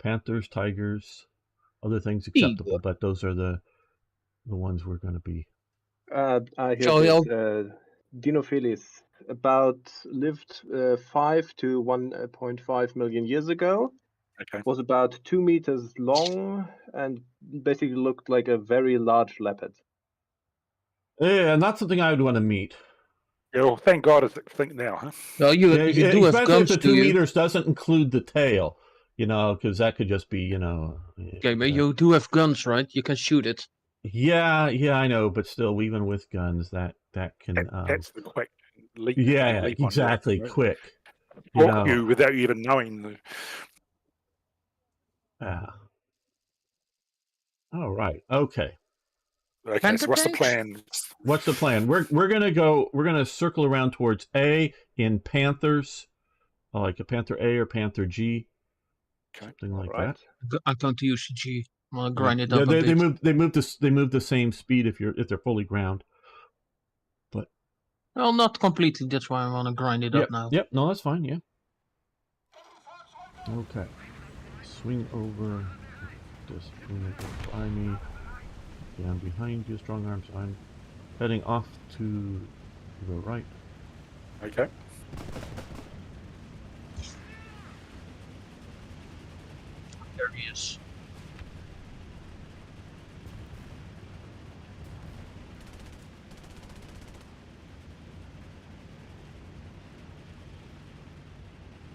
Panthers, tigers, other things acceptable, but those are the ones we're going to be. I hear Shall we this. Dinophilis lived 5 to 1.5 million years ago. Okay. Was about 2 meters long and basically looked like a very large leopard. Yeah, not something I would want to meet. Yeah, well, thank God I think now, huh? Well, you do have especially guns, if the 2 meters doesn't include the tail, you know, because that could just be, you know. Okay, but you do have guns, right? You can shoot it. Yeah, I know, but still, even with guns, that can. That's the quick leap. Yeah, leap exactly, right? quick. You know. You without you even knowing. All right. Okay. Okay. So what's the plan? What's the plan? We're gonna circle around towards A in Panthers, like a Panther A or Panther G, something like that. I'm going to use the G. I'm gonna grind it up. They move the same speed if they're fully ground. But well, not completely. That's why I want to grind it up now. Yep. No, that's fine. Yeah. Okay. Swing over. Just by me. Okay, I'm behind you, strong arms. I'm heading off to the right. Okay. There he is.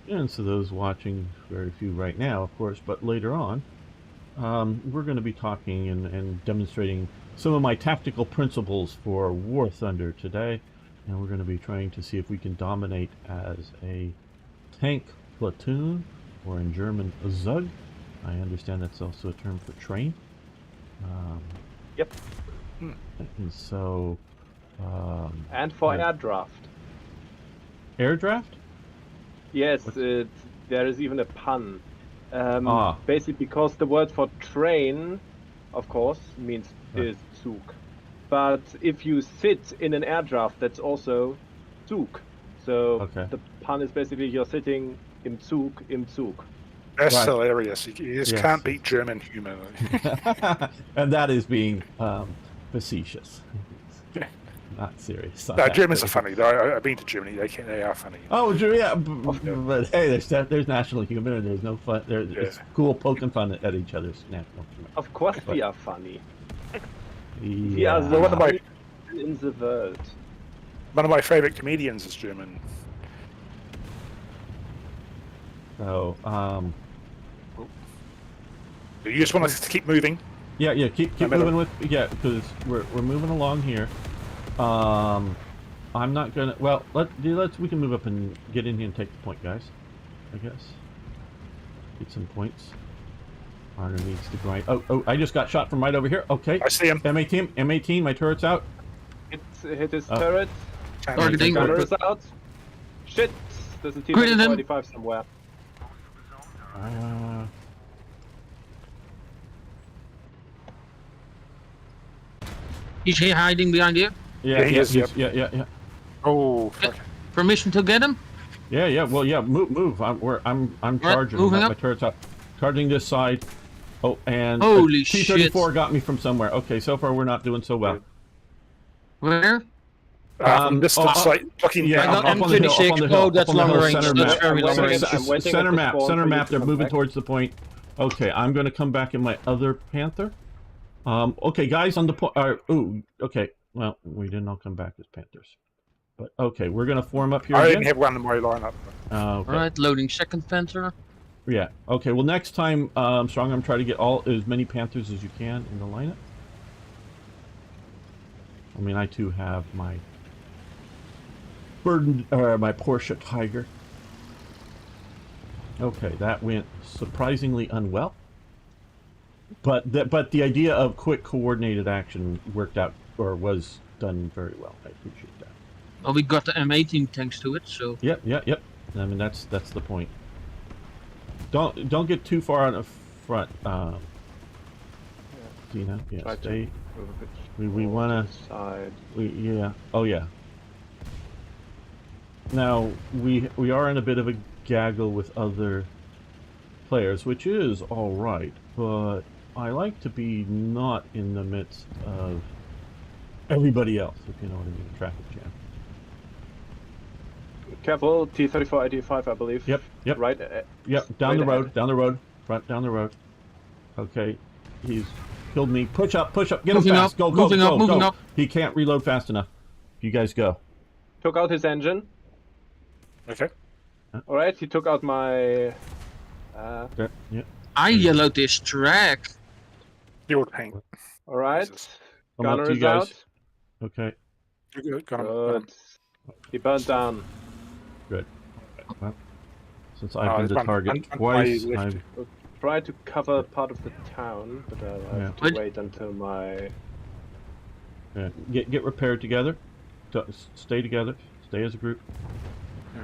And so those watching, very few right now, of course, but later on, we're going to be talking and demonstrating some of my tactical principles for War Thunder today, and we're going to be trying to see if we can dominate as a tank platoon, or in German, Zug. I understand that's also a term for train. Yep. And so... and for air draft. Air draft? Yes, there is even a pun. Basically, because the word for train, of course, means is Zug. But if you sit in an air draft, that's also Zug. So the pun is basically you're sitting im Zug. That's hilarious. You just can't beat German humor. And that is being facetious. Not serious. No, Germans are funny. I've been to Germany. They are funny. Oh, yeah, but hey, there's national humor. There's no fun. It's cool poking fun at each other's national humor. Of course, we are funny. Yeah. We are the one of my in the world. One of my favorite comedians is German. So, you just want us to keep moving. Yeah. Keep moving with because we're moving along here. I'm not gonna. Well, we can move up and get in here and take the point, guys. I guess get some points. Arner needs to grind. Oh! I just got shot from right over here. Okay. I see him. M18. My turret's out. Hit his turret. Targeting. Gunner is out. Shit! There's a T-45 somewhere. He's here hiding behind you. Yeah, he is. Yeah. Oh. Permission to get him? Yeah. Well, yeah. Move. I'm charging. Moving up. My turret's up. Charging this side. Oh, and holy T-34 shit. got me from somewhere. Okay, so far we're not doing so well. Where? This looks like looking I got M26. Oh, that's long range. That's very long range. Center map. They're moving towards the point. Okay, I'm going to come back in my other Panther. Okay, guys on the point. Okay. Well, we didn't all come back as Panthers. But okay, we're going to form up here. I didn't have one in my lineup. Okay. Alright, loading second Panther. Yeah. Okay. Well, next time, Strong, I'm trying to get as many Panthers as you can in the lineup. I mean, I too have my my Porsche Tiger. Okay, that went surprisingly unwell. But the idea of quick coordinated action worked out, or was done very well. I appreciate that. Well, we got the M18 thanks to it, so. Yep. I mean, that's the point. Don't get too far on the front, Dina. Yeah, stay. We wanna. Oh yeah. Now we are in a bit of a gaggle with other players, which is all right, but I like to be not in the midst of everybody else, if you know what I mean, traffic jam. Careful, T-34-85, I believe. Yep. Right. Yep, down the road, front down the road. Okay, he's killed me. Push up, get him fast. Go. Moving up. He can't reload fast enough. You guys go. Took out his engine. Okay. All right, he took out my. Yeah. I yellowed this track. Fuel paint. All right. Come up Gunner to you is guys. out. Okay. Good. Good. He burned down. Good. Well, since I've been the target twice, I've... We'll try to cover part of the town, but I'll have to wait until my... Yeah. Get repaired together. Stay together. Stay as a group. Yeah.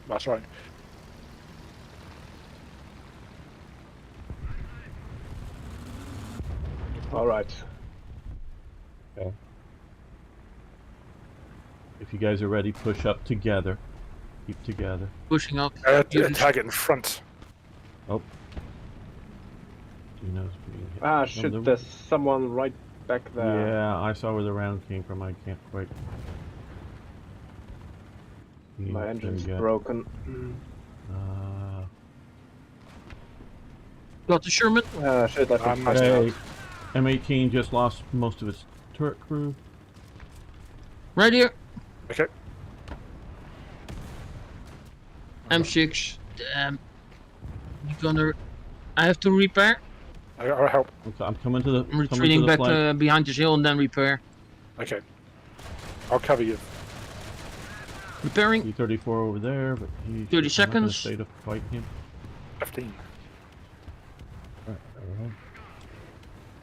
That's right. All right. Okay. If you guys are ready, push up together. Keep together. Pushing up. Tag it in front. Oh. Dino's being hit. Ah, shit, there's someone right back there. Yeah, I saw where the round came from. I can't quite... My engine's broken. Got the Sherman. Ah, shit, I think hey, M18 just lost most of its turret crew. Right here. Okay. M6. Damn. You gonna... I have to repair. I'll help. Okay, I'm coming to the... I'm retreating back behind this hill and then repair. Okay. I'll cover you. Repairing. T-34 over there, but he's 30 seconds. not gonna stay to fight him. 15.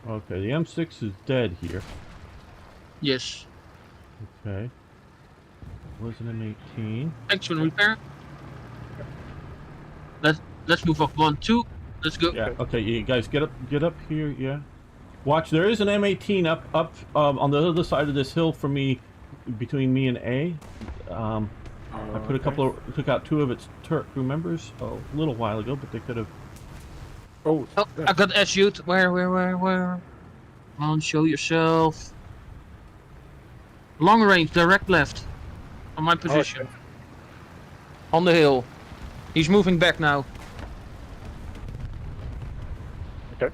Okay, the M6 is dead here. Yes. Okay. Was an M18. Thanks for the repair. Let's move up 1, 2. Let's go. Yeah. Okay, you guys get up here. Yeah. Watch. There is an M18 up on the other side of this hill from me, between me and A. I put took out 2 of its turret crew members a little while ago, but they could have. Oh, I got SU'd. Where? Come on, show yourself. Long range, direct left. On my position. Okay. On the hill. He's moving back now. Okay.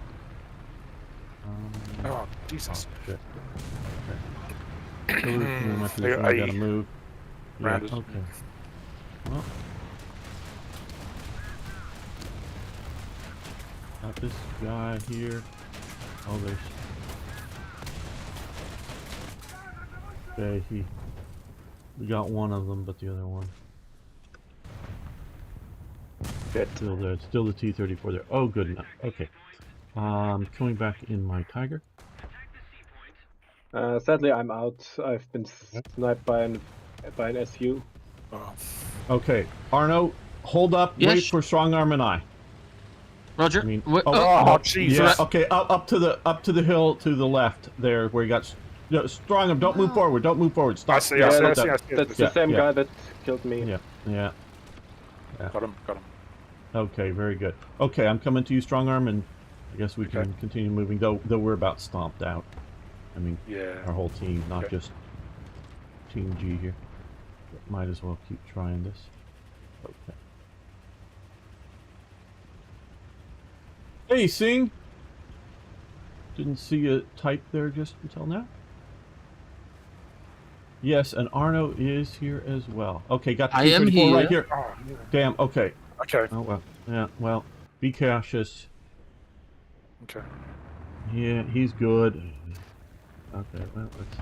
Oh, Jesus. Oh, shit. Okay. I gotta move. Yeah, okay. Well. Got this guy here. Oh, there's... Okay, we got one of them, but the other one... Still there. Still the T-34 there. Oh, good enough. Okay. Coming back in my Tiger. Sadly, I'm out. I've been sniped by an SU. Oh. Okay, Arno, hold up. Yes. Wait for Strong Arm and I. Roger. I mean, Jesus. Yeah, okay, up to the hill to the left there, where you got Strong Arm. Don't move forward. Don't move forward. Stop. I see. That's the same guy that killed me. Yeah. Got him. Okay, very good. Okay, I'm coming to you, Strong Arm, and I guess we can continue moving. Though we're about stomped out. I mean, our whole team, not just TeamG here. But might as well keep trying this. Okay. Hey, Sing! Didn't see a type there just until now. Yes, and Arno is here as well. Okay, got the I am here. right here. Oh, yeah. Damn, okay. Okay. Oh, well. Yeah, well, be cautious. Okay. Yeah, he's good. Okay, well, let's...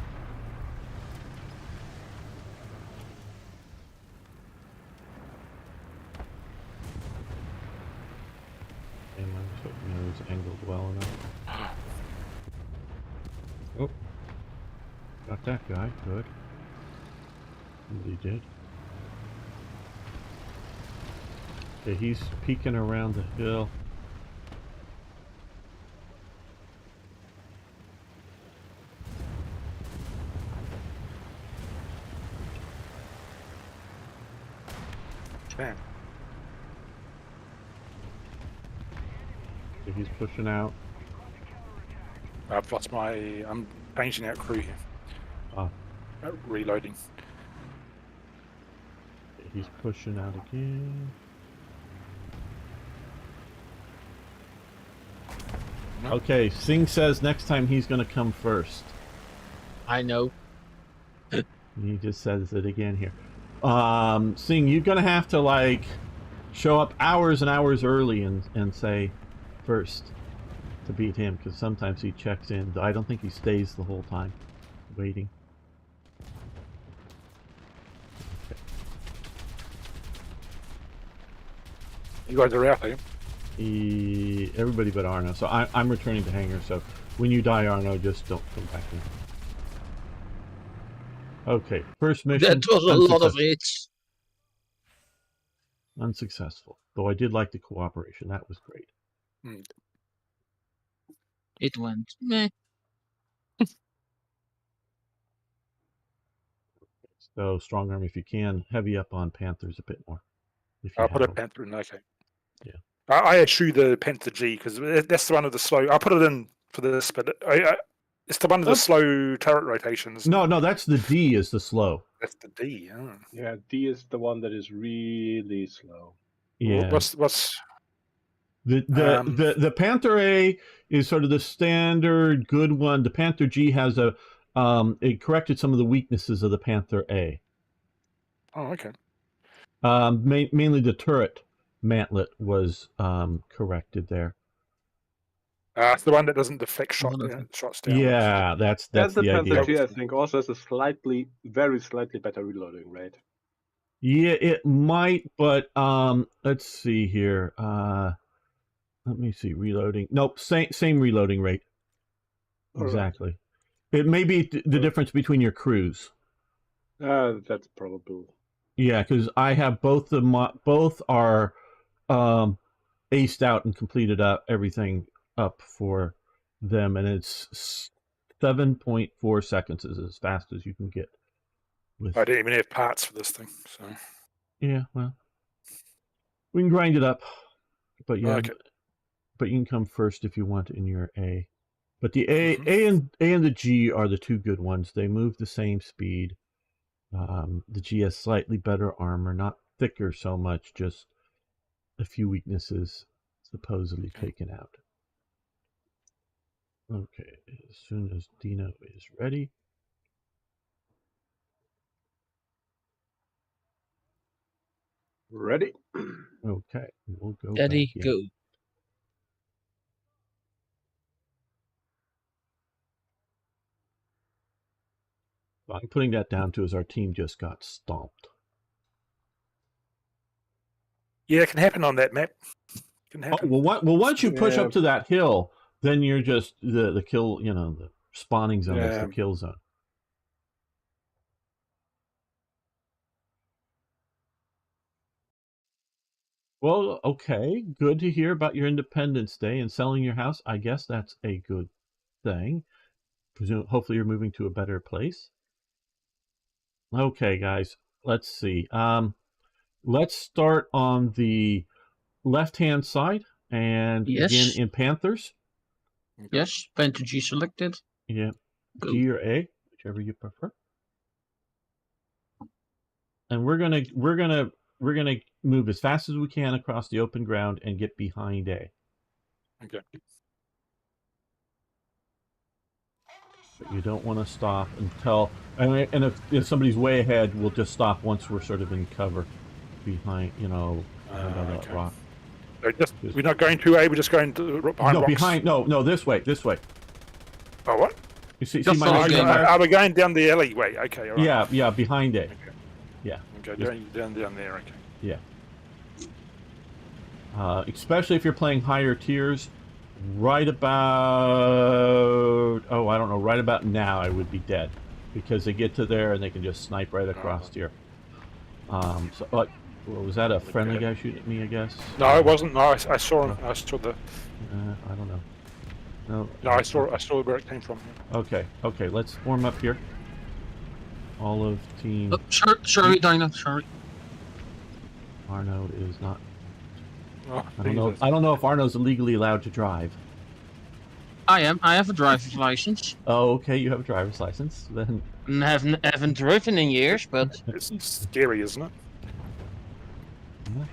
And I'm hoping it's angled well enough. Oh. Got that guy, good. He did. Okay, he's peeking around the hill. Man. So he's pushing out. I've lost my... I'm changing out crew here. Reloading. He's pushing out again. No. Okay, Singh says next time he's going to come first. I know. He just says it again here. Singh, you're going to have to, like, show up hours and hours early and say first to beat him, because sometimes he checks in. I don't think he stays the whole time waiting. You guys are out, are you? Everybody but Arno. So I'm returning to hangar, so when you die, Arno, just don't come back in. Okay, first mission. That was a lot of hits. Unsuccessful. Though I did like the cooperation. That was great. It went meh. So, strong arm if you can. Heavy up on Panthers a bit more. I'll put a Panther in, okay. Yeah. I eschew the Panther G because that's the one of the slow. I'll put it in for this, but it's the one of the slow turret rotations. No, that's the D is the slow. That's the D. Oh. Yeah, D is the one that is really slow. Yeah. What's the Panther A is sort of the standard good one. The Panther G has a it corrected some of the weaknesses of the Panther A. Oh, okay. Mainly the turret mantlet was corrected there. It's the one that doesn't deflect shots down. Yeah, that's the Panther idea. G, I think, also has a very slightly better reloading rate. Yeah, it might, but let's see here. Let me see, reloading. Nope, same reloading rate. Exactly. It may be the difference between your crews. That's probable. Yeah, because I have both are aced out and completed up everything up for them, and it's 7.4 seconds is as fast as you can get. I didn't even have parts for this thing, so yeah, well, we can grind it up, but yeah, okay. But you can come first if you want in your A. But the A and the G are the two good ones. They move the same speed. The G has slightly better armor, not thicker so much, just a few weaknesses supposedly taken out. Okay, as soon as Dino is ready. Ready? Okay, we'll go. Ready, back go. in. I'm putting that down to as our team just got stomped. Yeah, it can happen on that map. It can happen. Well, once you push up to that hill, then you're just the kill. You know, the spawning zone is the kill zone. Well, okay, good to hear about your Independence Day and selling your house. I guess that's a good thing. Hopefully you're moving to a better place. Okay, guys, let's see. Let's start on the left-hand side, and again in Panthers. Yes, Panther G selected. Yeah, go. G or A, whichever you prefer. And we're gonna move as fast as we can across the open ground and get behind A. Okay. But you don't want to stop until, and if somebody's way ahead, we'll just stop once we're sort of in cover behind, behind that rock. So we're not going to A, we're just going to behind rocks. No, this way. Oh, what? You see Just my are we going down the alleyway? Okay, all right. Yeah, behind A. Okay. Yeah. Okay, down there, okay. Yeah. Especially if you're playing higher tiers, right about now I would be dead, because they get to there and they can just snipe right across here. So like, was that a friendly guy shooting at me? I guess. No, it wasn't. No, I saw him. I saw the. I don't know. No. No, I saw where it came from. Okay. Let's form up here. All of team. Oh, sorry, Dino. Sorry. Arno is not Oh, I don't know. Jesus. I don't know if Arno's illegally allowed to drive. I am. I have a driver's license. Oh, okay. You have a driver's license. Then And haven't driven in years, but It's scary, isn't it? yeah.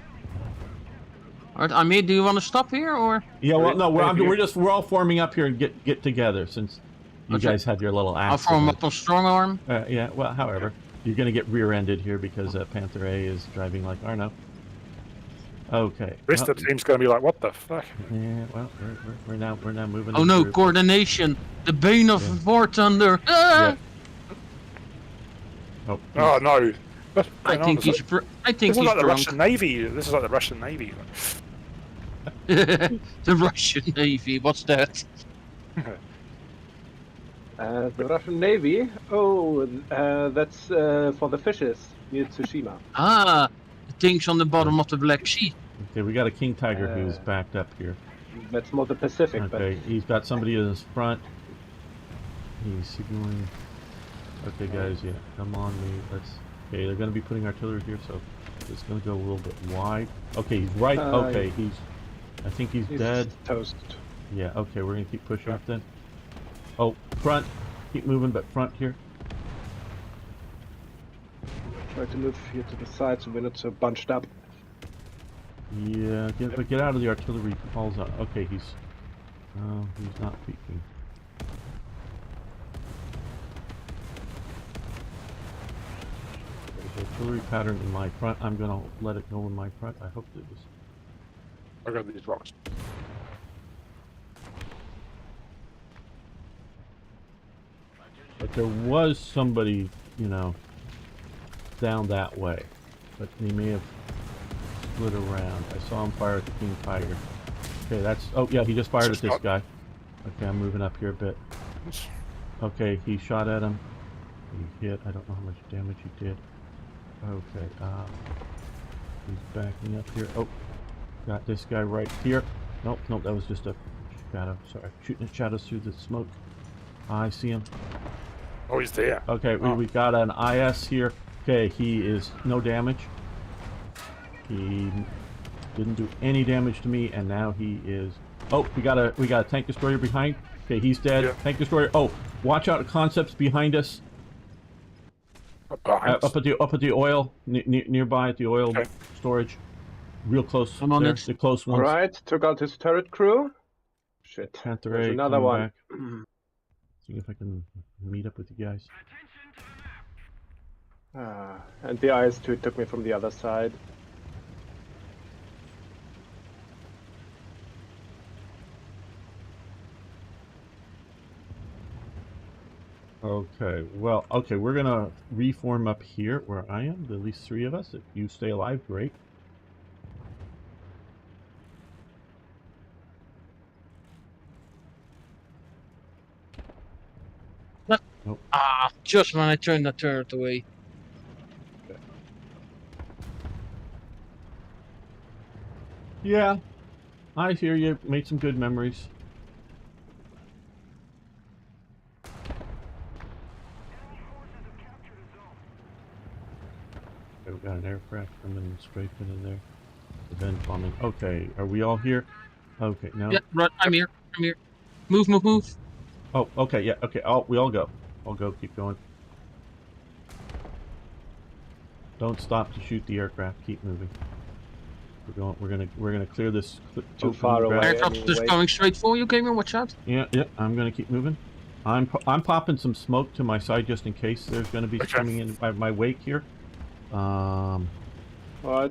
alright, Amir, do you want to stop here or? Yeah. Well, no. Maybe. We're all forming up here and get together since you Okay. guys had your little I'll accident. form up on strong arm. Yeah. Well, however, you're gonna get rear-ended here because Panther A is driving like Arno. Okay. The rest of the team's going to be like, what the fuck? Yeah. Well, we're now moving. Oh no, into- coordination. The bane of Yeah. War Thunder. Ah! Yeah. Oh. Oh no. What's I going on? think Is he's. it- I think This is he's like the drunk. Russian Navy. This is like the Russian Navy. The Russian Navy. What's that? The Russian Navy. Oh, that's for the fishes near Tsushima. Ah, the things on the bottom of the Black Sea. Okay. We got a King Tiger who's backed up here. That's more the Pacific. Okay. He's got somebody in his front. He's signaling. Okay, guys. Yeah. Come on, let's. Okay, they're going to be putting artillery here, so it's going to go a little bit wide. Okay, he's right. Okay, I think he's dead. Toast. Yeah. Okay, we're going to keep pushing up then. Oh, front. Keep moving, but front here. Try to move here to the side so we're not so bunched up. Yeah. Get out of the artillery calls out. Okay, he's not peeking. Artillery pattern in my front. I'm gonna let it go in my front. I hope it was. I got these rocks. But there was somebody, down that way. But they may have split around. I saw him fire at the King Tiger. Okay, that's. Oh yeah, he just fired at this guy. Okay, I'm moving up here a bit. Okay, he shot at him. He hit. I don't know how much damage he did. Okay, he's backing up here. Oh, got this guy right here. Nope, that was just a shadow. Sorry, shooting at shadows through the smoke. I see him. Oh, he's there. Okay, we got an IS here. Okay, he is no damage. He didn't do any damage to me, and now he is. Oh, we got a tank destroyer behind. Okay, he's dead. Yeah. Tank destroyer. Oh, watch out! Concepts behind us. Up at the oil nearby at the oil storage, real close. I'm on there, it. the close ones. Alright, took out his turret crew. Shit. Panther There's A another coming one. back. See if I can meet up with you guys. And the IS-2 took me from the other side. Okay, well, okay, we're gonna reform up here where I am. At least 3 of us. If you stay alive, great. Nope. Ah, just when I turned the turret away. Yeah, I hear you. Made some good memories. Okay, we got an aircraft coming straight in there. Event bombing. Okay, are we all here? Okay, no. Yeah, right. I'm here. Move. Oh, okay, yeah, okay. We all go. All go. Keep going. Don't stop to shoot the aircraft. Keep moving. We're gonna clear this. Too far away. Aircraft is anyway. coming straight for you, Gamer. Watch out. Yeah. I'm gonna keep moving. I'm popping some smoke to my side just in case there's gonna be coming in my wake here. Alright,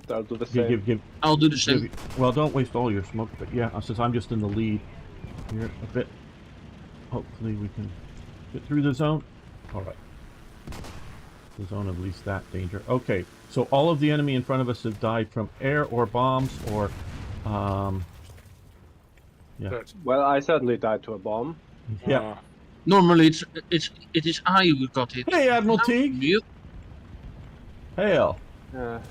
I'll do the same. I'll do the same. Well, don't waste all your smoke, but yeah, since I'm just in the lead here a bit, hopefully we can get through the zone. All right, the zone of least that danger. Okay, so all of the enemy in front of us have died from air or bombs or, yeah. Well, I certainly died to a bomb. Yeah. Normally, it is I who got hit. Hey, Admiral Teague. Mute. Hail. Alright.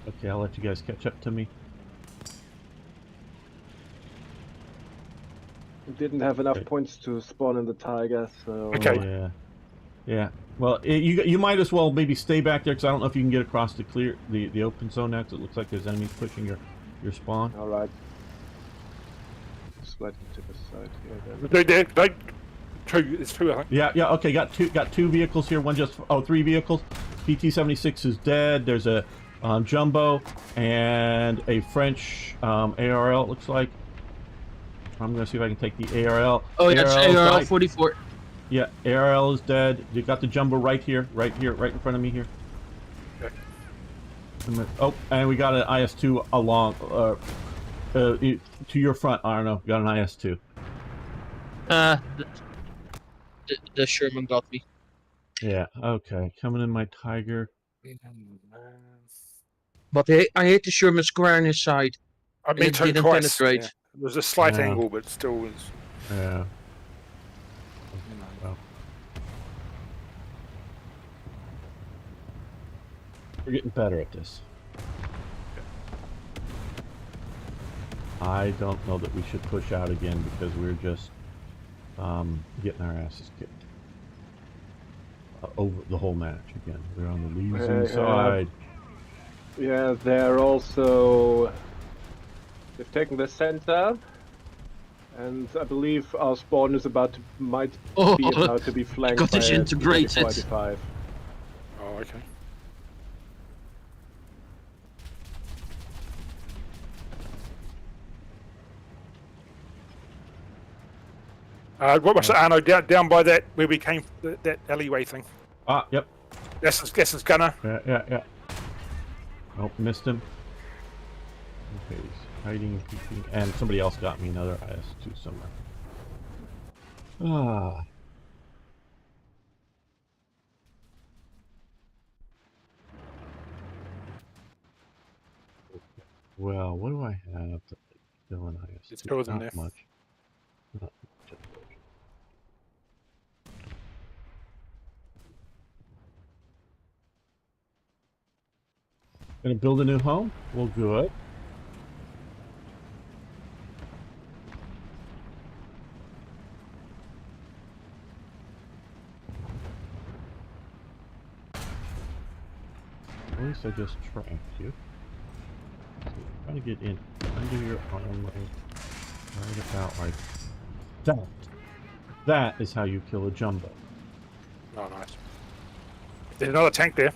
Okay, I'll let you guys catch up to me. We didn't have enough points to spawn in the Tiger, so... Okay. Oh, yeah. Well, you might as well maybe stay back there because I don't know if you can get across the open zone now. Because it looks like there's enemies pushing your spawn. All right. Slide to the side here. Then. It's two, I think. Yeah. Okay, got two vehicles here. Three vehicles. PT-76 is dead. There's a jumbo and a French ARL. It looks like. I'm gonna see if I can take the ARL. Oh, yeah, it's ARL 44. Yeah, ARL is dead. You got the jumbo right here, right in front of me here. Okay. Oh, and we got an IS-2 along to your front. I don't know. Got an IS-2. The Sherman got me. Yeah. Okay. Coming in my Tiger. But I hit the Sherman square on his side. I mean, didn't twice. penetrate. Yeah. There's a slight angle, but still was. Yeah. Well, we're getting better at this. I don't know that we should push out again because we're just getting our asses kicked over the whole match again. We're on the losing side. Yeah, they're also. They've taken the center, and I believe our spawn is might be about to be flanked got by this integrated. 45. Oh, okay. What was the Arno down by that where we came that alleyway thing? Ah, yep. That's his gunner. Yeah. Oh, missed him. Okay, he's hiding, peeking, and somebody else got me another IS-2 somewhere. Ah. Well, what do I have to kill an IS-2? It's more than Not that. much. Not much. Gonna build a new home? Well, good. At least I just tracked you. So trying to get in under your arm right about like that. That is how you kill a jumbo. Oh, nice. There's another tank there.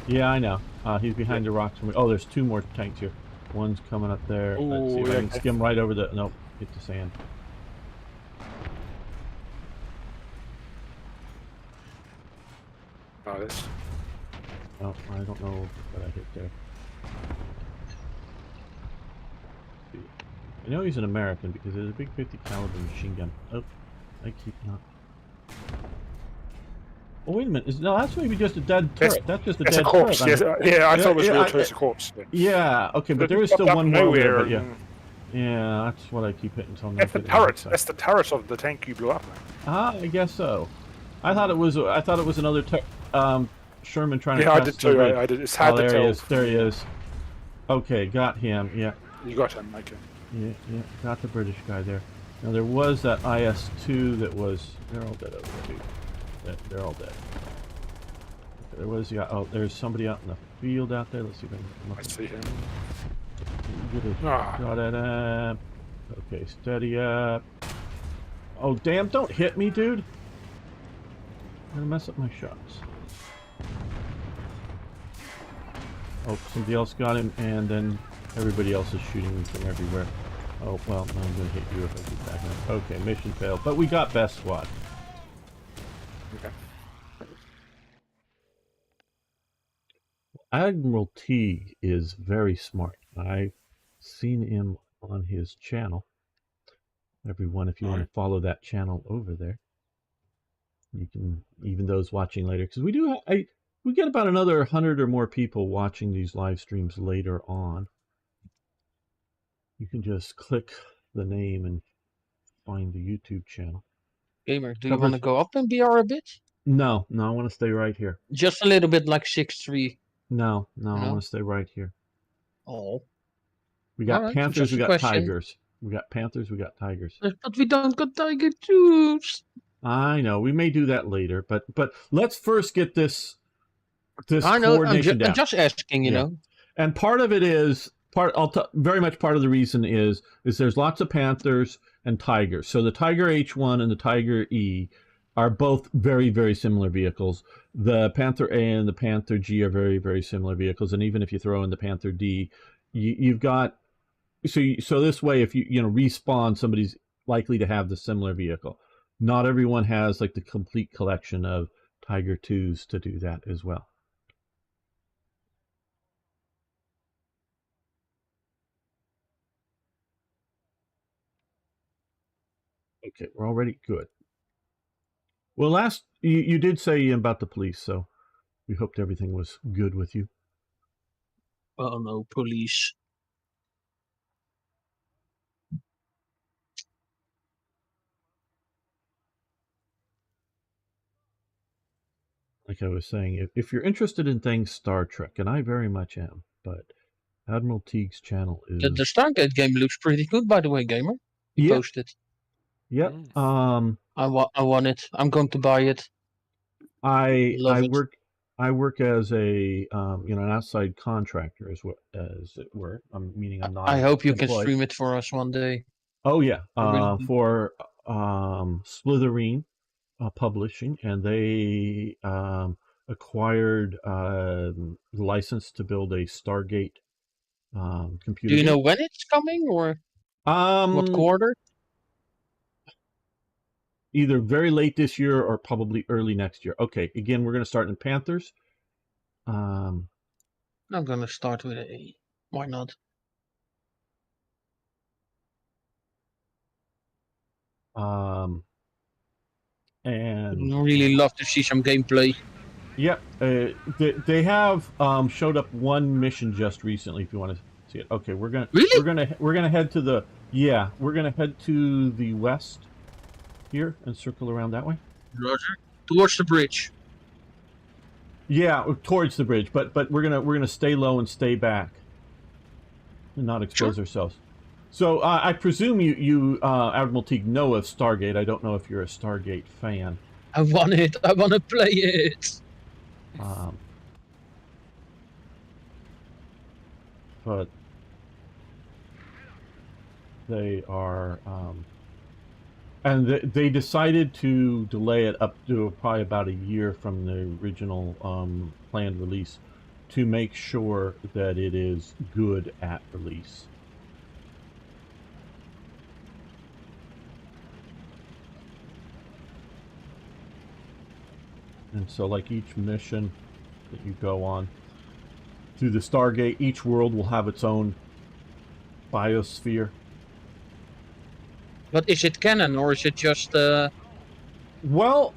Yeah, I know. He's behind the rocks. Oh, there's two more tanks here. One's coming up there. Let's see if I can skim right over the... Nope, hit the sand. Oh, this. Oh, I don't know what I hit there. I know he's an American because there's a big 50 caliber machine gun. Oh, I keep not... Oh, wait a minute. No, that's maybe just a dead turret. That's just a dead corpse. turret. Yeah, I thought it was real turret. It's a corpse. Yeah, okay, but there is still one more there, but yeah. Yeah, that's what I keep hitting. That's the turret. That's the turret of the tank you blew up. Ah, I guess so. I thought it was another Sherman trying to. Yeah, I did too. I did. It's hard to tell. There he is. Okay, got him. Yeah. You got him. Okay. Yeah, got the British guy there. Now there was that IS-2 that was. They're all dead over there, dude. They're all dead. There was there's somebody out in the field out there. Let's see if I can come up. I see him. Get a shot at him. Okay, steady up. Oh damn! Don't hit me, dude. I'm gonna mess up my shots. Oh, somebody else got him, and then everybody else is shooting me from everywhere. Oh well, I'm gonna hit you if I get back up. Okay, mission failed, but we got best squad. Okay. Admiral T is very smart. I've seen him on his channel. Everyone, if you want to follow that channel over there, you can, even those watching later, because we do, we get about another 100 or more people watching these live streams later on. You can just click the name and find the YouTube channel. Gamer, do you want to go up in BR a bit? No, I want to stay right here. Just a little bit like 6-3. No, I want to stay right here. Oh. We got Panthers, we got Tigers. We got Panthers, we got Tigers. But we don't got Tiger 2s. I know we may do that later, but let's first get this I know. coordination down. I'm just asking, you know. And part of it is very much part of the reason is there's lots of Panthers and Tigers. So the Tiger H1 and the Tiger E are both very, very similar vehicles. The Panther A and the Panther G are very, very similar vehicles. And even if you throw in the Panther D, you've got so this way, if you respawn, somebody's likely to have the similar vehicle. Not everyone has like the complete collection of Tiger 2s to do that as well. Okay, we're already good. Well, last you did say about the police, so we hoped everything was good with you. Oh no, police. Like I was saying, if you're interested in things Star Trek, and I very much am, but Admiral Teague's channel is... The Stargate game looks pretty good, by the way, gamer. You posted. Yep. I want it. I'm going to buy it. I work as a an outside contractor as it were. Meaning I'm not. I hope you employed. can stream it for us one day. Oh yeah, for Slytherin Publishing, and they acquired the license to build a Stargate computer. Do you know when it's coming or what quarter? Either very late this year or probably early next year. Okay, again, we're going to start in Panthers. I'm going to start with A. Why not? And I'd really love to see some gameplay. Yep, they have showed up one mission just recently. If you want to see it, okay, we're gonna head to the we're gonna head to the west here and circle around that way. Roger. Towards the bridge. Yeah, towards the bridge, but we're gonna stay low and stay back, and not expose ourselves. So I presume you Admiral Teague know of Stargate. I don't know if you're a Stargate fan. I want it. I want to play it. But they are, and they decided to delay it up to probably about a year from the original planned release to make sure that it is good at release. And so like each mission that you go on through the Stargate, each world will have its own biosphere. But is it canon or is it just... Well,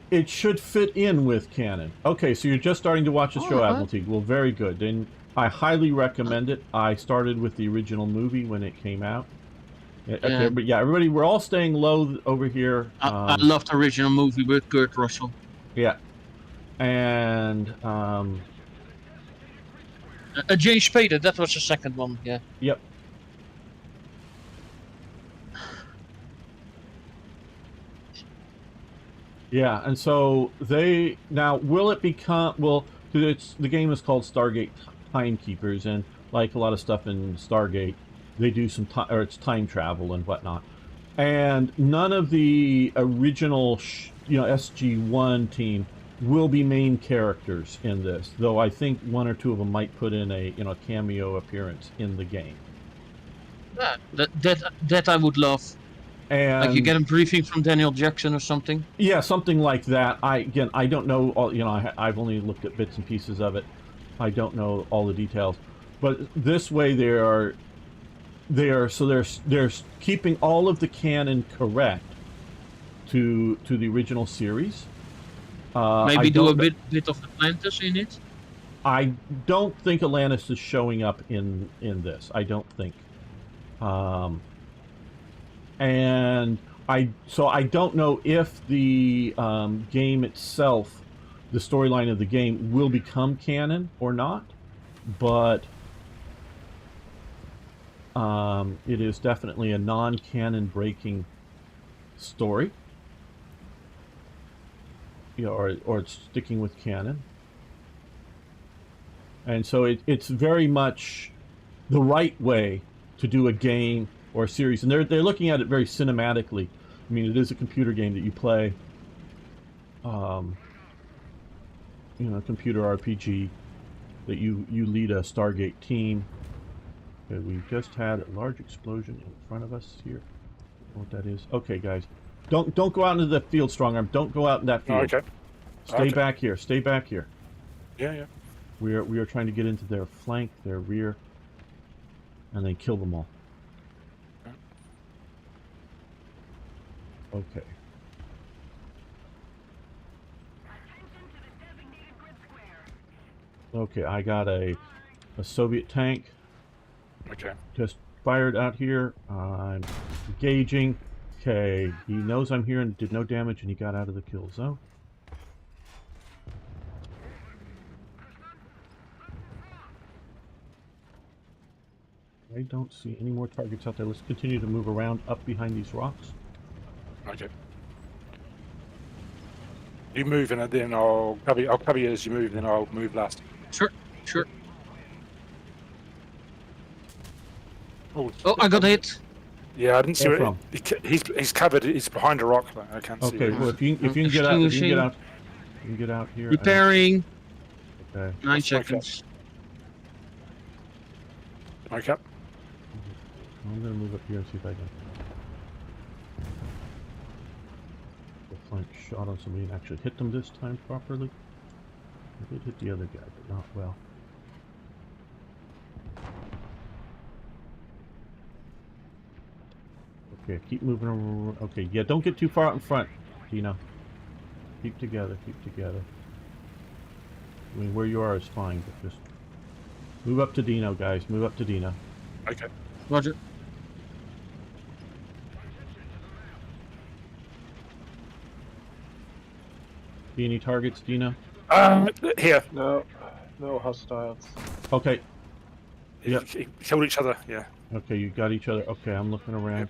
it should fit in with canon. Okay, so you're just starting to watch the show, Admiral Teague. Well, very good. Then I highly recommend it. I started with the original movie when it came out. Okay, but yeah, everybody, we're all staying low over here. I love the original movie with Kurt Russell. Yeah. And James Spader, that was the second one, yeah. Yep. Yeah, and so they now will it become the game is called Stargate Timekeepers, and like a lot of stuff in Stargate, they do some it's time travel and whatnot. And none of the original SG-1 team will be main characters in this, though I think one or two of them might put in a cameo appearance in the game. That I would love. And like you get a briefing from Daniel Jackson or something. Yeah, something like that. I don't know all. I've only looked at bits and pieces of it. I don't know all the details, but this way they're keeping all of the canon correct to the original series. Maybe do a bit of Atlantis in it. I don't think Atlantis is showing up in this. I don't think. And I don't know if the game itself, the storyline of the game, will become canon or not, but it is definitely a non-canon breaking story. or it's sticking with canon. And so it's very much the right way to do a game or a series, and they're looking at it very cinematically. I mean, it is a computer game that you play, computer RPG that you lead a Stargate team. Okay, we just had a large explosion in front of us here. I don't know what that is. Okay, guys, don't go out into the field, Strongarm. Don't go out in that field. Oh, okay. Stay back here. Stay back here. Yeah, yeah. We are trying to get into their flank, their rear, and then kill them all. Okay. Okay, I got a Soviet tank. Okay. Just fired out here. I'm engaging. Okay, he knows I'm here and did no damage, and he got out of the kill zone. I don't see any more targets out there. Let's continue to move around up behind these rocks. Okay. You move and then I'll cover you as you move, then I'll move last. Sure, sure. Oh, I got hit. Yeah, I didn't see Where it. He's covered. He's behind a rock. I can't see. Okay, well if you can get out, you can get out here. Repairing. Okay. 9 seconds. Okay. I'm gonna move up here and see if I can a flank shot on somebody and actually hit them this time properly. I did hit the other guy, but not well. Okay, keep moving around. Okay, yeah, don't get too far out in front, Dino. Keep together, keep together. I mean, where you are is fine, but just move up to Dino, guys. Move up to Dino. Okay. Roger. See any targets, Dino? Here. No hostiles. Okay. Yep. Killed each other. Yeah. Okay, you got each other. Okay, I'm looking around. Yep.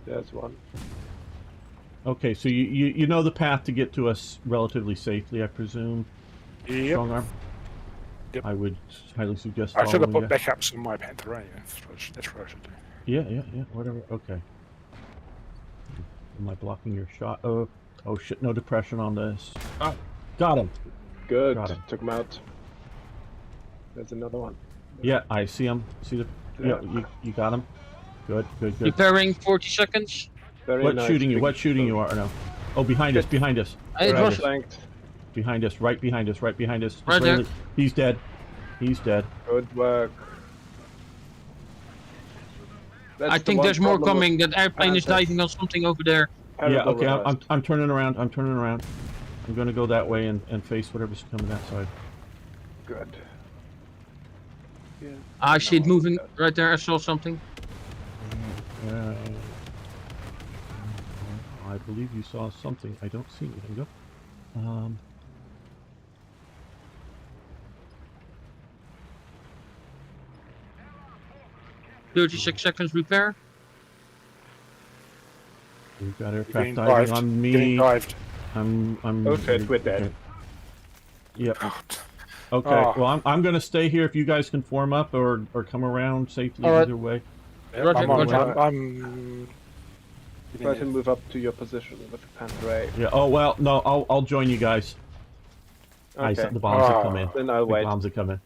There's one. Okay, so you know the path to get to us relatively safely, I presume. Yep. Strong arm. Yep. I would highly suggest. I should have following put that. backups on my Panther. Yeah, that's what I should do. Yeah, whatever. Okay. Am I blocking your shot? Oh shit! No depression on this. Oh, got him. Good. Got him. Took him out. There's another one. Yeah, I see him. See the? Yeah, you got him. Good. Repairing 40 seconds. Very What nice. shooting you? What shooting you are? No. Oh, behind us. Behind us. It Right, was flanked. Behind us. Right behind us. Right behind us. Right there. He's dead. He's dead. Good work. That's I the think one there's more problem with coming. That airplane is Panzer. diving on something over there. Yeah. Terrible Okay. reverse. I'm turning around. I'm turning around. I'm going to go that way and face whatever's coming that side. Good. Yeah. I see it moving right there. I saw something. I believe you saw something. I don't see anything. Go. 36 seconds repair. We've got aircraft Getting diving dived. on me. Getting dived. I'm. Okay, we're dead. Yep. Oh, Okay. Oh. Well, I'm going to stay here if you guys can form up or come around safely All right. either way. yeah, Roger, Roger. I'm Try to move up to your position with the Panther A. Yeah. Oh well. No. I'll join you guys. I Okay. said the bombs that Oh. come in. Then I'll Big wait. bombs that come in.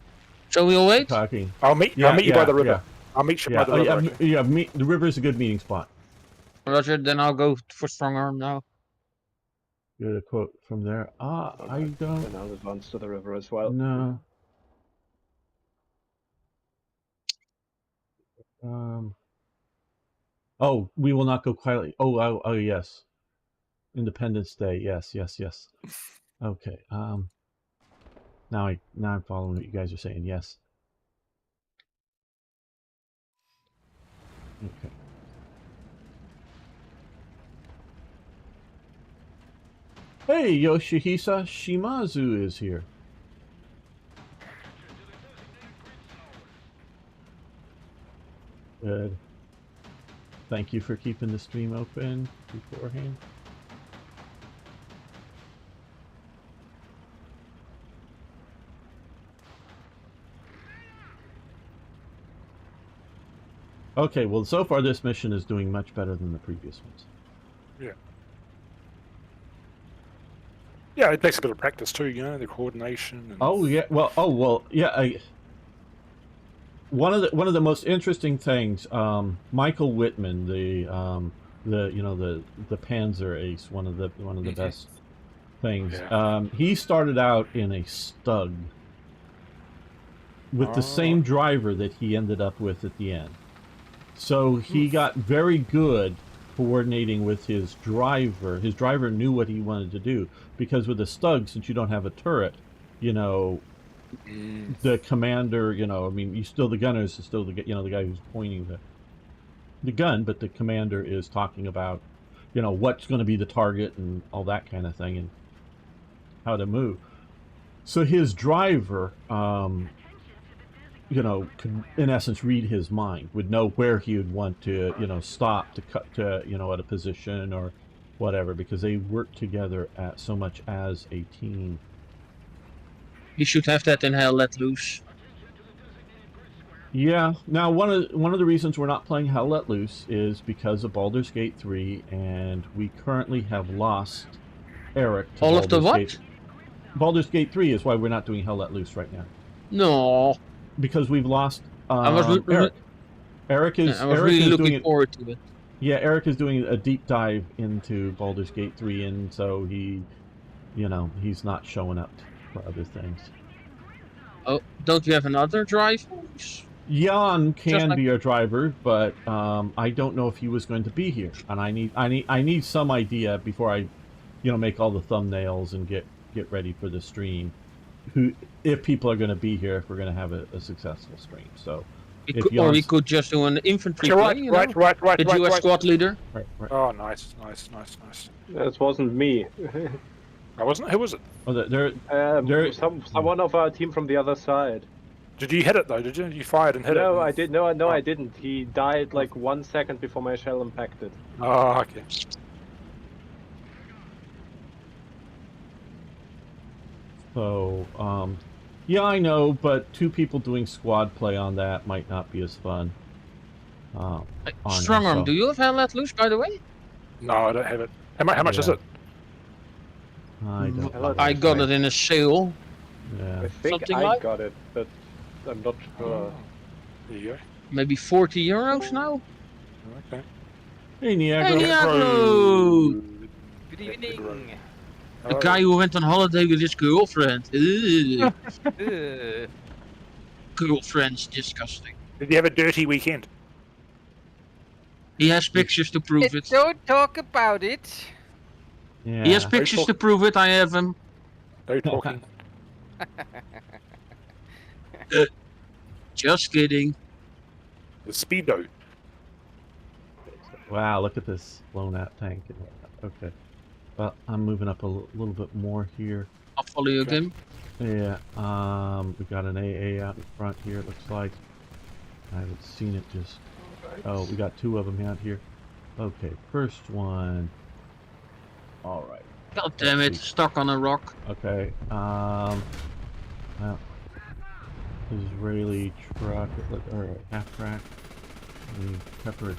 Shall we all wait? Talking. I'll meet you by the river. I'll meet you Yeah. by the river. Yeah. The river is a good meeting spot. Roger, then I'll go for strong arm now. Get a quote from there. I don't. And I'll advance to the river as well. No. Oh, we will not go quietly. Oh, yes. Independence Day. Yes. Okay. Now I'm following what you guys are saying. Yes. Okay. Hey, Yoshihisa Shimazu is here. Good. Thank you for keeping the stream open beforehand. Okay, well, so far this mission is doing much better than the previous ones. Yeah. Yeah, it takes a bit of practice too, you know, the coordination. And... Oh yeah, yeah. One of the most interesting things, Michael Whitman, the Panzer ace, one of the best things. Yeah. He started out in a Stug with the same driver that he ended up with at the end. So he got very good coordinating with his driver. His driver knew what he wanted to do, because with a Stug, since you don't have a turret, you know, the commander, you know, I mean, the gunner is still the guy who's pointing the gun, but the commander is talking about, you know, what's going to be the target and all that kind of thing and how to move. So his driver, you know, could in essence read his mind, would know where he would want to, you know, stop to cut to, you know, at a position or whatever, because they work together so much as a team. You should have that in Hell Let Loose. Yeah. Now, one of the reasons we're not playing Hell Let Loose is because of Baldur's Gate 3, and we currently have lost Eric to all Baldur's of the what? Gate. Baldur's Gate 3 is why we're not doing Hell Let Loose right now. No. Because we've lost Eric. Eric is. I was Eric really is looking forward to it. Yeah, Eric is doing a deep dive into Baldur's Gate 3, and so he, you know, he's not showing up for other things. Oh, don't you have another driver? Jan can be our driver, but I don't know if he was going to be here, and I need some idea before I, you know, make all the thumbnails and get ready for the stream. If people are going to be here, if we're going to have a successful stream. So, we could just do an infantry right, play, right. The US squad leader. Right. Oh, nice. That wasn't me. I wasn't. Who was it? Oh, someone of our team from the other side. Did you hit it though? Did you? You fired and hit it? No, I did. No, I didn't. He died like 1 second before my shell impacted. Oh, okay. So, yeah, I know, but 2 people doing squad play on that might not be as fun. Strongarm, do you have Hell Let Loose, by the way? No, I don't have it. How much is it? I got it in a sale. Yeah. I think got it, but I'm not sure. There you go. Maybe 40 euros now? Okay. Hey, Niagara. Hey, Niagara! Good evening. The guy who went on holiday with his girlfriend. Girlfriend's disgusting. Did you have a dirty weekend? He has pictures to prove it. Don't talk about it. Yeah. He has pictures to prove it. I have them. No talking. Just kidding. The speedo. Wow, look at this blown out tank. Okay. Well, I'm moving up a little bit more here. I'll follow you again. Yeah, we got an AA out in front here, it looks like. I haven't seen it just... Oh, we got 2 of them out here. Okay, first one. Alright. God damn it, stuck on a rock. Okay, well, Israeli truck, or half track. Peppers.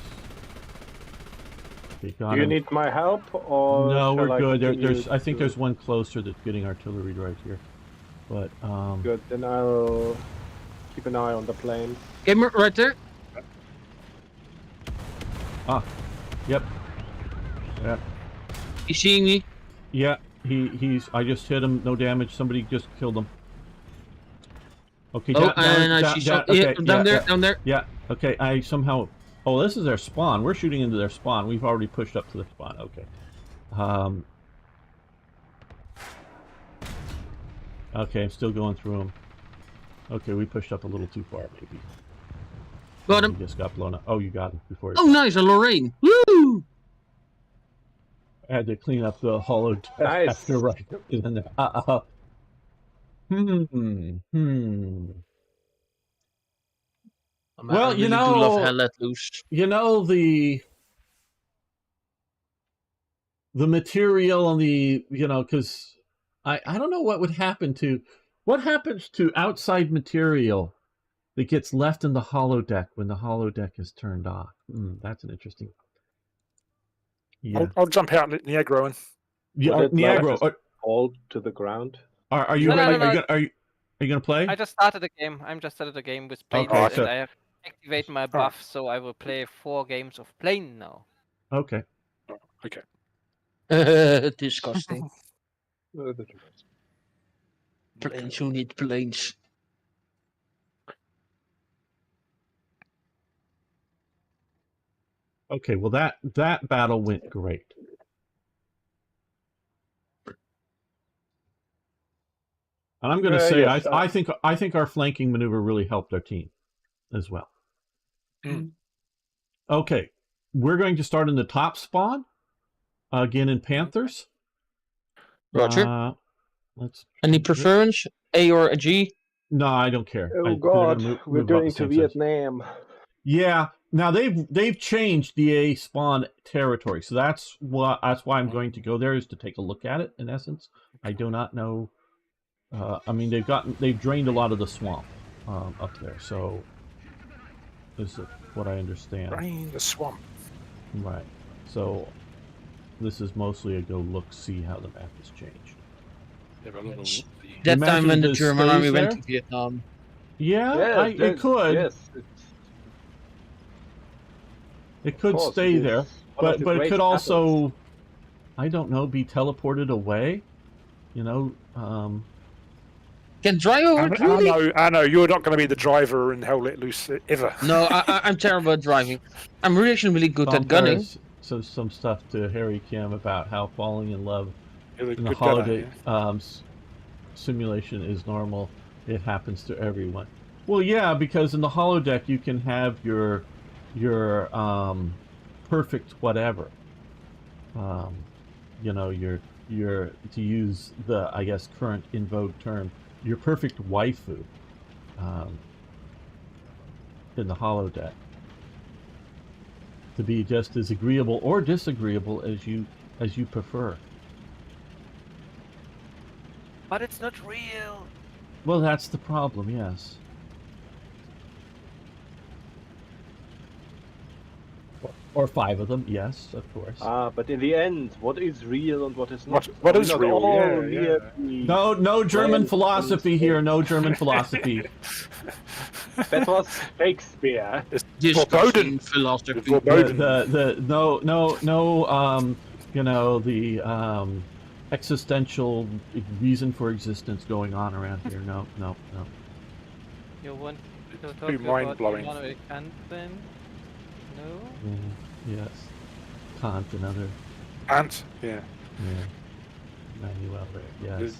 Do you need my help, or no? We're good. There's I think there's one closer that's getting artillery right here. But good. Then I'll keep an eye on the plane. Gamer right there. Ah, yep. Yep. You seeing me? Yeah, he's. I just hit him. No damage. Somebody just killed him. Okay. Oh, I see shot. Okay, down there. Yeah. Okay. I somehow. Oh, this is their spawn. We're shooting into their spawn. We've already pushed up to the spawn. Okay. Okay, I'm still going through them. Okay, we pushed up a little too far, maybe. Got him. He just got blown up. Oh, you got him before. Oh, nice, a Lorraine. Woo! I had to clean up the hollow Nice. after right. Well, you know, do love Hell Let Loose. You know, the the material and the, you know, because I don't know what happens to outside material that gets left in the holodeck when the holodeck is turned off. That's an interesting. Yeah. I'll jump out and let Niagara in. Yeah, Niagara, fall to the ground. Are you ready? No. Are you gonna play? I just started the game. I'm just started the game with planes, Okay, and I have activated my buff, so I will play 4 games of plane now. Okay. Okay. Disgusting. Planes, who need planes? Okay, well that battle went great. And I'm going to say, yes, I think our flanking maneuver really helped our team as well. Okay, we're going to start in the top spawn again in Panthers. Roger. Any preference, A or a G? No, I don't care. Oh God, we're going to Vietnam. Yeah. Now they've changed the A spawn territory, so that's why I'm going to go there, is to take a look at it. In essence, I do not know. I mean, they've drained a lot of the swamp up there, so this is what I understand. Drain the swamp. Right. So this is mostly a go look, see how the map has changed. That time when the German army went to Vietnam. Yeah, it could. Yes, it could stay there, but it could also, I don't know, be teleported away. You know. Can drive over really? I know. You're not going to be the driver in Hell Let Loose ever. No, I'm terrible at driving. I'm actually really good at gunning. So some stuff to Harry Kim about how falling in love in the holiday simulation is normal. It happens to everyone. Well, yeah, because in the holodeck you can have your perfect whatever. You know, your to use the, I guess, current in vogue term, your perfect waifu in the holodeck, to be just as agreeable or disagreeable as you prefer. But it's not real. Well, that's the problem, yes. Or 5 of them, yes, of course. But in the end, what is real and what is not? What is real? No German philosophy here. No German philosophy. That was Shakespeare. Disgusting philosophy. You know, the existential reason for existence going on around here. No. You want to talk pretty mind-blowing. about Kant then? No? Yes. Kant, another. Kant, yeah. Manuel there, yes.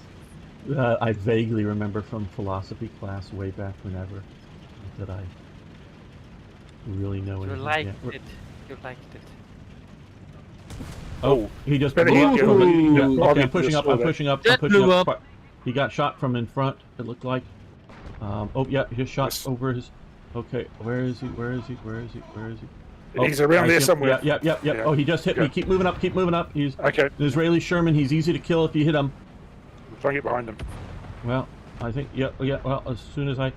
I vaguely remember from philosophy class way back whenever that I really know anything. You liked it. You liked it. Oh, he just blew up. Okay, I'm pushing up. He got shot from in front, it looked like. Oh, yeah, he just shot over his... Okay, where is he? Oh, he's around there somewhere. Yeah. Oh, he just hit me. Keep moving up. He's okay. An Israeli Sherman. He's easy to kill if you hit him. Try and get behind him. Well, I think, yeah. Well, as soon as I...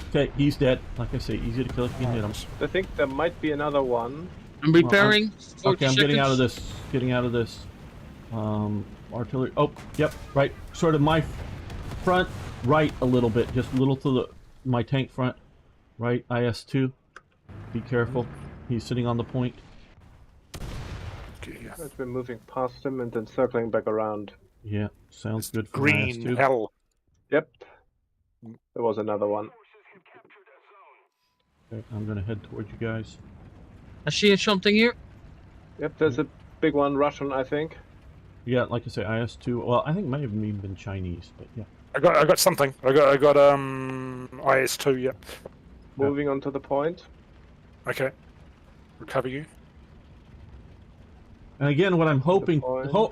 Okay, he's dead. Like I say, easy to kill if you can hit him. I think there might be another one. I'm repairing. Okay, I'm getting out of this. Artillery. Oh, yep, right. Sort of my front right a little bit. Just a little to my tank front. Right, IS-2. Be careful. He's sitting on the point. Okay, yeah. I've been moving past him and then circling back around. Yeah, sounds good for green IS-2. hell. Yep. There was another one. Okay, I'm gonna head towards you guys. I see something here. Yep, there's a big one, Russian, I think. Yeah, like I say, IS-2. Well, I think it might have even been Chinese, but yeah. I got something. I got IS-2. Yep. Moving on to the point. Okay. Recover you. And again, what I'm hoping,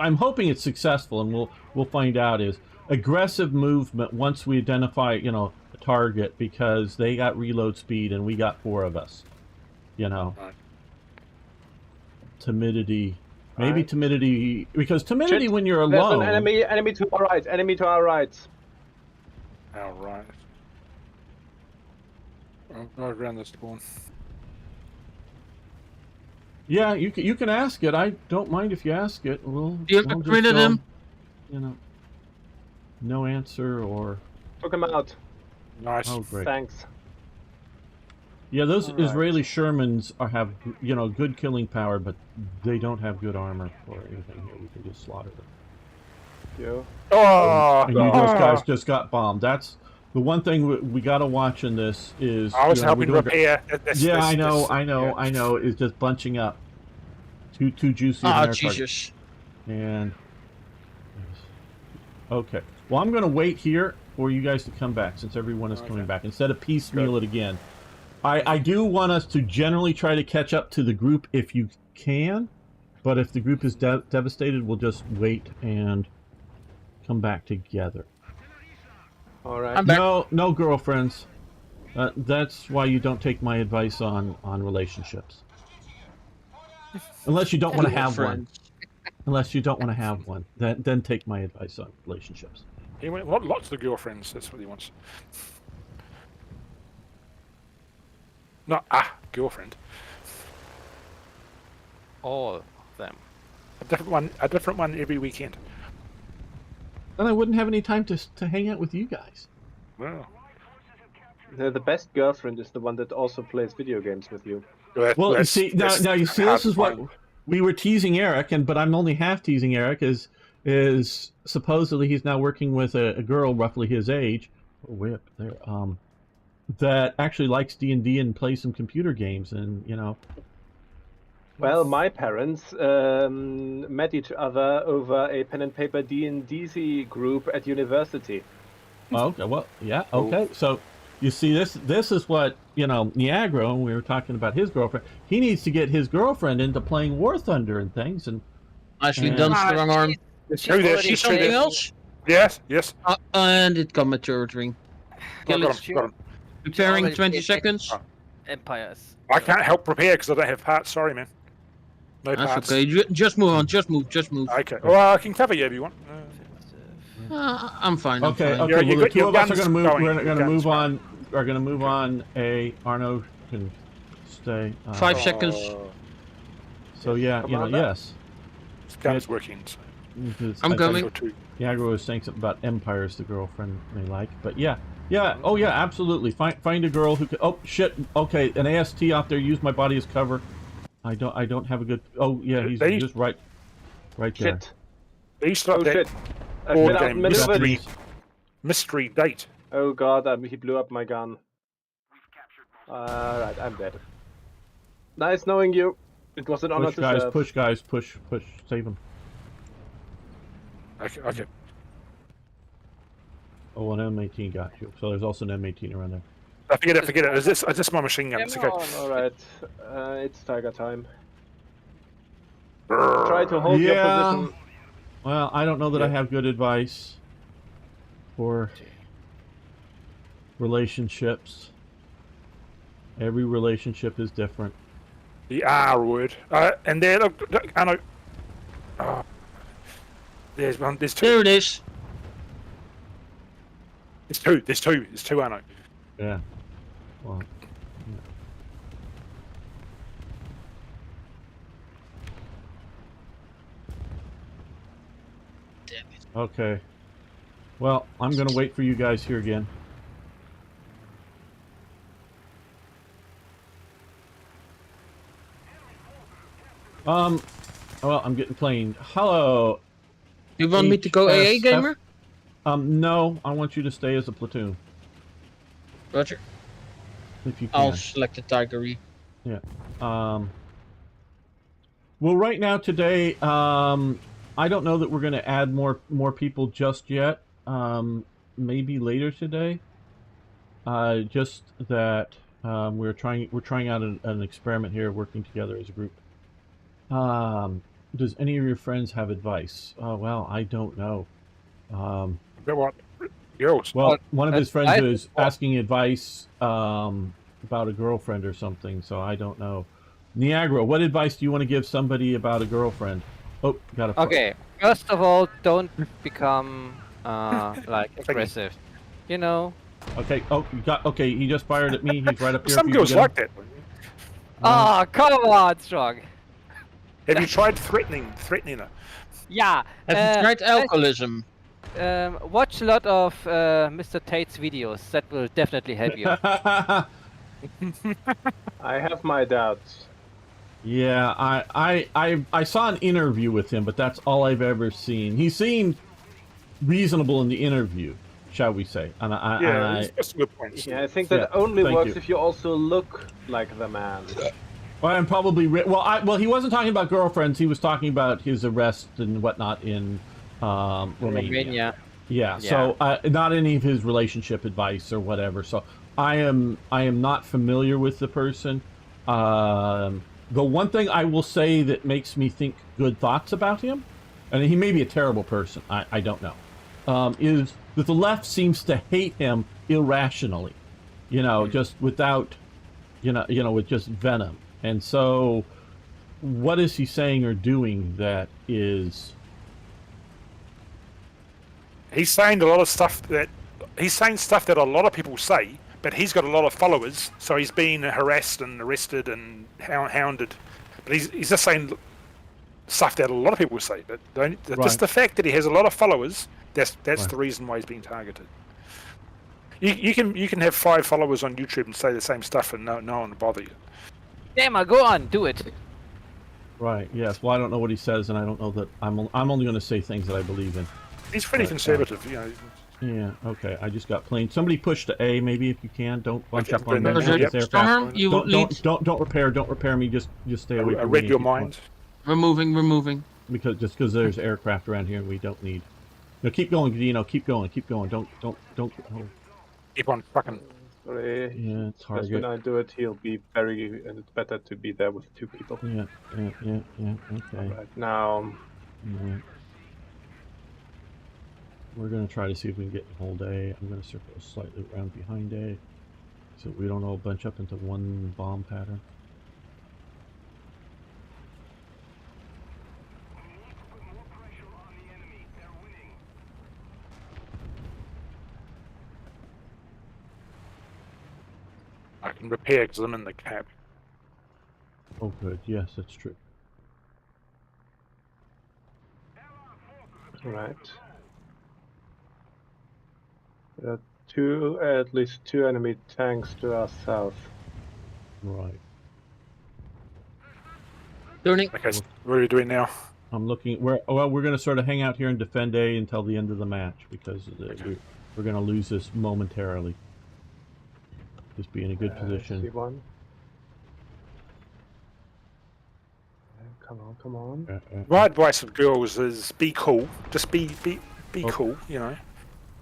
I'm hoping it's successful, and we'll find out, is aggressive movement once we identify, you know, a target, because they got reload speed and we got 4 of us. You know. Right. Timidity Maybe timidity, because timidity Shit. when you're There's alone. an enemy to our right. Enemy to our right. All right. I'll go around this spawn. Yeah, you can ask it. I don't mind if you ask it. We'll You just printed go, him. you know, no answer or. Took him out. Nice. Oh, great. Thanks. Yeah, those All right. Israeli Shermans have, you know, good killing power, but they don't have good armor or anything here. We can just slaughter them. You. Oh, And you just guys just got bombed. That's the one thing we got to watch in this is. I was you know, helping repair. I know. It's just bunching up. Too juicy. Ah, of an air Jesus. target. And. Okay. Well, I'm going to wait here for you guys to come back since everyone is coming back instead of piecemeal it again. I do want us to generally try to catch up to the group if you can, but if the group is devastated, we'll just wait and come back together. All right. I'm back. No girlfriends. That's why you don't take my advice on relationships. Unless you don't want to have one. Unless you don't want to have one, then take my advice on relationships. He went lots of girlfriends. That's what he wants. Not girlfriend. All of them. A different one every weekend. Then I wouldn't have any time to hang out with you guys. Well, The best girlfriend is the one that also plays video games with you. Well, you see, now you see, this is what we were teasing Eric, but I'm only half teasing Eric. Is supposedly he's now working with a girl roughly his age, way up there, that actually likes D&D and plays some computer games, and you know. Well, my parents met each other over a pen and paper D&D group at university. Okay, well, yeah, okay. So you see, this is what, you know, Niagara, and we were talking about his girlfriend. He needs to get his girlfriend into playing War Thunder and things, and Nicely done, strong arm. She's Something else? Yes. And it come maturing. Kill it. Got him. Preparing already 20 played seconds. Empires. I can't help prepare because I don't have parts. Sorry, man. No That's parts. okay. Just move on. Just move. Okay. Well, I can cover you if you want. I'm fine. I'm okay. fine. Well, the two of us are guns going to move. going, We're your going to guns move going. on. Are going to move on. Arno can stay. 5 seconds. So yeah, you know, Commander? yes. This gun's working. So. I'm coming. Niagara was saying something about empires the girlfriend may like, but yeah. Oh yeah, absolutely. Find a girl who can. Oh shit. Okay, an AST out there. Use my body as cover. I don't have a good. Oh yeah, he's just right there. Shit. They used to have that Shit. board Get out game middle of it. mystery date. Oh god, he blew up my gun. Alright, I'm dead. Nice knowing you. It was an honor Push to guys, serve. push guys, push, save him. Okay. Oh, an M18 got you. So there's also an M18 around there. I forget it. Is this my machine gun? It's okay. Alright, it's tiger time. Try to hold your position. Well, I don't know that I have good advice for relationships. Every relationship is different. The R word. And there, look, I know. Oh. There's one. There's two. There it is. There's two. I know. Yeah. Well. Damn it. Okay. Well, I'm gonna wait for you guys here again. Well, I'm getting planed. Hello. You want me to go AA HSF? gamer? No, I want you to stay as a platoon. Roger. If you can. I'll select the Tiger E. Yeah. Well, right now today, I don't know that we're going to add more people just yet. Maybe later today. Just that we're trying out an experiment here, working together as a group. Does any of your friends have advice? Well, I don't know. What? Girls. Well, one of his friends I- is asking advice about a girlfriend or something, so I don't know. Niagara, what advice do you want to give somebody about a girlfriend? Oh, got a. Okay. First of all, don't become like aggressive. You know. Okay. Oh, you got. Okay, he just fired at me. He's right up here. Some girls like that. Oh, come on, Strong. Have you tried threatening her? Yeah. Have you tried alcoholism? Watch a lot of Mr. Tate's videos. That will definitely help you. I have my doubts. Yeah, I saw an interview with him, but that's all I've ever seen. He seemed reasonable in the interview, shall we say? And that's a good point. Yeah, I think that only works if you also look like the man. Well, I'm probably well, he wasn't talking about girlfriends. He was talking about his arrest and whatnot in Romania. Yeah. So not any of his relationship advice or whatever. So I am not familiar with the person. The one thing I will say that makes me think good thoughts about him, and he may be a terrible person, I don't know, is that the left seems to hate him irrationally, just without, with just venom. And so what is he saying or doing that is... He's saying a lot of stuff that... He's saying stuff that a lot of people say, but he's got a lot of followers, so he's been harassed and arrested and hounded. But he's just saying stuff that a lot of people say. But just the fact that he has a lot of followers, that's the reason why he's being targeted. You can have 5 followers on YouTube and say the same stuff and no one will bother you. Damn, go on, do it. Right. Yes. Well, I don't know what he says, and I don't know that I'm only going to say things that I believe in. He's pretty conservative, Yeah, okay, I just got plain. Somebody push to A, maybe, if you can. Don't bunch up on Storm, you don't repair me, just stay away from me. I read your mind. Removing. Because there's aircraft around here we don't need. No, keep going, Dino, keep going. Don't. Keep on fucking. Sorry. Yeah, target. Just when I do it, he'll be very... And it's better to be there with 2 people. Yeah, okay. Right now... Yeah. We're going to try to see if we can get hold A. I'm going to circle slightly around behind A so we don't all bunch up into one bomb pattern. I can repair because I'm in the cab. Oh, good. Yes, that's true. Right. There are at least two enemy tanks to our south. Right. Turning. Okay, so what are we doing now? I'm looking. We're going to sort of hang out here and defend A until the end of the match because we're going to lose this momentarily. Just be in a good position. See one. Come on. My advice of girls is be cool. Just be cool,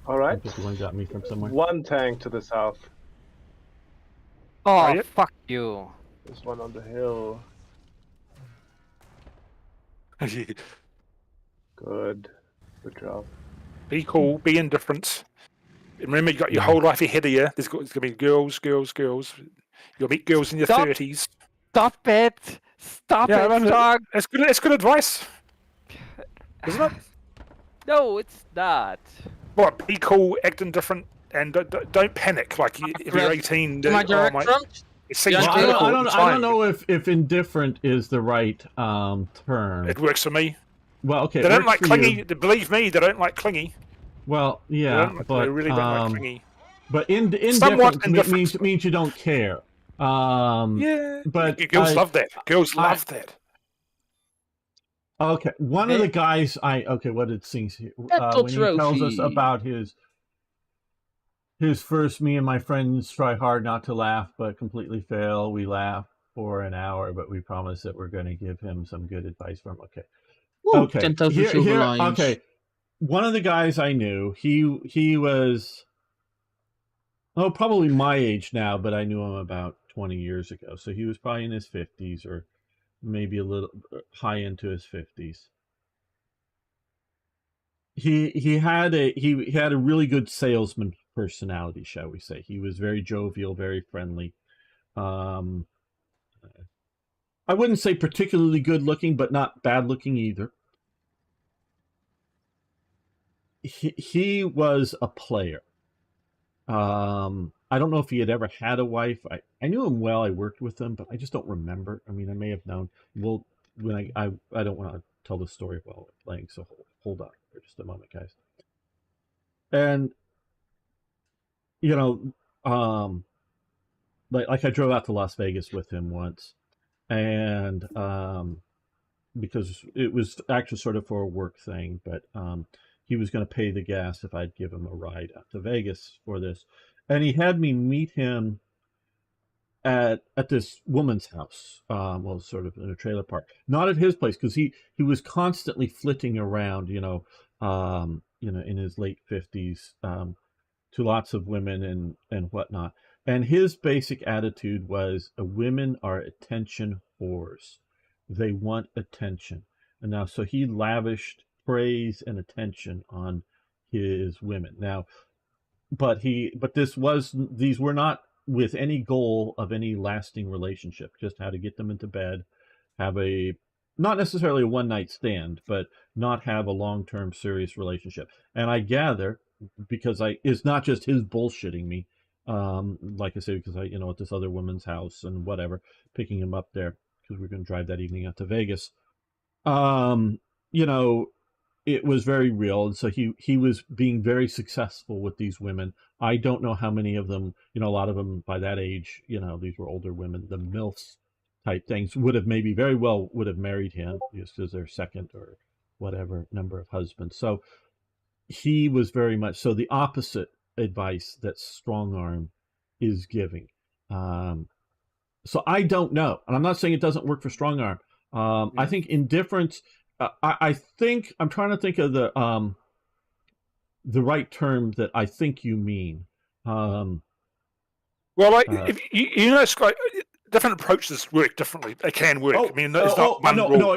All right. One got me from somewhere. One tank to the south. Oh, fuck you. There's one on the hill. Good job. Be cool. Be indifferent. Remember, you got your whole life ahead of you. There's going to be girls. You'll meet girls in your 30s. Stop it! Stop it, dog! It's good advice, isn't it? No, it's not. What? Be cool, act indifferent, and don't panic. Like if you're 18, I don't know if indifferent is the right term. It works for me. Well, okay. They don't like clingy. Believe me, they don't like clingy. Well, yeah, but they really don't like clingy. But indifferent means you don't care. Yeah, but girls love that. Girls love that. Okay, one of the guys what did Sings here? When he tells us about his first, me and my friends try hard not to laugh, but completely fail. We laugh for an hour, but we promise that we're going to give him some good advice from. Okay. Ooh, Okay. Okay. One of the guys I knew, he was, probably my age now, but I knew him about 20 years ago. So he was probably in his 50s or maybe a little high into his 50s. He had a really good salesman personality, shall we say. He was very jovial, very friendly. I wouldn't say particularly good looking, but not bad looking either. he was a player. I don't know if he had ever had a wife. I knew him well. I worked with him, but I just don't remember. I mean, I may have known. Well, when I don't want to tell the story while we're playing, so hold on for just a moment, guys. And you know, like I drove out to Las Vegas with him once, and because it was actually sort of for a work thing, but he was going to pay the gas if I'd give him a ride out to Vegas for this, and he had me meet him at this woman's house, well, sort of in a trailer park, not at his place, because he was constantly flitting around, in his late 50s, to lots of women and whatnot. And his basic attitude was, women are attention whores. They want attention. And now, so he lavished praise and attention on his women. Now, but these were not with any goal of any lasting relationship, just how to get them into bed, have not necessarily a one-night stand, but not have a long-term serious relationship. And I gather, because it's not just his bullshitting me, like I say, because I, at this other woman's house and whatever, picking him up there, because we're going to drive that evening out to Vegas. It was very real. And so he was being very successful with these women. I don't know how many of them, a lot of them by that age, these were older women, the MILFs type things, would have married him just as their second or whatever number of husbands. So he was very much so the opposite advice that Strong Arm is giving. So I don't know. And I'm not saying it doesn't work for Strong Arm. I think indifference, I think I'm trying to think of the right term that I think you mean. If Scott, different approaches work differently. They can work. I mean, it's not one rule.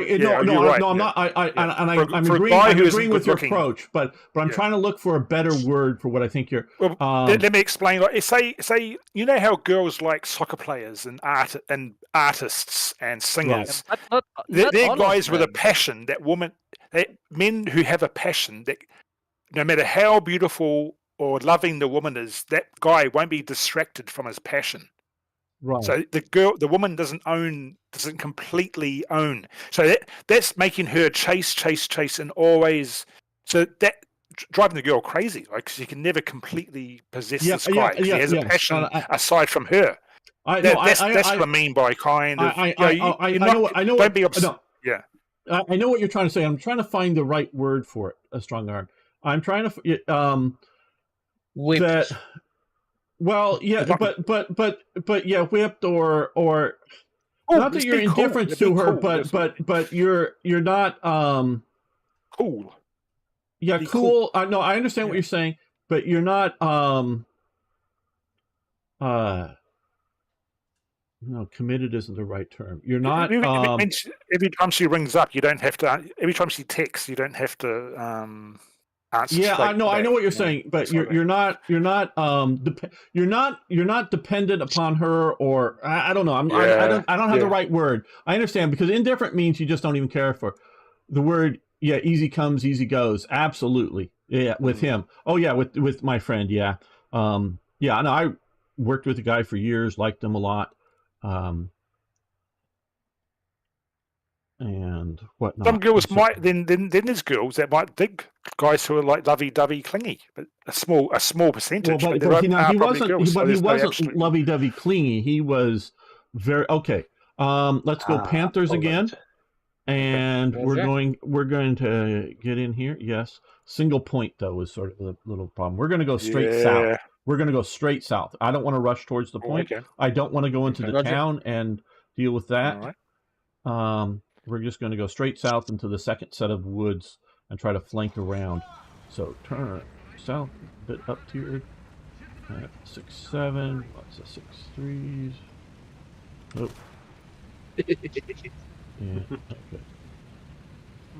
I'm not. I'm agreeing with your approach, but I'm trying to look for a better word for what I think you're. Well, let me explain. Like, say, how girls like soccer players and artists and singers. Not they're guys with a passion. Men who have a passion that, no matter how beautiful or loving the woman is, that guy won't be distracted from his passion. Right. So the woman doesn't completely own. So that's making her chase, and always. So that driving the girl crazy, like, because you can never completely possess this guy. He has a passion aside from her. That's what I mean by kind of. I know. Don't be upset. Yeah. I know what you're trying to say. I'm trying to find the right word for it. A strong arm. I'm trying to whipped. Well, yeah, but yeah, whipped or not that you're indifferent to her, but you're not cool. Yeah, cool. No, I understand what you're saying, but you're not no, committed isn't the right term. You're not every time she rings up, you don't have to. Every time she texts, you don't have to answer. Yeah, I know what you're saying, but you're not dependent upon her, or I don't know. I don't have the right word. I understand, because indifferent means you just don't even care for the word. Yeah, easy comes, easy goes. Absolutely. Yeah, with him. Oh yeah, with my friend. Yeah. Yeah, I know. I worked with the guy for years, liked him a lot. And whatnot. Some girls might then there's girls that might dig guys who are like lovey-dovey, clingy, but a small percentage. Well, but he wasn't lovey-dovey, clingy. He was very okay. Let's go Panthers again, and we're going to get in here. Yes, single point though is sort of the little problem. We're going to go straight south. We're going to go straight south. I don't want to rush towards the point. Okay. I don't want to go into the town and deal with that. All right. We're just going to go straight south into the second set of woods and try to flank around. So turn south, a bit up tiered. 6-7. Lots of 6-3s. Oh. Yeah.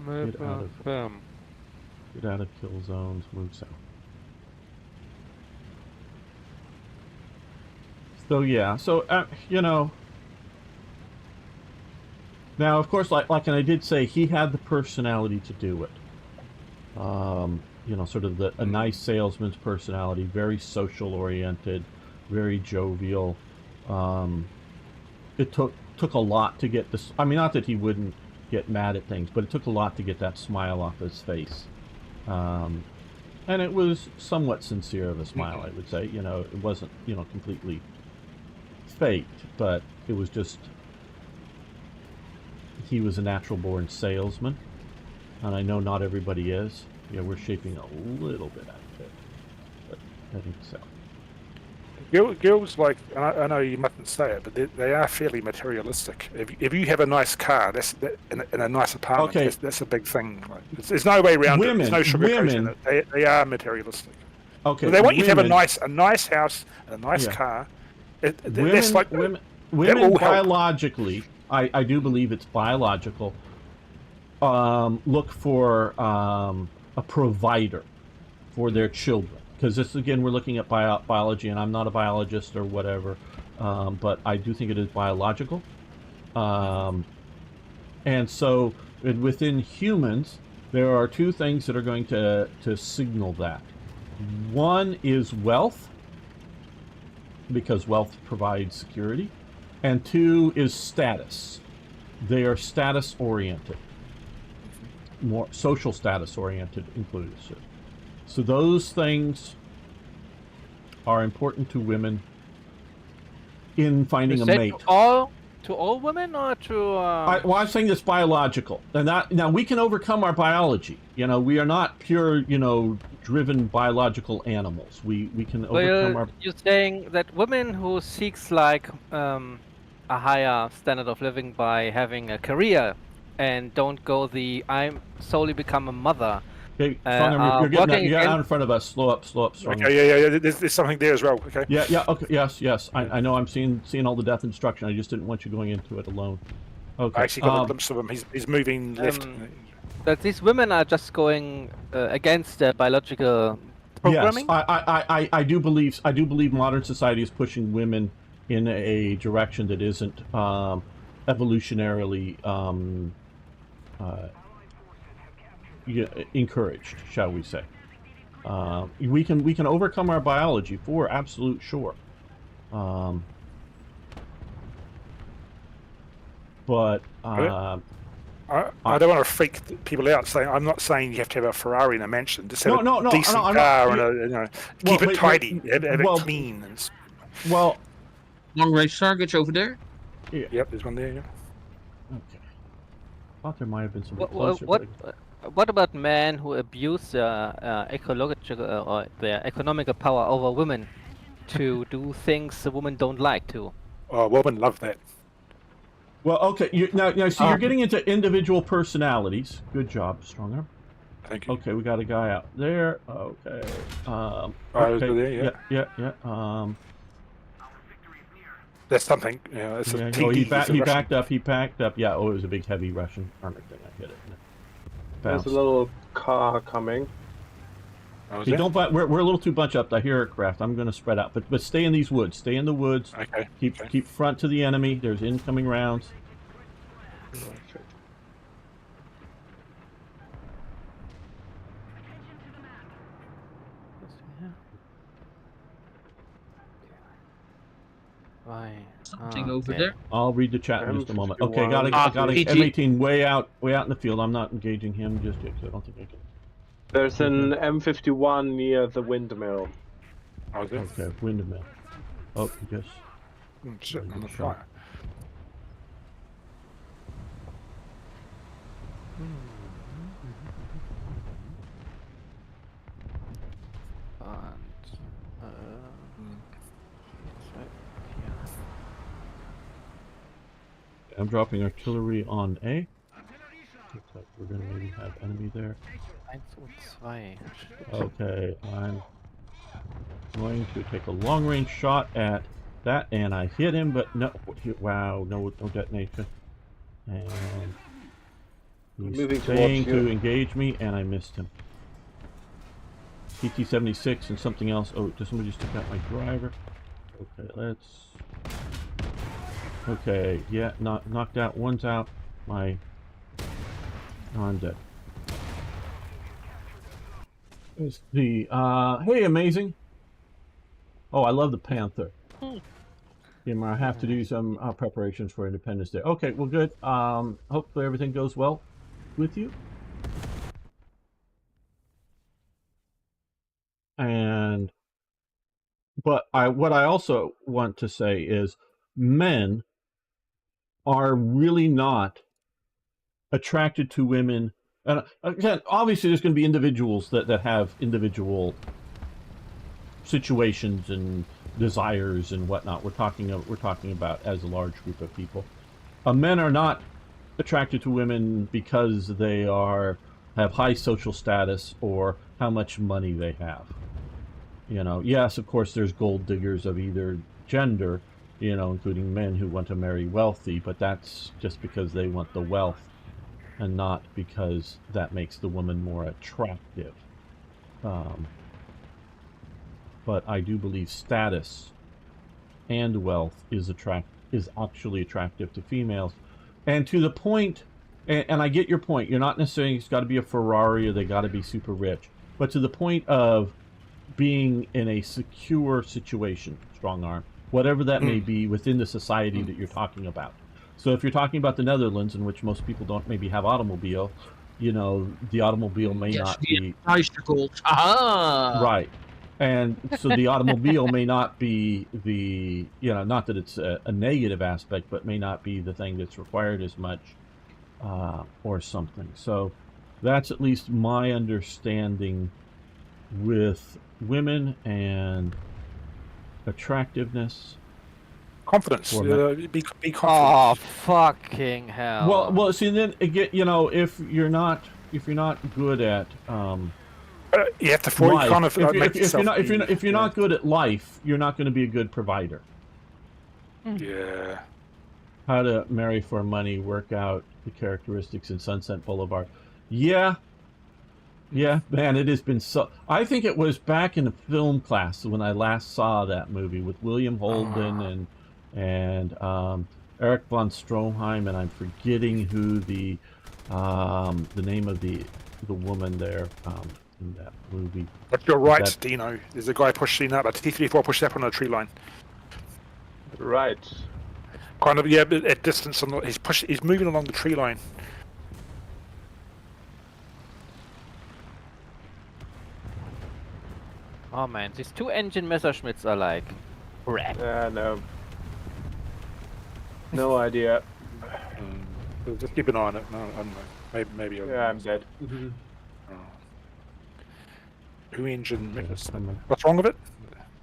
Okay. Get out of kill zones. Move south. So yeah. So Now, of course, like I did say, he had the personality to do it. you know, sort of a nice salesman's personality, very social oriented, very jovial. It took a lot to get this. I mean, not that he wouldn't get mad at things, but it took a lot to get that smile off his face. And it was somewhat sincere of a smile, I would say. You know, it wasn't, you know, completely faked, but it was just, he was a natural-born salesman, and I know not everybody is. Yeah, we're shaping a little bit out of it, but I think so. Girls, like, I know you mustn't say it, but they are fairly materialistic. If you have a nice car, in a nice apartment, Okay. that's a big thing. Like, there's no way around it. There's no sugarcoating it. They are materialistic. Okay. But they want you to have a nice house, a nice car. Women biologically, I do believe it's biological. Look for a provider for their children. Because this, again, we're looking at biology, and I'm not a biologist or whatever, but I do think it is biological. And so within humans, there are two things that are going to signal that. One is wealth, because wealth provides security, and two is status. They are status oriented, more social status oriented included. So those things are important to women in finding a mate. To all women, or to? Well, I'm saying it's biological, and now we can overcome our biology. You know, we are not pure, you know, driven biological animals. We can overcome our. You're saying that women who seeks like a higher standard of living by having a career and don't go the I'm solely become a mother. Okay, you're getting out in front of us. Slow up, Stronger. Okay, yeah. There's something there as well. Okay. Yeah. Okay. Yes. I know. I'm seeing all the death and destruction. I just didn't want you going into it alone. Okay. I actually got a glimpse of him. He's moving left. That these women are just going against their biological programming. Yes, I do believe modern society is pushing women in a direction that isn't evolutionarily encouraged, shall we say. We can overcome our biology for absolute sure. But I don't want to freak people out. Saying I'm not saying you have to have a Ferrari in a mansion. Just have a decent car and keep it tidy, have it clean. Well, long range targets over there. Yeah. Yep, there's one there. Yeah. Okay. Thought there might have been some closer. What about men who abuse ecological or their economical power over women to do things the women don't like to? Oh, women love that. Well, okay. Now, see, you're getting into individual personalities. Good job, Stronger. Thank you. Okay, we got a guy out there. Okay. There, yeah. That's something. Yeah, it's a TeamG. He backed up. He packed up. Yeah. Oh, it was a big, heavy Russian armored thing. I hit it. There's a little car coming. Hey, don't. We're a little too bunched up. I hear aircraft. I'm going to spread out, but stay in these woods. Stay in the woods. Okay. Keep front to the enemy. There's incoming rounds. Something over there. I'll read the chat in just a moment. Okay, got a M18 way out in the field. I'm not engaging him just yet because I don't think I can. There's an M51 near the windmill. Okay, windmill. Oh, I guess. Shit, on the fire. I'm dropping artillery on A. Looks like we're gonna maybe have enemy there. Okay, I'm going to take a long-range shot at that, and I hit him, but no. Wow, no detonation. And he's staying to engage me, and I missed him. PT-76 and something else. Oh, somebody just took out my driver. Okay, let's. Okay, yeah, knocked out. One's out. No, I'm dead. Let's see. Hey, amazing. Oh, I love the Panther. I have to do some preparations for Independence Day. Okay, well, good. Hopefully everything goes well with you. But what I also want to say is men are really not attracted to women. And again, obviously there's going to be individuals that have individual situations and desires and whatnot. We're talking about as a large group of people. Men are not attracted to women because they have high social status or how much money they have. Yes, of course, there's gold diggers of either gender, including men who want to marry wealthy, but that's just because they want the wealth and not because that makes the woman more attractive. But I do believe status and wealth is actually attractive to females. And to the point, and I get your point, you're not necessarily, it's got to be a Ferrari or they got to be super rich, but to the point of being in a secure situation, strong arm, whatever that may be within the society that you're talking about. So if you're talking about the Netherlands, in which most people don't maybe have automobile, the automobile may not be bicycles. Ah, right. And so the automobile may not be the, not that it's a negative aspect, but may not be the thing that's required as much or something. So that's at least my understanding with women and attractiveness. Confidence. Be confident. Oh, fucking hell. Well, see, then again, if you're not good at you have to fall. life, You kind of make yourself. if you're not good at life, you're not going to be a good provider. Yeah. How to Marry for Money, work out the characteristics in Sunset Boulevard. Yeah, man, it has been so. I think it was back in the film class when I last saw that movie with William Holden and Eric von Stroheim, and I'm forgetting who the name of the woman there in that movie. But you're right, Dino. There's a guy pushing up a T-34 pushed up on a tree line. Right. Kind of, yeah, but at distance. He's moving along the tree line. Oh man, these two engine Messerschmitts are like crap. No idea. Just keep an eye on it. No, I don't know. Maybe. I'm dead. Two engine Messerschmitt. What's wrong with it?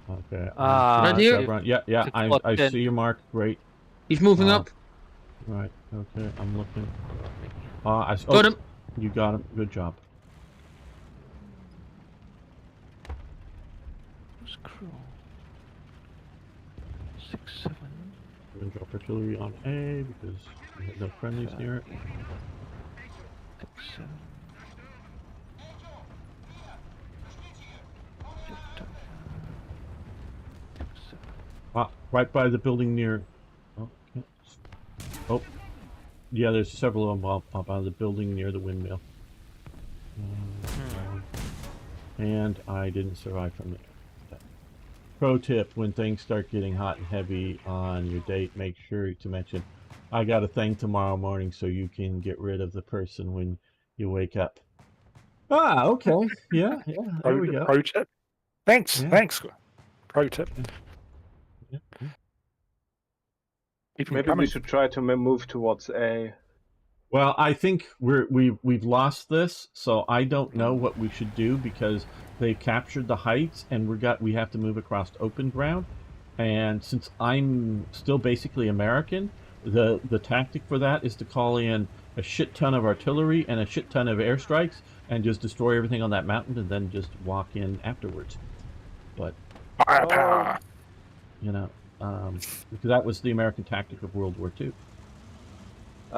Okay. Right here? Yeah. I see your mark. Great. He's moving up. Right. Okay. I'm looking. Got him. You got him. Good job. Screw. 6, 7. We're going to drop artillery on A because we have no friendlies near it. 6, 7. Right by the building near. Oh, yeah. There's several of them up by the building near the windmill. And I didn't survive from that. Pro tip: when things start getting hot and heavy on your date, make sure to mention, "I got a thing tomorrow morning," so you can get rid of the person when you wake up. Okay. Yeah. There we go. Pro tip. Thanks. Pro tip. Maybe we should try to move towards A. Well, I think we've lost this, so I don't know what we should do because they've captured the heights, and we have to move across open ground. And since I'm still basically American, the tactic for that is to call in a shit ton of artillery and a shit ton of airstrikes and just destroy everything on that mountain, and then just walk in afterwards. But because that was the American tactic of World War II.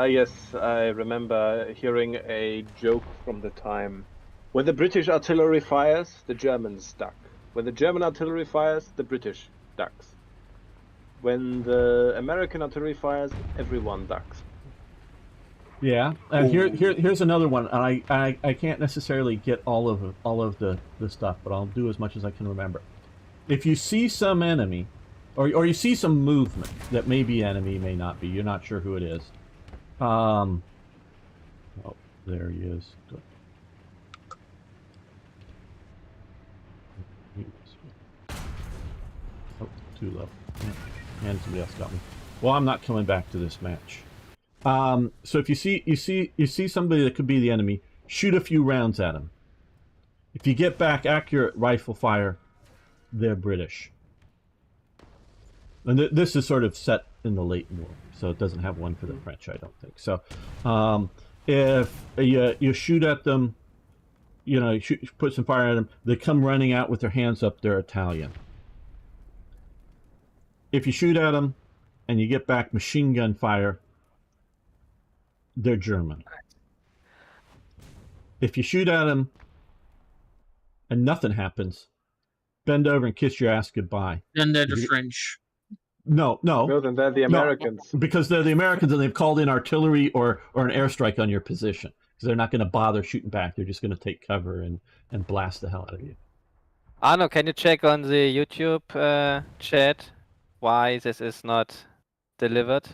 Yes, I remember hearing a joke from the time. When the British artillery fires, the Germans duck. When the German artillery fires, the British ducks. When the American artillery fires, everyone ducks. Yeah. Here's another one. And I can't necessarily get all of the stuff, but I'll do as much as I can remember. If you see some enemy, or you see some movement that may be enemy, may not be. You're not sure who it is. Oh, there he is. Oh, too low. And somebody else got me. Well, I'm not coming back to this match. So if you see somebody that could be the enemy, shoot a few rounds at him. If you get back accurate rifle fire, they're British. And this is sort of set in the late war, so it doesn't have one for the French, I don't think. So if you shoot at them, put some fire at them, they come running out with their hands up, they're Italian. If you shoot at them and you get back machine gun fire, they're German. If you shoot at them and nothing happens, bend over and kiss your ass goodbye. Then they're the French. No. No, then they're the Americans. No, because they're the Americans and they've called in artillery or an airstrike on your position. Because they're not going to bother shooting back. They're just going to take cover and blast the hell out of you. Arno, can you check on the YouTube chat why this is not delivered?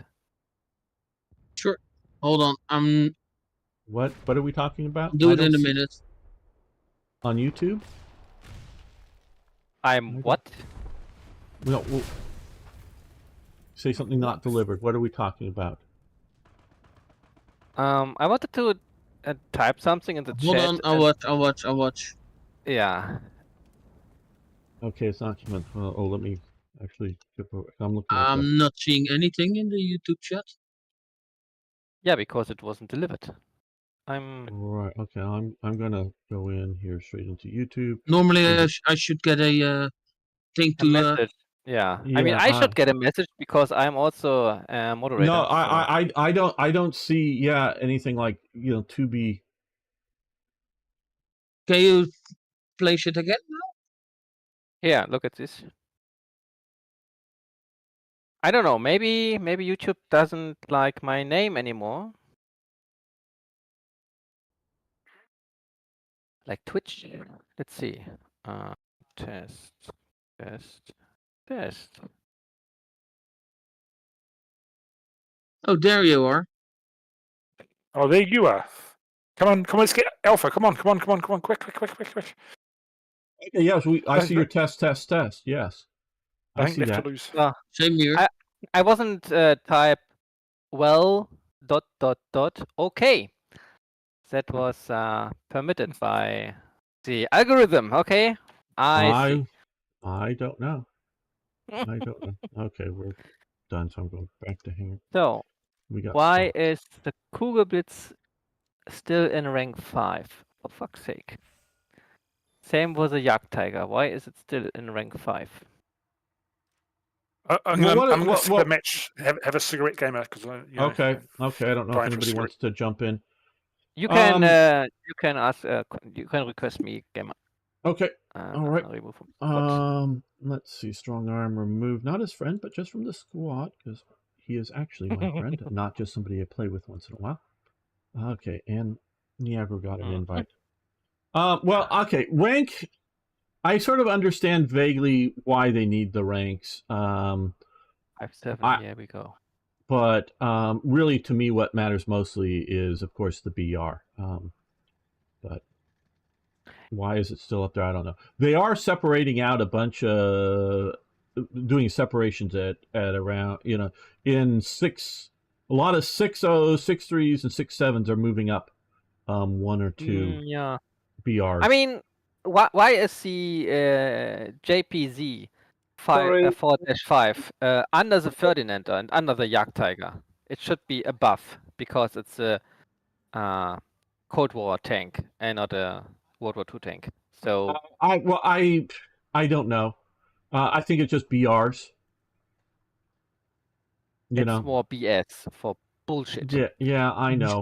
Sure. Hold on. What are we talking about? Do it in a minute. On YouTube? I'm what? No. Well, say something not delivered. What are we talking about? I wanted to type something in the chat. Hold on. I'll watch. Yeah. Okay, it's not coming. Let me actually. I'm looking. I'm not seeing anything in the YouTube chat. Yeah, because it wasn't delivered. Right. Okay. I'm gonna go in here straight into YouTube. Normally, I should get a thing to. Message. Yeah. I mean, I should get a message because I'm also a moderator. No, I don't see anything like to be. Can you place it again now? Here, look at this. I don't know. Maybe YouTube doesn't like my name anymore. Like Twitch. Let's see. Test. Oh, there you are. Oh, there you are. Come on, let's get Alpha. Come on, quick. Okay, yes, I see your test. Yes. I see that. To lose. Same here. I wasn't type well ... Okay. That was permitted by the algorithm. Okay. I don't know. I don't know. Okay, we're done. So I'm going back to Hangar. So why is the Kugelblitz still in rank 5? For fuck's sake. Same with the Jagdtiger. Why is it still in rank 5? I'm going to skip the match. Have a cigarette, gamer. Okay. I don't know if anybody wants to jump in. You can ask. You can request me, gamer. Okay. All right. Remove Let's see. Strong arm removed. Not his friend, but just from the squad because he is actually my friend, not just somebody I play with once in a while. Okay, and Niagara got an invite. Well, okay. Rank. I sort of understand vaguely why they need the ranks. 5-7. Here we go. But really, to me, what matters mostly is, of course, the BR. But why is it still up there? I don't know. They are separating out a bunch of doing separations at around in 6. A lot of 6.0s, 6.3s, and 6.7s are moving up 1 or 2 BRs. I mean, why is the JPZ 4-5 under the Ferdinander and under the Jagdtiger? It should be above because it's a Cold War tank and not a World War II tank. So I don't know. I think it's just BRs. It's more BS for bullshit. Yeah, I know.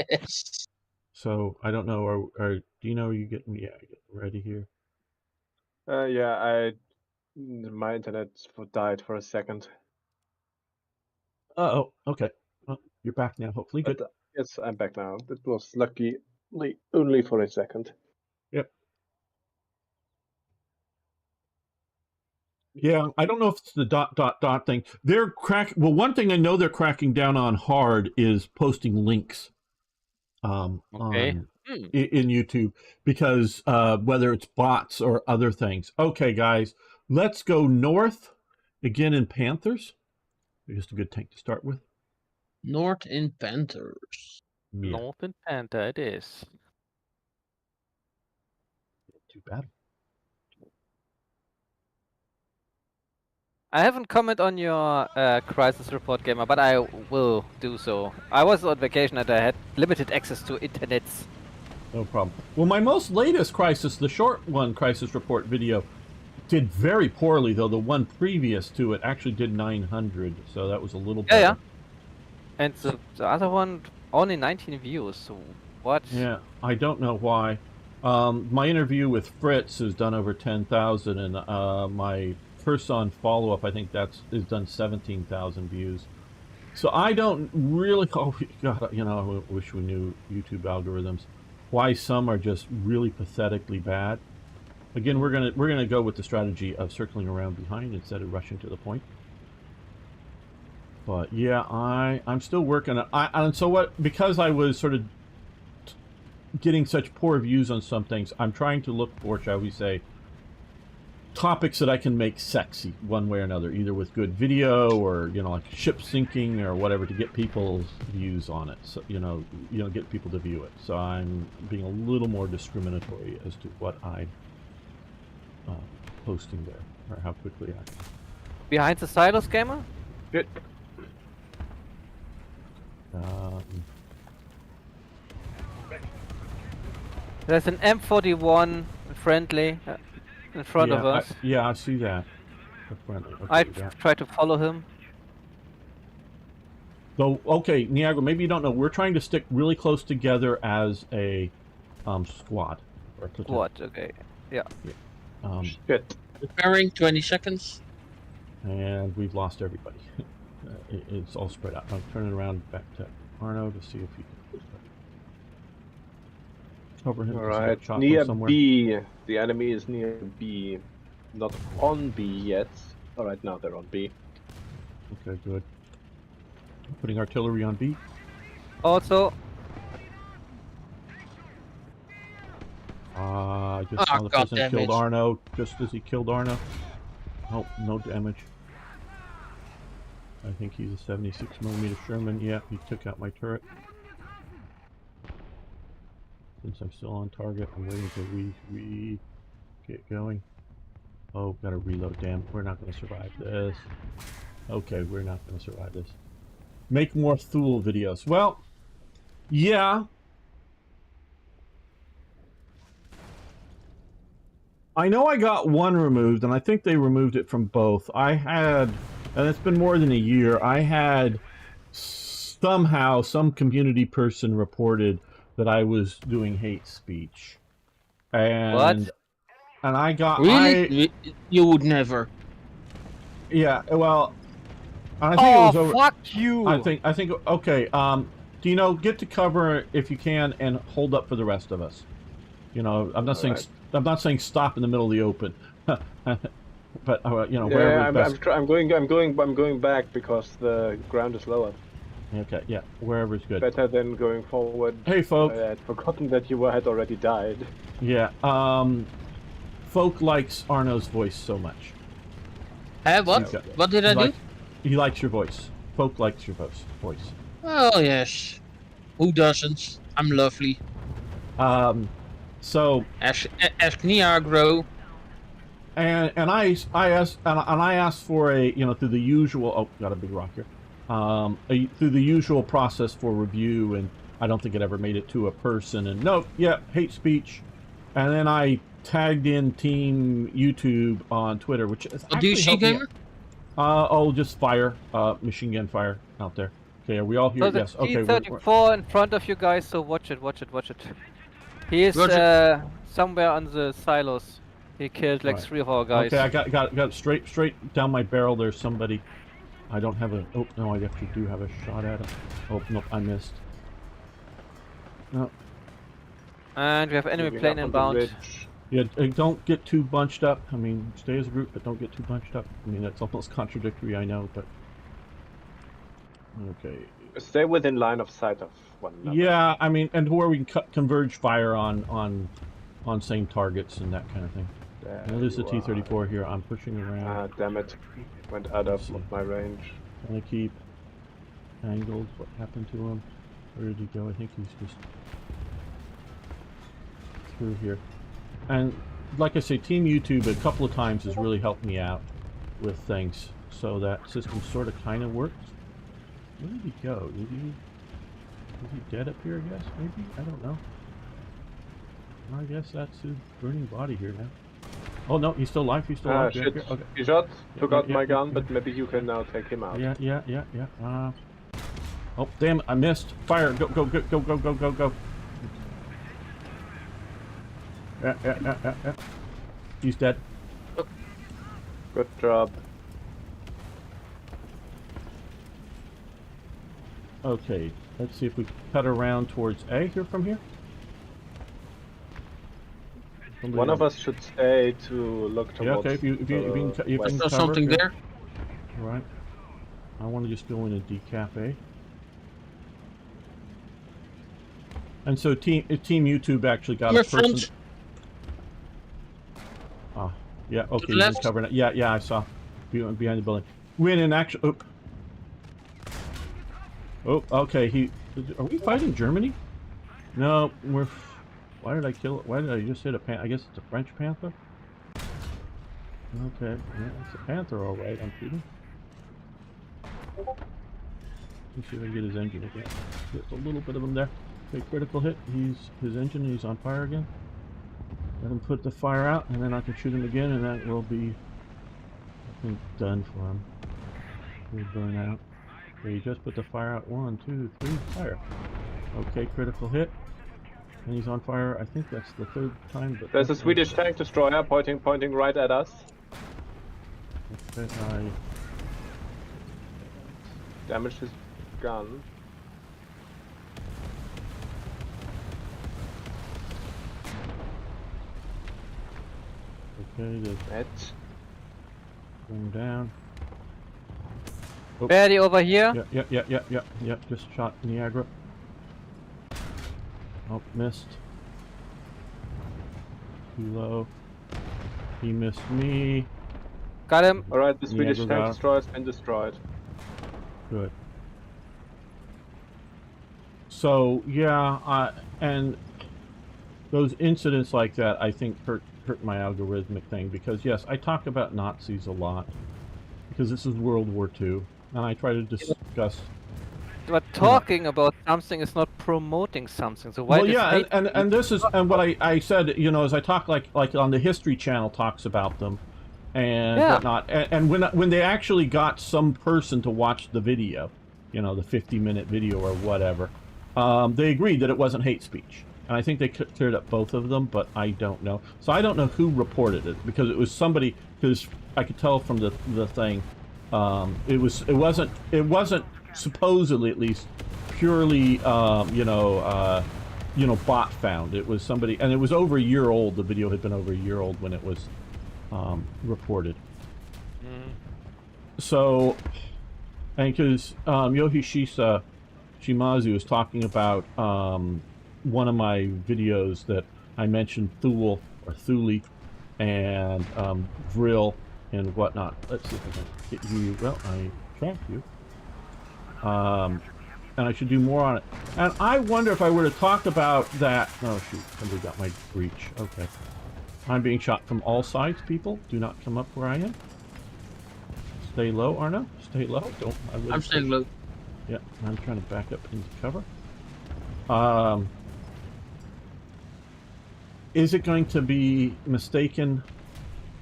Yes. So I don't know. Or do you know? Are you getting? Yeah, get ready here. Yeah, my internet died for a second. Oh, okay. Well, you're back now. Hopefully, good. Yes, I'm back now. That was luckily only for a second. Yep. Yeah, I don't know if it's the ... thing. They're well, one thing I know they're cracking down on hard is posting links on in YouTube, because whether it's bots or other things. Okay, guys, let's go north again in Panthers. Just a good tank to start with. North in Panthers. Yeah. North in Panther it is. Too bad. I haven't commented on your crisis report, Gamer, but I will do so. I was on vacation and I had limited access to internets. No problem. Well, my most latest crisis, the short one crisis report video, did very poorly, though. The one previous to it actually did 900, so that was a little better. Yeah. And the other one, only 19 views, so what? Yeah, I don't know why. My interview with Fritz has done over 10,000, and my Person follow-up, I think is done 17,000 views. So I don't really... Oh, God, you know, I wish we knew YouTube algorithms. Why some are just really pathetically bad. Again, we're gonna go with the strategy of circling around behind instead of rushing to the point. But yeah, I'm still working on... and so what? Because I was sort of getting such poor views on some things, I'm trying to look for, shall we say, topics that I can make sexy one way or another, either with good video or, you know, like ship sinking or whatever, to get people's views on it. So, you know, get people to view it. So I'm being a little more discriminatory as to what I'm posting there, or how quickly I... Behind the silos, Gamer? Good. There's an M41 friendly in front of us. I see that. Okay, I try to follow him. So, okay, Niagara, maybe you don't know, we're trying to stick really close together as a squad. Or platoon. Squad, okay. Yeah. Good. Preparing 20 seconds. And we've lost everybody. It's all spread out. I'm turning around back to Arno to see if he can cover him. Alright, near B. The enemy is near B. Not on B yet. Alright, now they're on B. Okay, good. Putting artillery on B. Also... I just saw the person killed Arno just as he killed Arno. Oh, no damage. I think he's a 76mm Sherman. Yeah, he took out my turret. Since I'm still on target, I'm waiting to get going. Oh, gotta reload, damn. We're not gonna survive this. Okay, we're not gonna survive this. Make more Thule videos. Well, yeah. I know I got one removed, and I think they removed it from both. I had, and it's been more than a year, I had somehow some community person reported that I was doing hate speech. And, what? And I got... Really? You would never. Yeah, well... I think it was over... fuck you! I think, okay, Dino, get to cover if you can, and hold up for the rest of us. You know, I'm not saying... Right. I'm not saying stop in the middle of the open, but you know, yeah, wherever I'm going back because the ground is lower. Okay, yeah, wherever's good. Better than going forward. Hey, folk. I had forgotten that you had already died. Yeah, folk likes Arno's voice so much. What? What did I do? He likes your voice. Folk likes your voice. Oh yes, who doesn't? I'm lovely. So ask Niagro. And I asked for a, you know, through the usual, oh, got a big rock here, through the usual process for review, and I don't think it ever made it to a person, and no, yeah, hate speech, and then I tagged in Team YouTube on Twitter, which is do you see, Gamer? Just fire, machine gun fire out there. Okay, are we all here? So yes. Okay. T-34 in front of you guys, so watch it. He is somewhere on the silos. He killed like 3 of our guys. Okay, I got straight down my barrel. There's somebody. I don't have a... Oh, no, I actually do have a shot at him. Oh, no, I missed. No. And we have enemy Moving plane up on the inbound. ridge. Yeah, don't get too bunched up. I mean, stay as a group, but don't get too bunched up. I mean, that's almost contradictory, I know, but... Okay. Stay within line of sight of one another. Yeah, I mean, and where we can converge fire on same targets and that kind of thing. Now, there's the T-34 here. I'm pushing around. Ah, damn it. Went out of my range. Trying to keep angled. What happened to him? Where did he go? I think he's just through here. And like I say, Team YouTube a couple of times has really helped me out with things. So that system sort of kind of works. Where did he go? Is he dead up here, I guess? Maybe? I don't know. I guess that's his burning body here now. Oh no, he's still alive, he's still alive. Shit. Okay. He shot, took out my gun, yeah. but maybe you can now take him out. Yeah. Oh, damn it, I missed. Fire, go. Yeah. He's dead. Good job. Okay, let's see if we cut around towards A here from here. One of us should stay to look towards. Yeah, okay, if you can There's cover, something there. Right. I want to just go in and decap A. And so Team YouTube actually got a person. Ah, yeah, okay, he's covering it. Yeah, I saw. Behind the building. Win in action. Oh, okay, are we fighting Germany? No, we're... Why did I kill it? Why did I just hit a I guess it's a French Panther? Okay, yeah, it's a Panther alright, I'm shooting. Let's see if I can get his engine again. Just a little bit of him there. Okay, critical hit. His engine, he's on fire again. Let him put the fire out, and then I can shoot him again, and that will be, I think, done for him. He'll burn out. Okay, he just put the fire out. 1, 2, 3, fire. Okay, critical hit. And he's on fire. I think that's the third time. But there's a Swedish tank destroyer pointing right at us. Okay, I damaged his gun. Okay, that's going down. Oh. Barely over here. Yeah. Just shot Niagara. Oh, missed. Too low. He missed me. Got him. Alright, the Swedish tank destroyer's been destroyed. Good. So, yeah, and those incidents like that, I think, hurt my algorithmic thing. Because, yes, I talk about Nazis a lot. Because this is World War II. And I try to discuss... But talking about something is not promoting something. So why? Well, yeah, and this is what I said. You know, as I talk like on the History Channel talks about them, and whatnot. And when they actually got some person to watch the video, you know, the 50-minute video or whatever, they agreed that it wasn't hate speech. And I think they cleared up both of them, but I don't know. So I don't know who reported it because it was somebody. Because I could tell from the thing, it wasn't. Supposedly, at least, purely, bot found. It was somebody, and it was over a year old. The video had been over a year old when it was reported. So, and because Yoshihisa Shimazu was talking about one of my videos that I mentioned Thule or Thule and Vril and whatnot. Let's see if I can get you. Well, I tracked you. And I should do more on it. And I wonder if I were to talk about that... Oh, shoot. Somebody got my breach. Okay. I'm being shot from all sides, people. Do not come up where I am. Stay low, Arno. Stay low. Don't... I'm staying low. Yeah, I'm trying to back up into cover. Is it going to be mistaken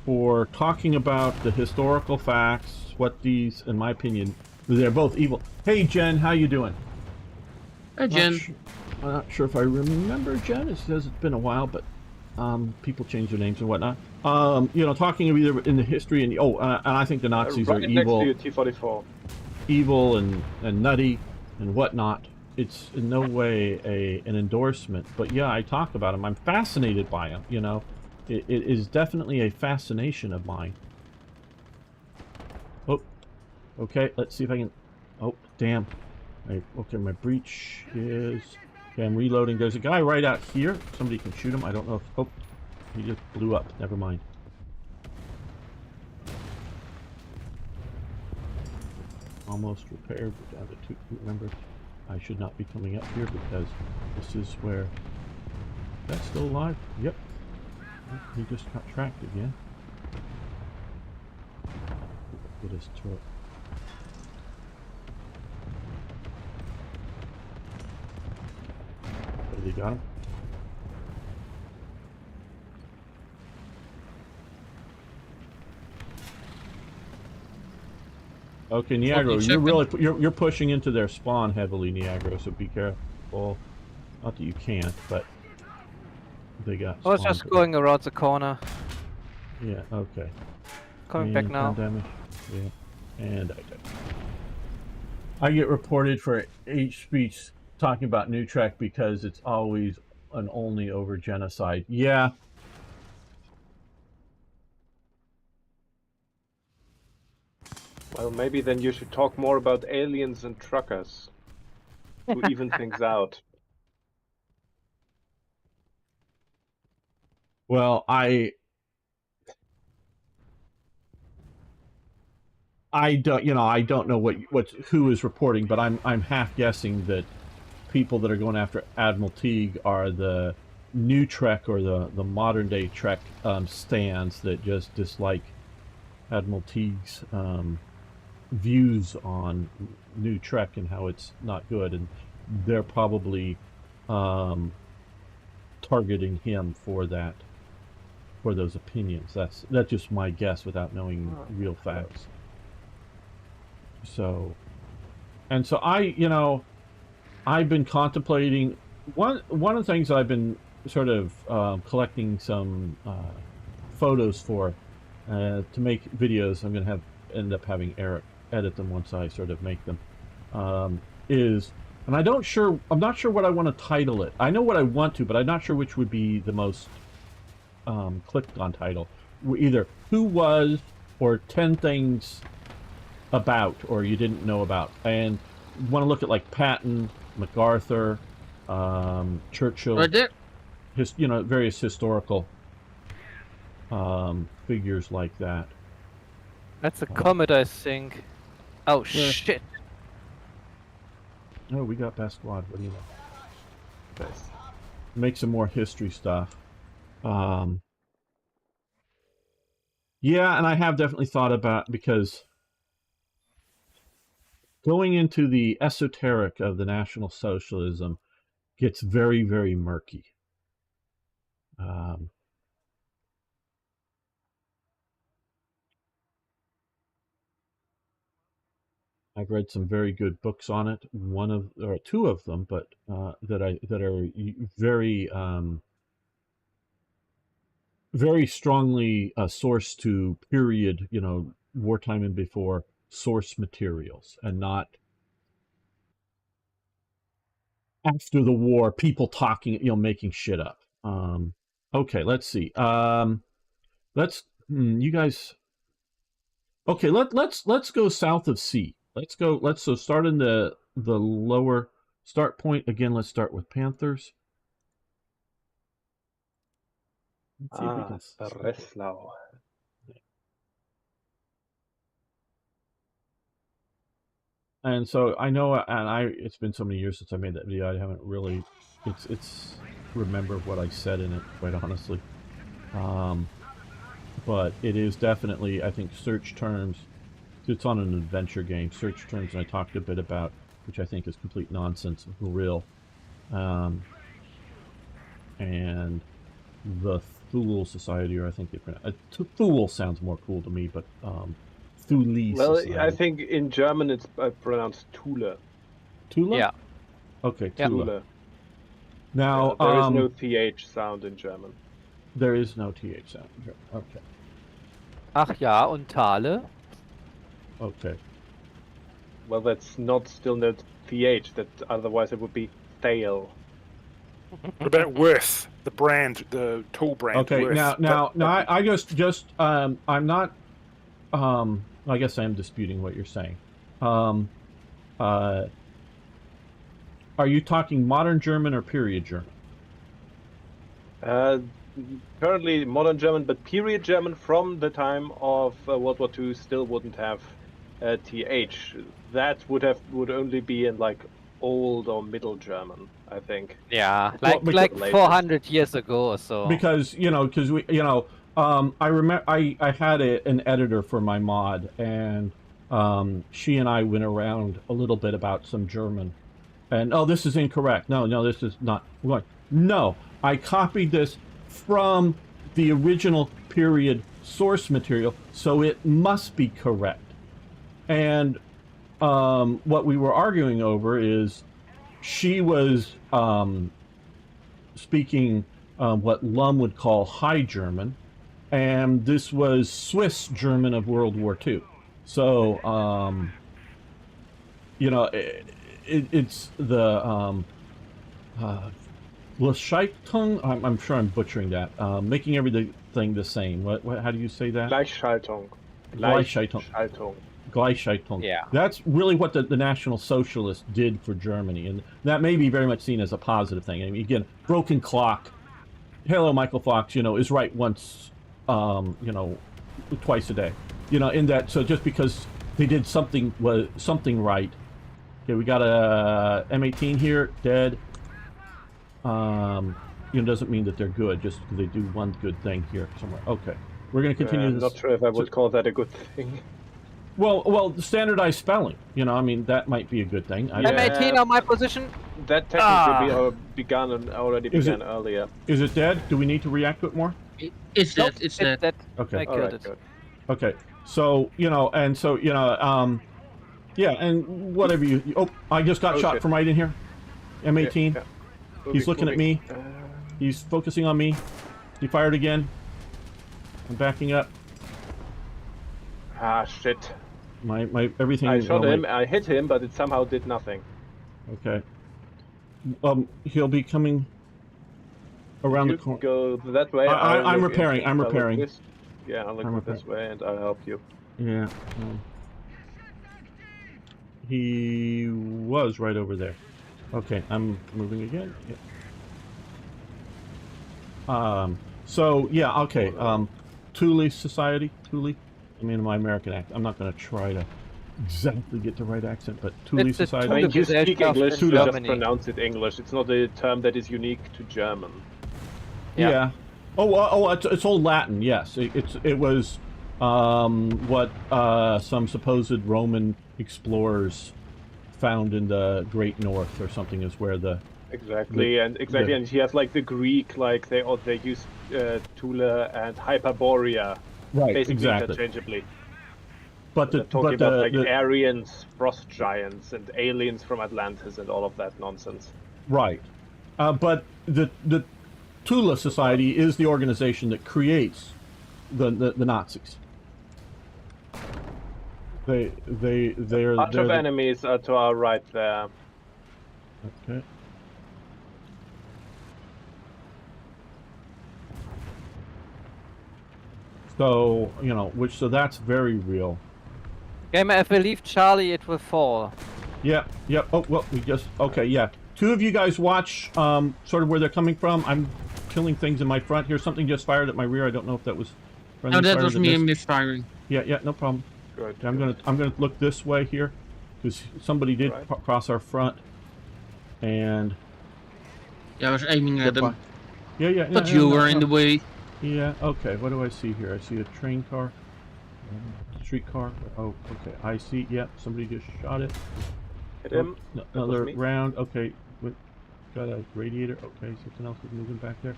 for talking about the historical facts, what these, in my opinion... They're both evil. Hey, Jen, how you doing? Hey, Jen. I'm not sure if I remember Jen. It says it's been a while, but people change their names and whatnot. Talking of either in the history and and I think the Nazis are evil. Next to you, T-44. Evil and nutty and whatnot. it's in no way an endorsement, but yeah, I talk about them. I'm fascinated by them, you know. It is definitely a fascination of mine. Oh, okay, let's see if I can... Oh, damn. Okay, my breach is... Okay, I'm reloading. There's a guy right out here. Somebody can shoot him. I don't know if... Oh, he just blew up. Never mind. Almost repaired. We're down to 2. Remember, I should not be coming up here because this is where... That's still alive? Yep. He just got tracked again. Get his throat. They got him. Okay, Niagara, you're pushing into their spawn heavily, Niagara. So be careful. Not that you can't, but they got. I was just going around the corner. Yeah. Okay. Coming back now. Damage. Yeah. And I died. I get reported for hate speech talking about New Trek because it's always and only over genocide. Yeah. Well, maybe then you should talk more about aliens and truckers to even things out. Well, I don't, you know, I don't know who is reporting, but I'm half guessing that people that are going after Admiral Teague are the new Trek or the modern day Trek stands that just dislike Admiral Teague's views on new Trek and how it's not good, and they're probably targeting him for that, for those opinions. That's just my guess without knowing real facts. So, and so I've been contemplating one of the things I've been sort of collecting some photos for to make videos. I'm going to end up having Eric edit them once I sort of make them. And I'm not sure what I want to title it. I know what I want to, but I'm not sure which would be the most clicked on title. Either who was or 10 things about or you didn't know about, and want to look at like Patton, MacArthur, Churchill, right there. Various historical figures like that. That's a comet, I think. Oh yeah. Shit! Oh, we got best squad. What do you know? Nice. Make some more history stuff. Yeah, and I have definitely thought about, because going into the esoteric of the National Socialism gets very, very murky. I've read some very good books on it. One of, or two of them, but that are very very strongly sourced to period, wartime and before source materials, and not after the war people talking, making shit up. Okay, let's see. You guys. Okay, let's go south of C. So start in the lower start point again. Let's start with Panthers. Let's see if we can. Breslau. And so I know, it's been so many years since I made that video. I haven't really, it's remember what I said in it, quite honestly. But it is definitely, I think, search terms. It's on an adventure game. Search terms, and I talked a bit about, which I think is complete nonsense, real. And the Thule Society, or I think they pronounce Thule sounds more cool to me, but Thule Society. I think in German it's pronounced Thule. Thule? Yeah. Okay, Thule. Thule. Now, there is no TH sound in German. There is no TH sound in German. Okay. Ach ja, und Thale? Okay. Well, that's not still not TH. That otherwise it would be Thale. What about Worth, the brand, the tool brand? Okay, Worth. now, I just I'm not. I guess I am disputing what you're saying. Are you talking modern German or period German? Currently modern German, but period German from the time of World War II still wouldn't have TH. That would only be in like old or middle German, I think. Yeah, Well, like 400 years ago or so. Because I remember I had an editor for my mod, and she and I went around a little bit about some German, and this is incorrect. No, this is not. No, I copied this from the original period source material, so it must be correct. And what we were arguing over is she was speaking what Lum would call High German, and this was Swiss German of World War II. So, it's the Gleichschaltung. I'm sure I'm butchering that. Making everything the same. What? How do you say that? Gleichschaltung. Gleichschaltung. Yeah. That's really what the National Socialists did for Germany, and that may be very much seen as a positive thing. I mean, again, broken clock. Hello, Michael Fox. Is right once, twice a day. In that. So just because they did something right. Okay, we got a M18 here, dead. Doesn't mean that they're good just because they do one good thing here somewhere. Okay, we're going to continue this. I'm not sure if I would call that a good thing. Well, standardized spelling. That might be a good thing. M18 on my position. That technically began earlier. Is it dead? Do we need to react to it more? It's dead. It's dead. Okay. I killed it. Good. Okay. So yeah, and whatever you. Oh, I just got shot from right in here. M18. Yeah. He's looking at me. He's focusing on me. He fired again. I'm backing up. Ah, shit. My everything. I shot him. I hit him, but it somehow did nothing. Okay. He'll be coming around the corner. Go that way. I'm repairing. I'm I'll repairing. look this way, and I'll help you. Yeah. He was right over there. Okay, I'm moving again. Yep. So yeah, okay. Thule Society. Thule. I mean, my American accent. I'm not going to try to exactly get the right accent, but Thule Society. I mean, you speak English, you just Germany. pronounce it English. It's not a term that is unique to German. Yeah. Oh, it's all Latin. Yes, it was what some supposed Roman explorers found in the Great North or something is where the Exactly, and you have like the Greek, like they use Thule and Hyperborea, right, basically exactly. interchangeably. But They're talking about Aryans, frost giants, and aliens from Atlantis, and all of that nonsense. Right, but the Thule Society is the organization that creates the Nazis. They're Bunch of enemies are to our right there. Okay. So so that's very real. Gamer, if we leave Charlie, it will fall. Yeah. Oh well, yeah. Two of you guys watch sort of where they're coming from. I'm killing things in my front here. Something just fired at my rear. I don't know if that was. No, that was me misfiring. Yeah, no problem. Good. I'm gonna look this way here, because somebody did cross our front, and. Yeah, I was aiming at them. Yeah. But you were in the way. Yeah. Okay. What do I see here? I see a train car, streetcar. Oh, okay. I see. Yep. Somebody just shot it. Hit him. Another round. Okay. Got a radiator. Okay. Something else is moving back there.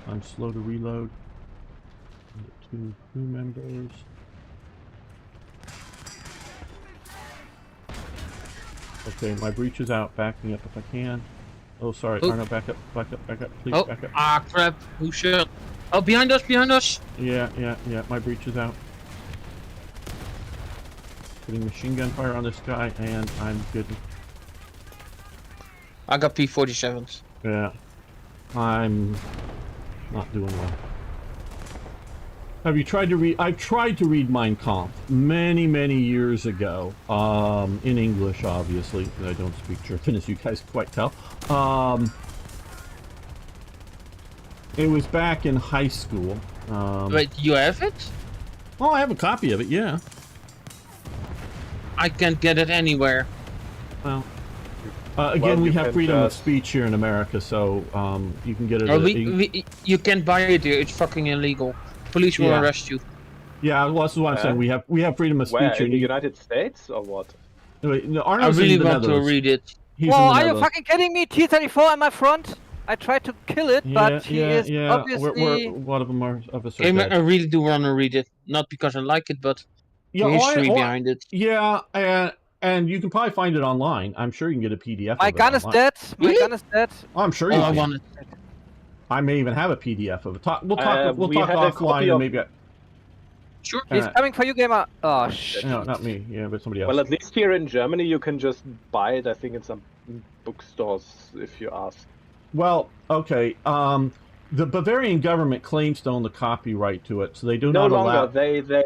I'm slow to reload. Two crew members. Okay, my breach is out. Backing up if I can. Oh, sorry. Oh. Arno, back up, please, Oh, back up. ah, crap. Who shot? Oh, behind us. Yeah, my breach is out. Putting machine gun fire on this guy, and I'm good. I got P-47s. Yeah. I'm not doing well. Have you tried to read... I've tried to read Mein Kampf many, many years ago. In English, obviously. I don't speak German, as you guys quite tell. It was back in high school. Wait, you have it? Oh, I have a copy of it, yeah. I can't get it anywhere. Well... again, Well, we you have can freedom of just- speech here in America, so you can get it. Oh, you can't buy it here. It's fucking illegal. Police will Yeah. arrest you. Yeah, well, this is what I'm saying. We have freedom of speech Where, here. in the United States or what? Wait, no, I Arnold's really in the want to Netherlands. read it. He's Whoa, in the are you Netherlands. fucking kidding me? T-34 in my front? I tried to kill it, but he is obviously... One of them are of us are Game, I dead. really do want to read it. Not because I like it, but Yeah, the history behind it. Yeah, and you can probably find it online. I'm sure you can get a PDF. My of it gun is online. dead. My Really? gun is dead. Oh, I'm sure Oh, you I can. want it. I may even have a PDF of it. We'll talk we had a offline copy and of- maybe. Sure. He's coming for you, gamer. Oh, shit. No, not me. Yeah, but somebody else. Well, at least here in Germany, you can just buy it. I think in some bookstores, if you ask. Well, okay. The Bavarian government claims to own the copyright to it, so they do No not allow. longer.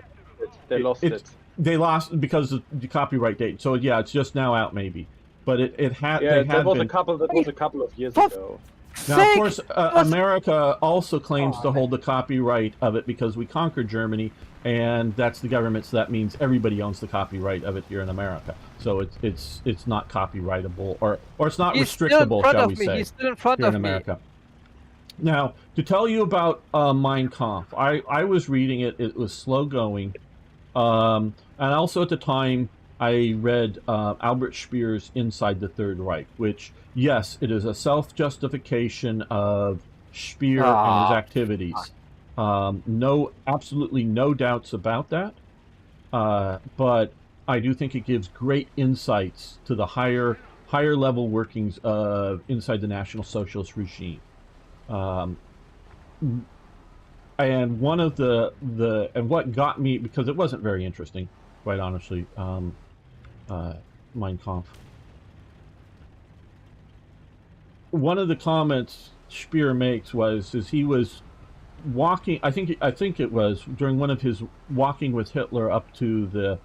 They lost it. They lost because of the copyright date. So yeah, it's just now out maybe, but it had. Yeah, they that had was been. a couple of years For ago. Now, of Sake! course, America also claims to hold the copyright of it because we conquered Germany, and that's the government. So that means everybody owns the copyright of it here in America. So it's not copyrightable or it's not He's still in restrictable, front shall of we me. say? He's still in front Here of in me. America. Now, to tell you about Mein Kampf, I was reading it. It was slow going, and also at the time I read Albert Speer's Inside the Third Reich, which, yes, it is a self-justification of Speer and his activities. Absolutely no doubts about that. But I do think it gives great insights to the higher level workings of inside the National Socialist regime. And one of and what got me, because it wasn't very interesting, quite honestly, Mein Kampf. One of the comments Speer makes is he was walking. I think it was during one of his walking with Hitler up to the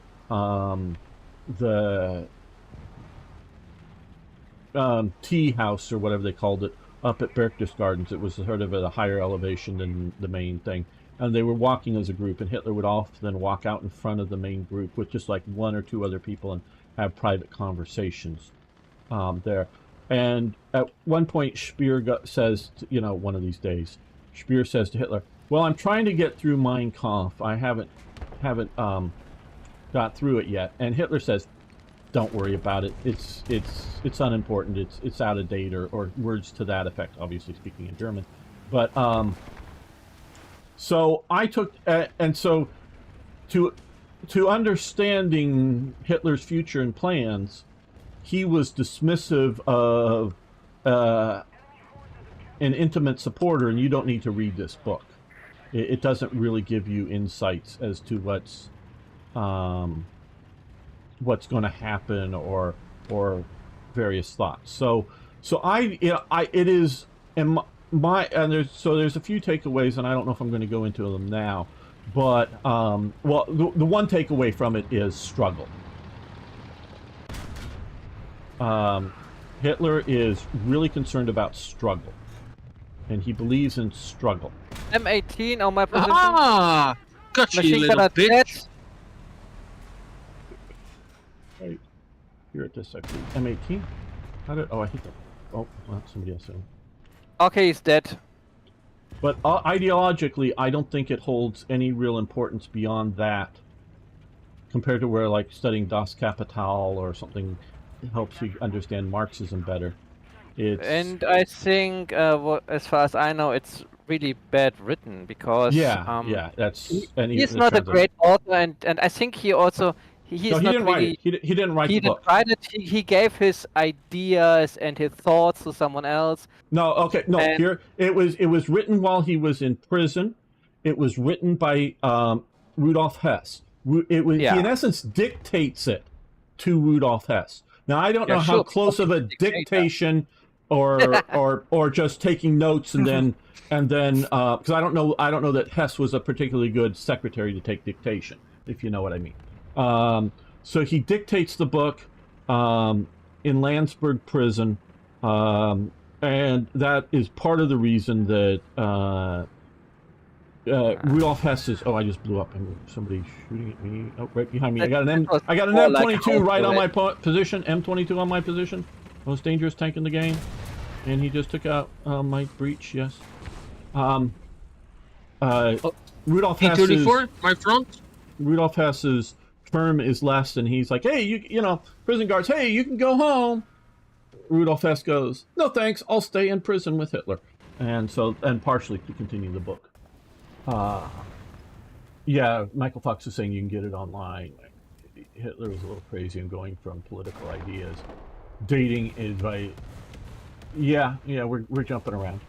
tea house or whatever they called it up at Berchtesgadens. It was sort of at a higher elevation than the main thing, and they were walking as a group. And Hitler would often walk out in front of the main group with just like one or two other people and have private conversations there. And at one point, Speer says, one of these days, Speer says to Hitler, "Well, I'm trying to get through Mein Kampf. I haven't got through it yet." And Hitler says, "Don't worry about it. It's unimportant. It's out of date," or words to that effect. Obviously speaking in German, but so I took and so to understanding Hitler's future and plans, he was dismissive of an intimate supporter, and you don't need to read this book. It doesn't really give you insights as to what's going to happen or various thoughts. So it is and there's a few takeaways, and I don't know if I'm going to go into them now, but the one takeaway from it is struggle. Hitler is really concerned about struggle, and he believes in struggle. M18 on my position. Ah! Got you, Machine little gun dead. bitch. Right here at this section. M18. I hit that. Oh, well, somebody else. Okay, he's dead. But ideologically, I don't think it holds any real importance beyond that, compared to where like studying Das Kapital or something helps you understand Marxism better. And I think, as far as I know, it's really bad written because that's he's not a great author, and I think he also he didn't write it. He didn't write the book. Didn't write it. He gave his ideas and his thoughts to someone else. No, okay, no. Here it was written while he was in prison. It was written by Rudolf Hess. He in essence dictates it to Rudolf Hess. Now I don't know how close of a dictation or just taking notes and then because I don't know that Hess was a particularly good secretary to take dictation, if you know what I mean. So he dictates the book in Landsberg prison, and that is part of the reason that Rudolf Hess is. Oh, I just blew up. Somebody shooting at me. Oh, right behind me. I got an M22 right on my position. M22 on my position. Most dangerous tank in the game, and he just took out my breach. Yes. Rudolf Hess is my front. Rudolf Hess's term is less, and he's like, "Hey, you know, prison guards. Hey, you can go home." Rudolf Hess goes, "No, thanks. I'll stay in prison with Hitler," and partially to continue the book. Yeah, Michael Fox is saying you can get it online. Hitler was a little crazy in going from political ideas, dating advice. Yeah, we're jumping around.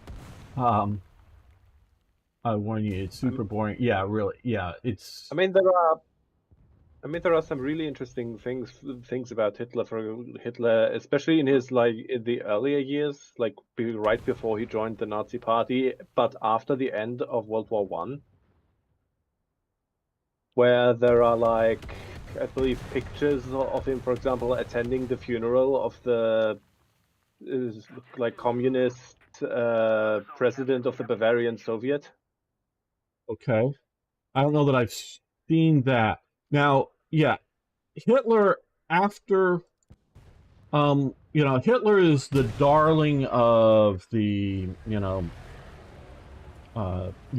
I warn you, it's super boring. Yeah, really. Yeah, it's. I mean, there are some really interesting things about Hitler, especially in his in the earlier years, like right before he joined the Nazi Party, but after the end of World War I, where there are I believe pictures of him, for example, attending the funeral of the communist president of the Bavarian Soviet. Okay, I don't know that I've seen that. Now, yeah, Hitler after, Hitler is the darling of the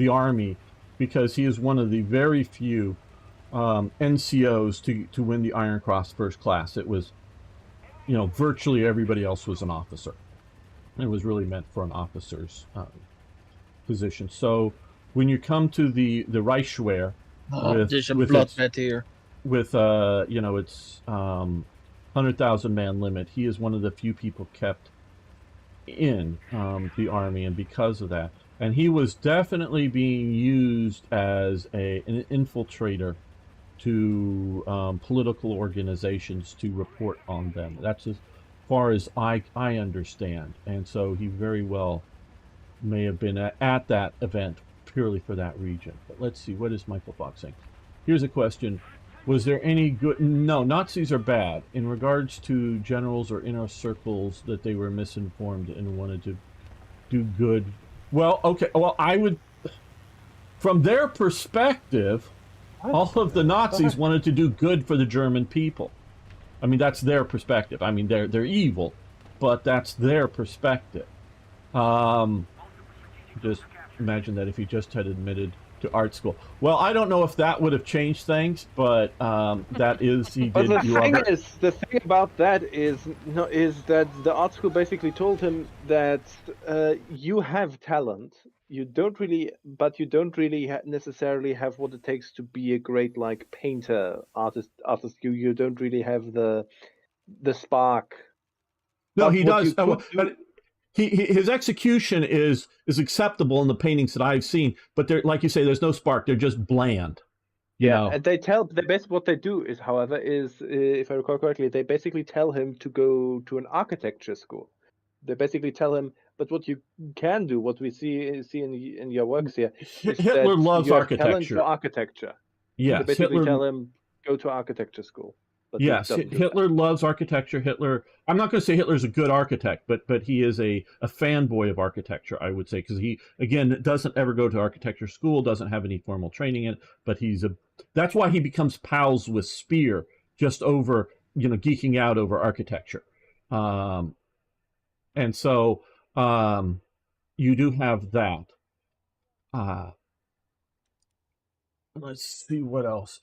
army because he is one of the very few NCOs to win the Iron Cross First Class. It was, virtually everybody else was an officer. It was really meant for an officer's position. So when you come to the Reichswehr, there's a bloodbath here. With its 100,000 man limit, he is one of the few people kept in the army, and because of that, and he was definitely being used as an infiltrator to political organizations to report on them. That's as far as I understand, and so he very well may have been at that event purely for that region. But let's see, what is Michael Fox saying? Here's a question. Was there any good? No, Nazis are bad. In regards to generals or inner circles that they were misinformed and wanted to do good. Well, okay. Well, I would, from their perspective, all of the Nazis wanted to do good for the German people. I mean, that's their perspective. I mean, they're evil, but that's their perspective. Just imagine that if he just had admitted to art school. Well, I don't know if that would have changed things, but that is he but did. The thing about that is that the art school basically told him that you have talent. You don't really necessarily have what it takes to be a great painter, artist. You don't really have the spark. No, he does. But his execution is acceptable in the paintings that I've seen, but they're, like you say, there's no spark. They're just bland. You know? And basically what they do is, however, if I recall correctly, they basically tell him to go to an architecture school. They basically tell him, but what you can do, what we see in your works here, is Hitler loves you have architecture. Talent for architecture. Yes, they basically tell him go to architecture school. But yes, Hitler loves architecture. I'm not going to say Hitler's a good architect, but he is a fanboy of architecture, I would say, because he, again, doesn't ever go to architecture school, doesn't have any formal training in it, but that's why he becomes pals with Speer, just over, geeking out over architecture. And so you do have that. Let's see what else.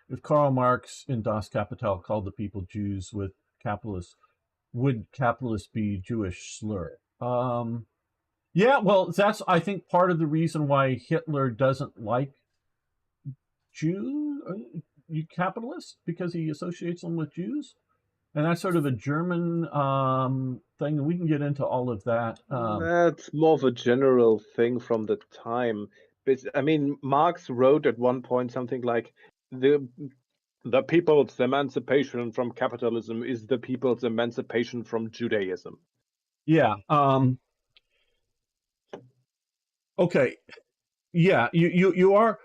If Karl Marx in Das Kapital called the people Jews with capitalists, would capitalists be Jewish slur? Yeah, well, that's, I think, part of the reason why Hitler doesn't like capitalists, because he associates them with Jews. And that's sort of a German thing. We can get into all of that. That's more of a general thing from the time. I mean, Marx wrote at one point something like, the people's emancipation from capitalism is the people's emancipation from Judaism. Yeah. Okay. Yeah. You are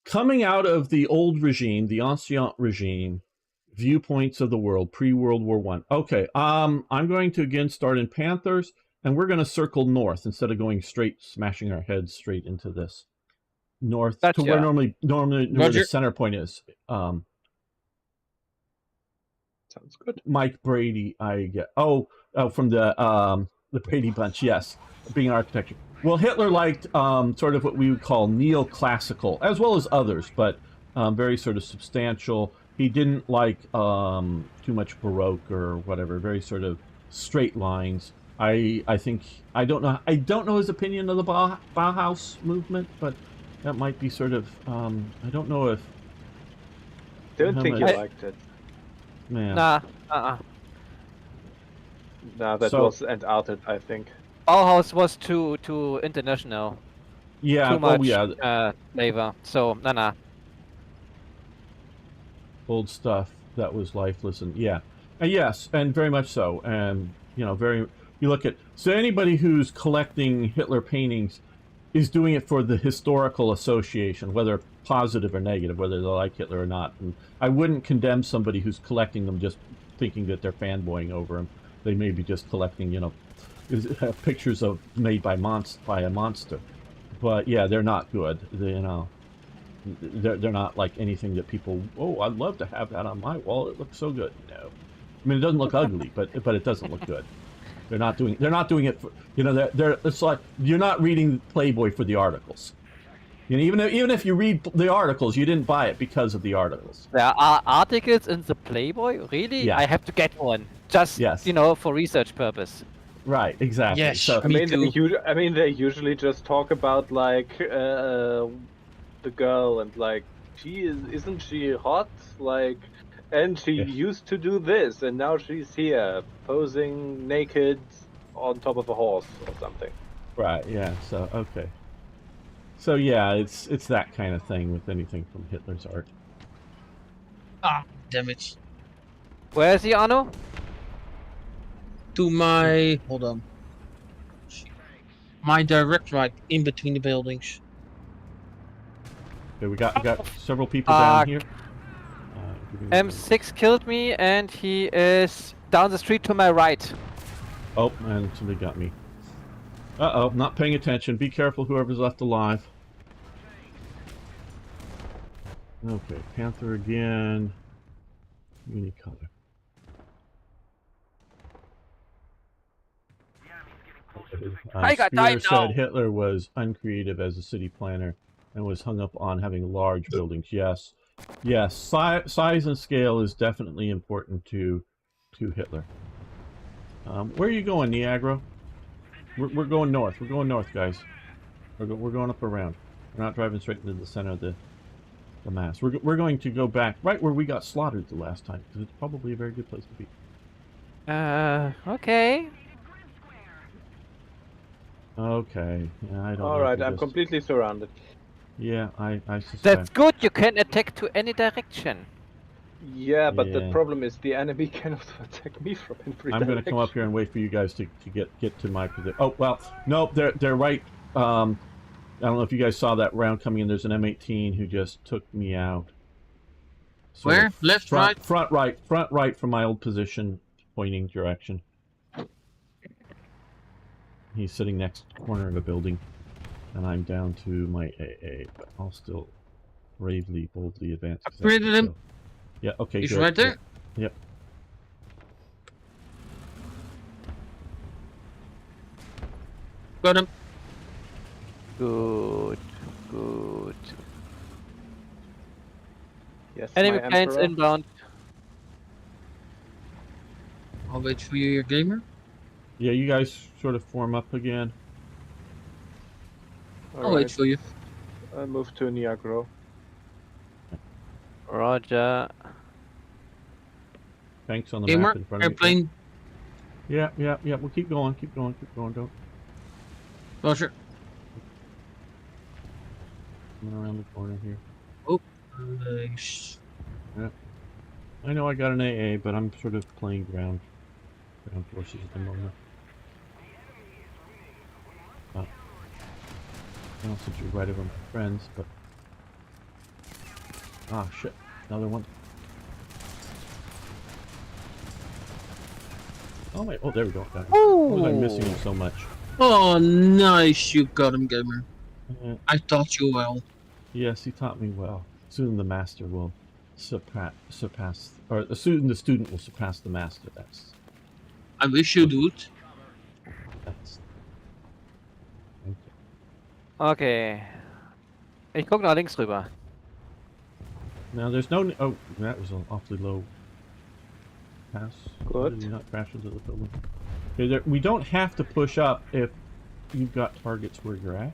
coming out of the old regime, the ancien regime, viewpoints of the world pre-World War One. Okay. I'm going to again start in Panthers, and we're going to circle north instead of going straight, smashing our heads straight into this north to where normally where the center point is. Sounds good. Mike Brady, I get. From the Brady Bunch, yes, being architecture. Well, Hitler liked sort of what we would call neoclassical, as well as others, but very sort of substantial. He didn't like too much Baroque or whatever. Very sort of straight lines. I think I don't know his opinion of the Bauhaus movement, but that might be sort of I don't know if. Don't think you liked it. Man. Nah. Nah, that was Entartet, I think. Bauhaus was too international. Yeah, too much flavor. So nah. Old stuff that was lifeless, and yes, and very much so, and you look at anybody who's collecting Hitler paintings is doing it for the historical association, whether positive or negative, whether they like Hitler or not. And I wouldn't condemn somebody who's collecting them just thinking that they're fanboying over him. They may be just collecting, pictures made by a monster. But yeah, they're not good. They're not like anything that people. Oh, I'd love to have that on my wall. It looks so good. No, I mean it doesn't look ugly, but it doesn't look good. They're not doing it for it's like you're not reading Playboy for the articles. Even if you read the articles, you didn't buy it because of the articles. There are articles in the Playboy? Really? Yeah. I have to get one. Just for research purpose. Right, exactly. Yes, so, they usually just talk about like the girl and like isn't she hot? Like, and she used to do this, and now she's here posing naked on top of a horse or something. Right. Yeah. So okay. So yeah, it's that kind of thing with anything from Hitler's art. Ah, damn it. Where is he, Arno? To my hold on. My direct right, in between the buildings. Okay, we got several people down here. M6 killed me, and he is down the street to my right. Oh, and somebody got me. Uh-oh, not paying attention. Be careful, whoever's left alive. Okay, Panther again. Unicolor. I got Spear died now. said Hitler was uncreative as a city planner and was hung up on having large buildings. Yes. Yes, size and scale is definitely important to Hitler. Where are you going, Niagara? We're going north. We're going north, guys. We're going up around. We're not driving straight into the center of the mass. We're going to go back right where we got slaughtered the last time, because it's probably a very good place to be. Okay. Okay. Yeah, I don't know. Alright, I'm completely surrounded. Yeah, I suspect. That's good. You can attack to any direction. Yeah, but the problem is the enemy can also attack me from every I'm going to come up here and wait for you guys to get to my position. Oh, well, no, they're right. I don't know if you guys saw that round coming in. There's an M18 who just took me out. So where? Left, right? Front right from my old position, pointing direction. He's sitting next corner of a building, and I'm down to my AA, but I'll still bravely, boldly advance. Upgraded him. Yeah, okay, He's good. right there? Yep. Got him. Good. Yes, Enemy planes inbound. I'll wait for you, your gamer. Yeah, you guys sort of form up again. I'll wait for you. I move to Niagara. Roger. Tanks on the Gamer, map in front of airplane. you. Yeah. We'll keep going. Don't. Roger. Coming around the corner here. Oh, Yeah. I know I got an AA, but I'm sort of playing ground forces at the moment. Oh. Well, since you're right over my friends, but... Ah, shit. Another one. Oh, wait. Oh, there we go. Got him. Why was I missing him so much? oh, nice. You got him, gamer. Yeah. I taught you well. Yes, he taught me well. Soon the master will surpass, or soon the student will surpass the master. That's I wish you would. that's. Okay. Ich guck nach links rüber. Now there's no. Oh, that was an awfully low pass. Good. Did you not crash into the building? Okay, we don't have to push up if you've got targets where you're at.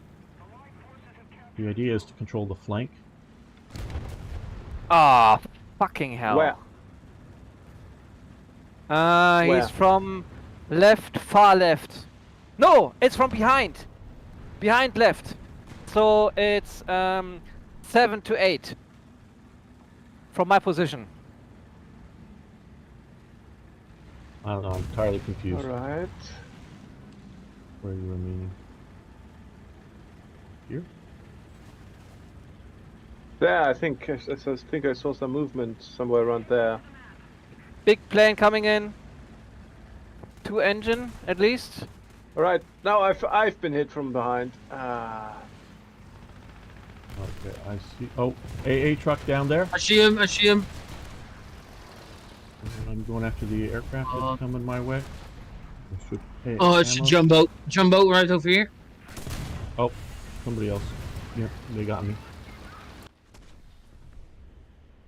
The idea is to control the flank. Ah, fucking hell. Where? He's Where? from left, far left. No, it's from behind. Behind left. So it's 7 to 8 from my position. I don't know. I'm entirely confused Alright. where you were meaning. Here? There, I think I saw some movement somewhere around there. Big plane coming in. 2 engine at least. Alright, now I've been hit from behind. Ah. Okay, I see. Oh, AA truck down there. I see him. I see him. And I'm going after the aircraft that's coming my way. Oh, it's a jumbo. Jumbo right over here. Oh, somebody else. Yep, they got me.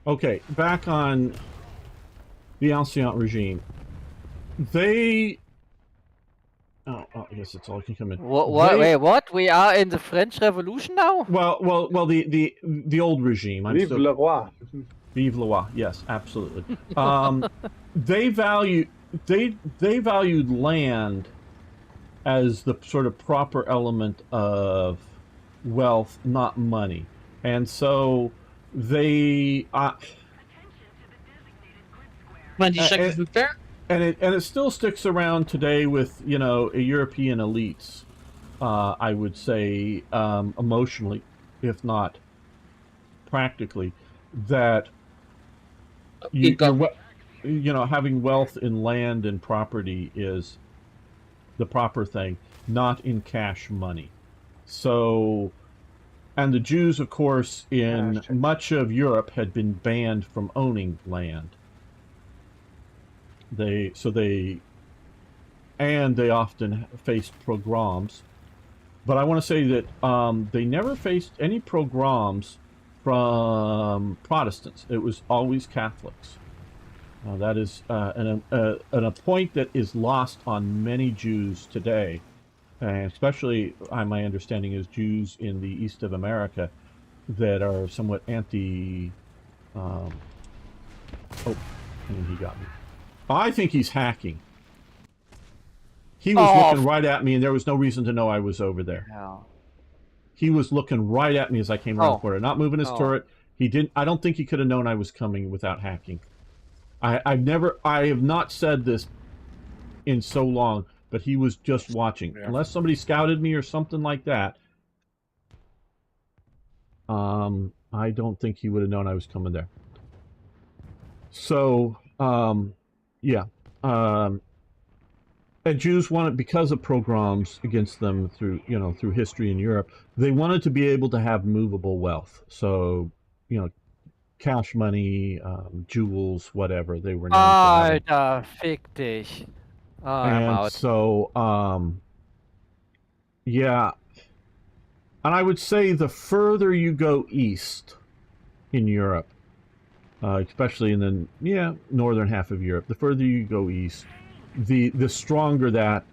Okay, back on the Ancien regime. They... Oh, I guess that's all I can come in. What? They- Wait, what? We are in the French Revolution now? Well, the old regime. Vive le roi. Vive le roi. Yes, absolutely. They valued land as the sort of proper element of wealth, not money, and so they 20 seconds repair. and it still sticks around today with European elites. I would say emotionally, if not practically, that having wealth in land and property is the proper thing, not in cash money. So, and the Jews, of course, in much of Europe had been banned from owning land. They often faced pogroms. But I want to say that they never faced any pogroms from Protestants. It was always Catholics. That is a point that is lost on many Jews today, and especially, my understanding is Jews in the east of America that are somewhat anti. Oh, and he got me. I think he's hacking. He was looking right at me, and there was no reason to know I was over there. No. He was looking right at me as I came around the corner, not moving his turret. He didn't. I don't think he could have known I was coming without hacking. I have not said this in so long, but he was just watching. Yeah. Unless somebody scouted me or something like that, I don't think he would have known I was coming there. So, yeah. And Jews wanted, because of pogroms against them through history in Europe, they wanted to be able to have movable wealth. So, cash money, jewels, whatever they were. Alter, fick dich. I'm out. So, yeah. And I would say the further you go east in Europe, especially in the northern half of Europe, the further you go east, the stronger that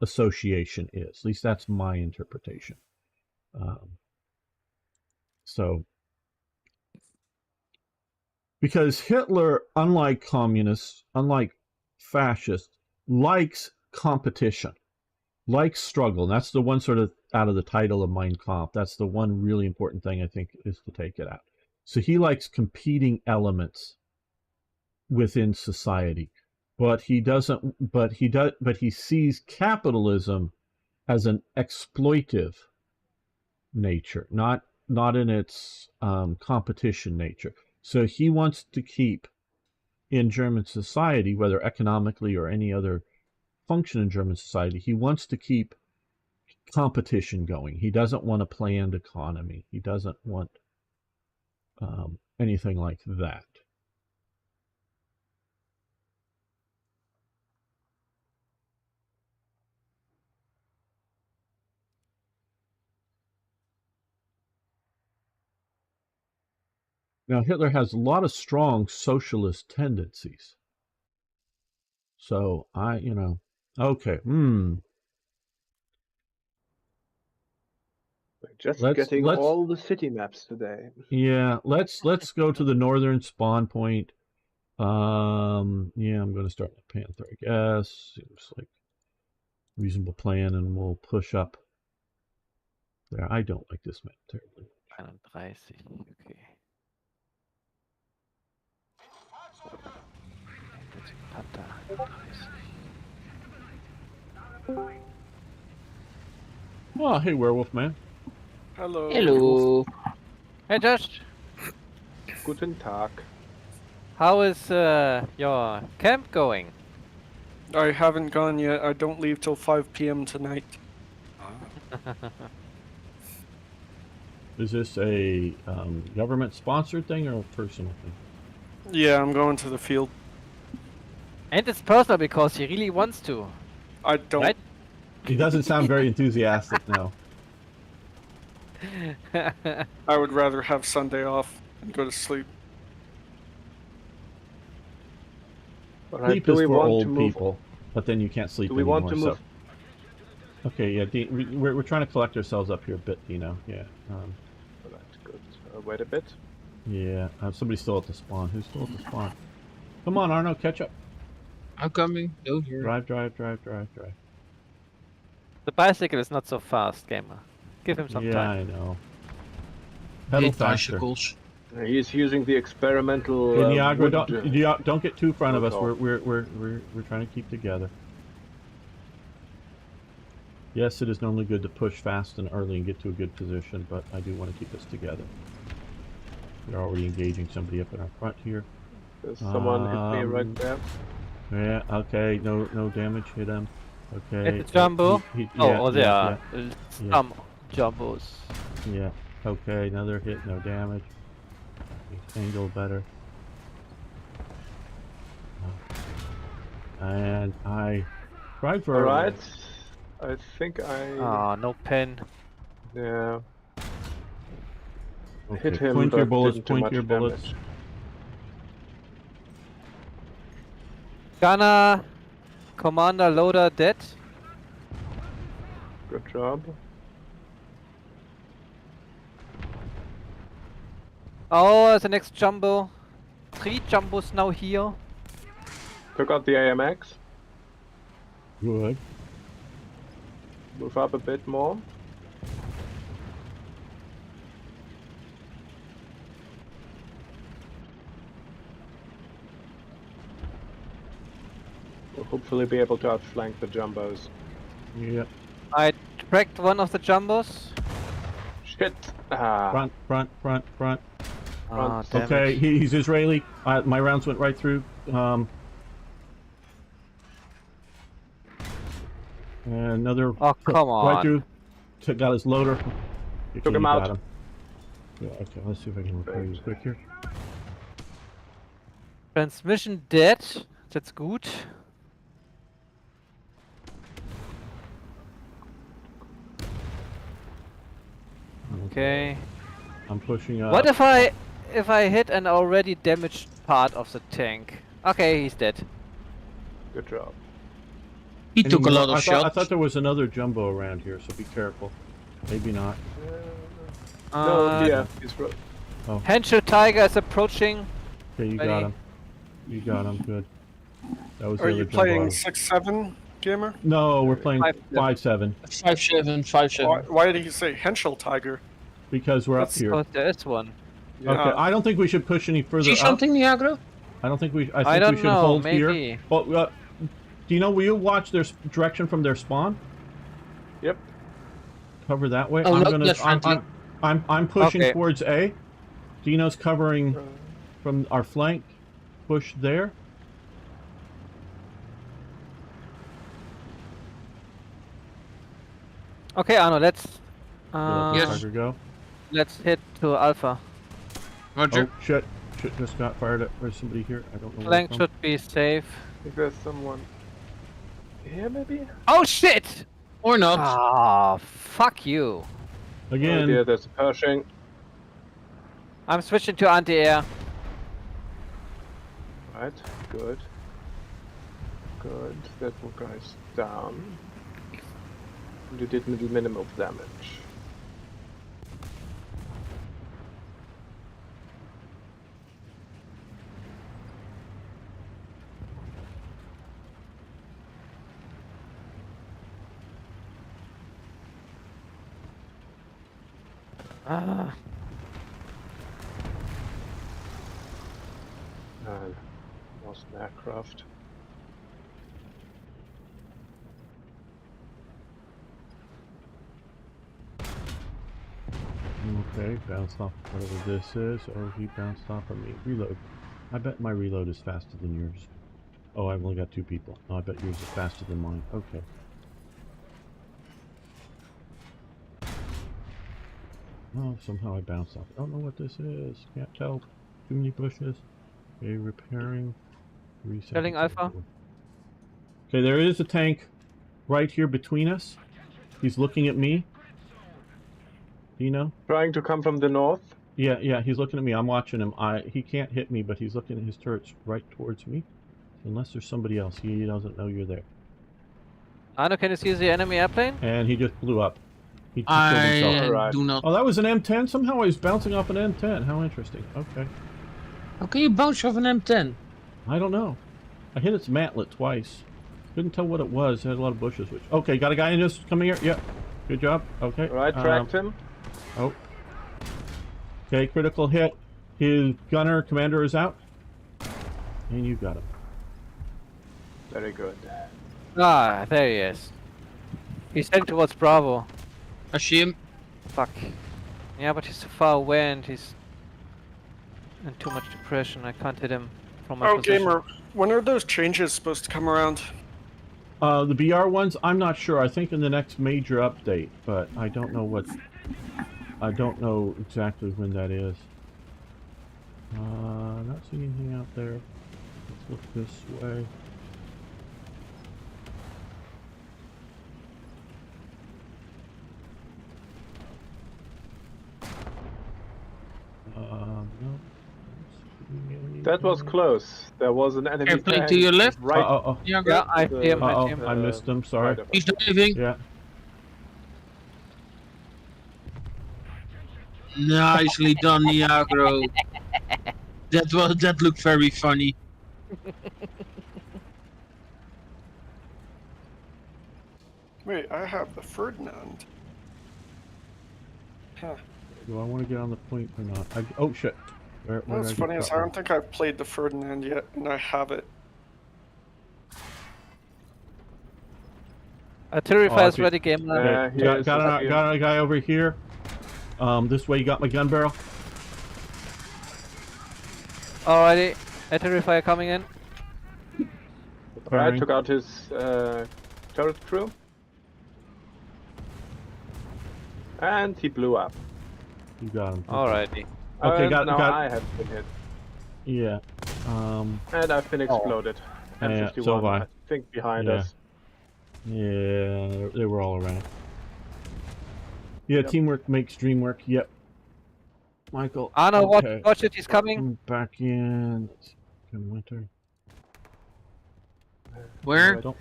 association is. At least that's my interpretation. So, because Hitler, unlike communists, unlike fascists, likes competition, likes struggle. And that's the one sort of out of the title of Mein Kampf. That's the one really important thing I think is to take it out. So he likes competing elements within society, but he doesn't. But he sees capitalism as an exploitive nature, not in its competition nature. So he wants to keep in German society, whether economically or any other function in German society, he wants to keep competition going. He doesn't want a planned economy. He doesn't want anything like that. Now, Hitler has a lot of strong socialist tendencies. So okay. We're just getting all the city maps today. Yeah, let's go to the northern spawn point. Yeah, I'm going to start with Panther, I guess. Seems like a reasonable plan, and we'll push up. There, I don't like this map terribly. 31, okay. Oh, hey, Werewolf Man. Hello. Hello. Hey Josh, Guten Tag. how is your camp going? I haven't gone yet. I don't leave till 5 p.m. tonight. Is this a government-sponsored thing or a personal thing? Yeah, I'm going to the field. And it's personal because he really wants to. I don't. Right? He doesn't sound very enthusiastic now. I would rather have Sunday off and go to sleep. Sleep is for old people, but then you can't sleep Do we anymore. want to move? Okay, yeah, we're trying to collect ourselves up here a bit, Dino. Yeah. Alright, good. Wait a bit. Yeah. Somebody's still at the spawn. Who's still at the spawn? Come on, Arno, catch up. I'm coming. No, here. Drive. The bicycle is not so fast, gamer. Give him some Yeah, time. I know. Pedal Hate faster. bicycles. He's using the experimental. Hey, Niagara, wood, don't get too in front of us. protocol. We're trying to keep together. Yes, it is normally good to push fast and early and get to a good position, but I do want to keep us together. We're already engaging somebody up in our front here. There's someone hit me right there. Yeah. Okay. No damage. Hit him. Okay. It's a jumbo. There are yeah. some jumbos. Yeah. Okay. Another hit. No damage. Angle better. And I tried for. Alright. I think I. Ah, no pen. Yeah. Okay. Hit him. Point your but bullets. didn't do Point much your bullets. damage. Gunner, commander, loader, dead. Good job. Oh, the next jumbo. 3 jumbos now here. Took out the AMX. Good. Move up a bit more. We'll hopefully be able to outflank the jumbos. Yep. I tracked one of the jumbos. Shit! Ah. Front. Ah, damn Okay, it. he's Israeli. My rounds went right through. Another. Oh, come Right on. through. Got his loader. Okay, Took him you out. got him. Yeah, okay, let's see if I can repair you quick here. Transmission dead. That's good. Okay. I'm pushing up. What if I hit an already damaged part of the tank? Okay, he's dead. Good job. He took a lot of I shots. thought there was another jumbo around here, so be careful. Maybe not. No, yeah, he's Henshu Tiger is approaching. Okay, you Ready? got him. You got him. Good. That was Are the you other jumbo. playing 6-7? Gamer? No, we're playing 5-7. 5-7 5-7. Why did he say Henschel Tiger? because we're up That's here. Because there is one. Okay, I don't think we should push any further See up. something, Niagara? I don't think we. I I think don't we should know, hold maybe. here. Well, do you know? Will you watch their direction from their spawn? Yep. Cover that way. Oh, I'm no, gonna. that's friendly. I'm pushing Okay. towards A. Dino's covering from our flank. Push there. Okay, Arno, let's Yes. Tiger go. let's hit to Alpha. Roger. Oh shit! Shit just got fired at. There's somebody here. I don't know. where Flank from. should be safe. I think there's someone here, maybe? Oh shit! Or not. Ah, fuck you. Again. Oh dear, there's a Pershing. I'm switching to anti-air. Right, good. Good. That one guy's down. You did minimal damage. Ah. Lost an aircraft. Okay, bounced off whatever this is. Oh, he bounced off of me. Reload. I bet my reload is faster than yours. Oh, I've only got 2 people. Oh, I bet yours is faster than mine. Okay. Oh, somehow I bounced off. I don't know what this is. Can't tell. Too many bushes. Okay, repairing. Selling Alpha. Okay, there is a tank right here between us. He's looking at me. Dino? Trying to come from the north. Yeah, he's looking at me. I'm watching him. He can't hit me, but he's looking at his turrets right towards me. Unless there's somebody else. He doesn't know you're there. Arno, can you see the enemy airplane? And he just blew up. He killed himself. I Alright. do not. Oh, that was an M10? Somehow he's bouncing off an M10. How interesting. Okay. How can you bounce off an M10? I don't know. I hit its mantlet twice. Couldn't tell what it was. It had a lot of bushes. Which... Okay, got a guy in this coming here. Yep. Good job. Okay. Right, tracked him. Oh. Okay, critical hit. His gunner commander is out. And you got him. Very good. Ah, there he is. He's heading towards Bravo. I see him. Fuck. Yeah, but he's too far away and he's in too much depression. I can't hit him from my Oh, position. Gamer, when are those changes supposed to come around? The BR ones, I'm not sure. I think in the next major update, but I don't know what... I don't know exactly when that is. Not seeing anything out there. Let's look this way. No. That was close. There was an enemy Airplane tank to your left. right. Uh-oh. Yeah, I see him. I see him. I missed him, sorry. right above. He's diving. Yeah. Nicely done, Niagara. That looked very funny. Wait, I have the Ferdinand. Huh. Do I want to get on the point or not? Oh, shit. Where What's did I funny get is that I one? don't think I've played the Ferdinand yet, and I have it. Artillery Oh, I fire's see. ready, game line. Yeah, Okay, he is got here. a guy over here. This way you got my gun barrel. Alrighty. Artillery fire coming in. I Firing. took out his turret crew. And he blew up. You got him. Alrighty. Okay, And got- now got- I have been hit. Yeah. And I've been exploded. Yeah, M51, so have I. I think behind Yeah. us. Yeah, they were all around. Yeah, Yep. teamwork makes dream work. Yep. Michael. Arno, okay. watch it, he's coming. Come back in. Let's in winter. Where? Don't.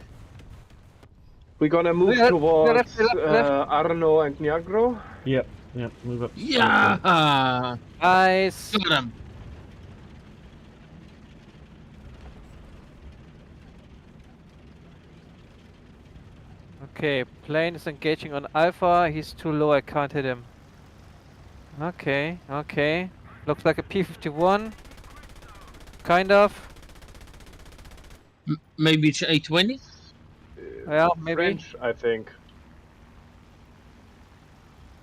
We're gonna move Left, towards left, left. Arno and Niagro. Yep. Move up. Yeah. Nice. Got him. Okay, plane is engaging on Alpha. He's too low, I can't hit him. Okay, okay. Looks like a P-51. Kind of. Maybe it's A20? Yeah, maybe. French, I think.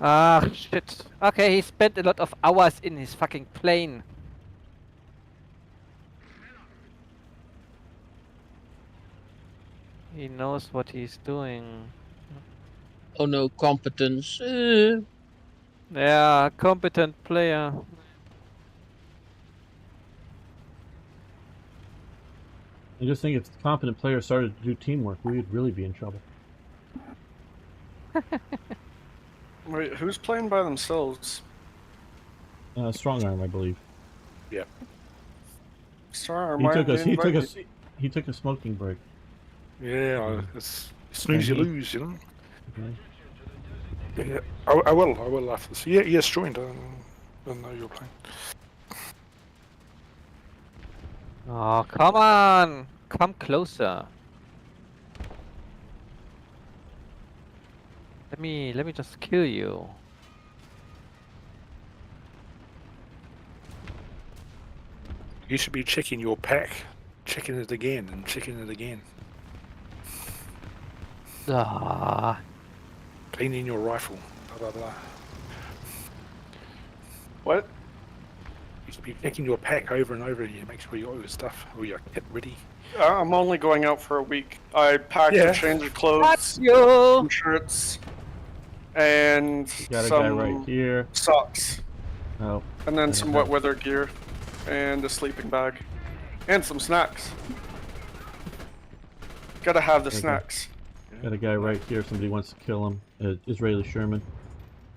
Ah, shit. Okay, he spent a lot of hours in his fucking plane. He knows what he's doing. Oh no, competence. Yeah, competent player. I just think if the competent players started to do teamwork, we would really be in trouble. Wait, who's playing by themselves? Strong arm, I believe. Yeah. Sorry, He took a smoking break. Yeah, it's snooze you lose, you know. Okay. Yeah, I will after this. Yeah, yes, joined. I didn't know you were playing. Oh, come on! Come closer. Let me just kill you. You should be checking your pack, checking it again and checking it again. Ah. Cleaning your rifle, blah blah blah. What? You should be checking your pack over and over again, make sure you got all your stuff, all your kit ready. I'm only going out for a week. I packed a change of clothes, That's you! some shirts, and Got a some guy right here. socks, Oh, and then some wet weather gear, and a sleeping bag, and some snacks. Gotta have the Okay. snacks. got a guy right here. Somebody wants to kill him. Israeli Sherman.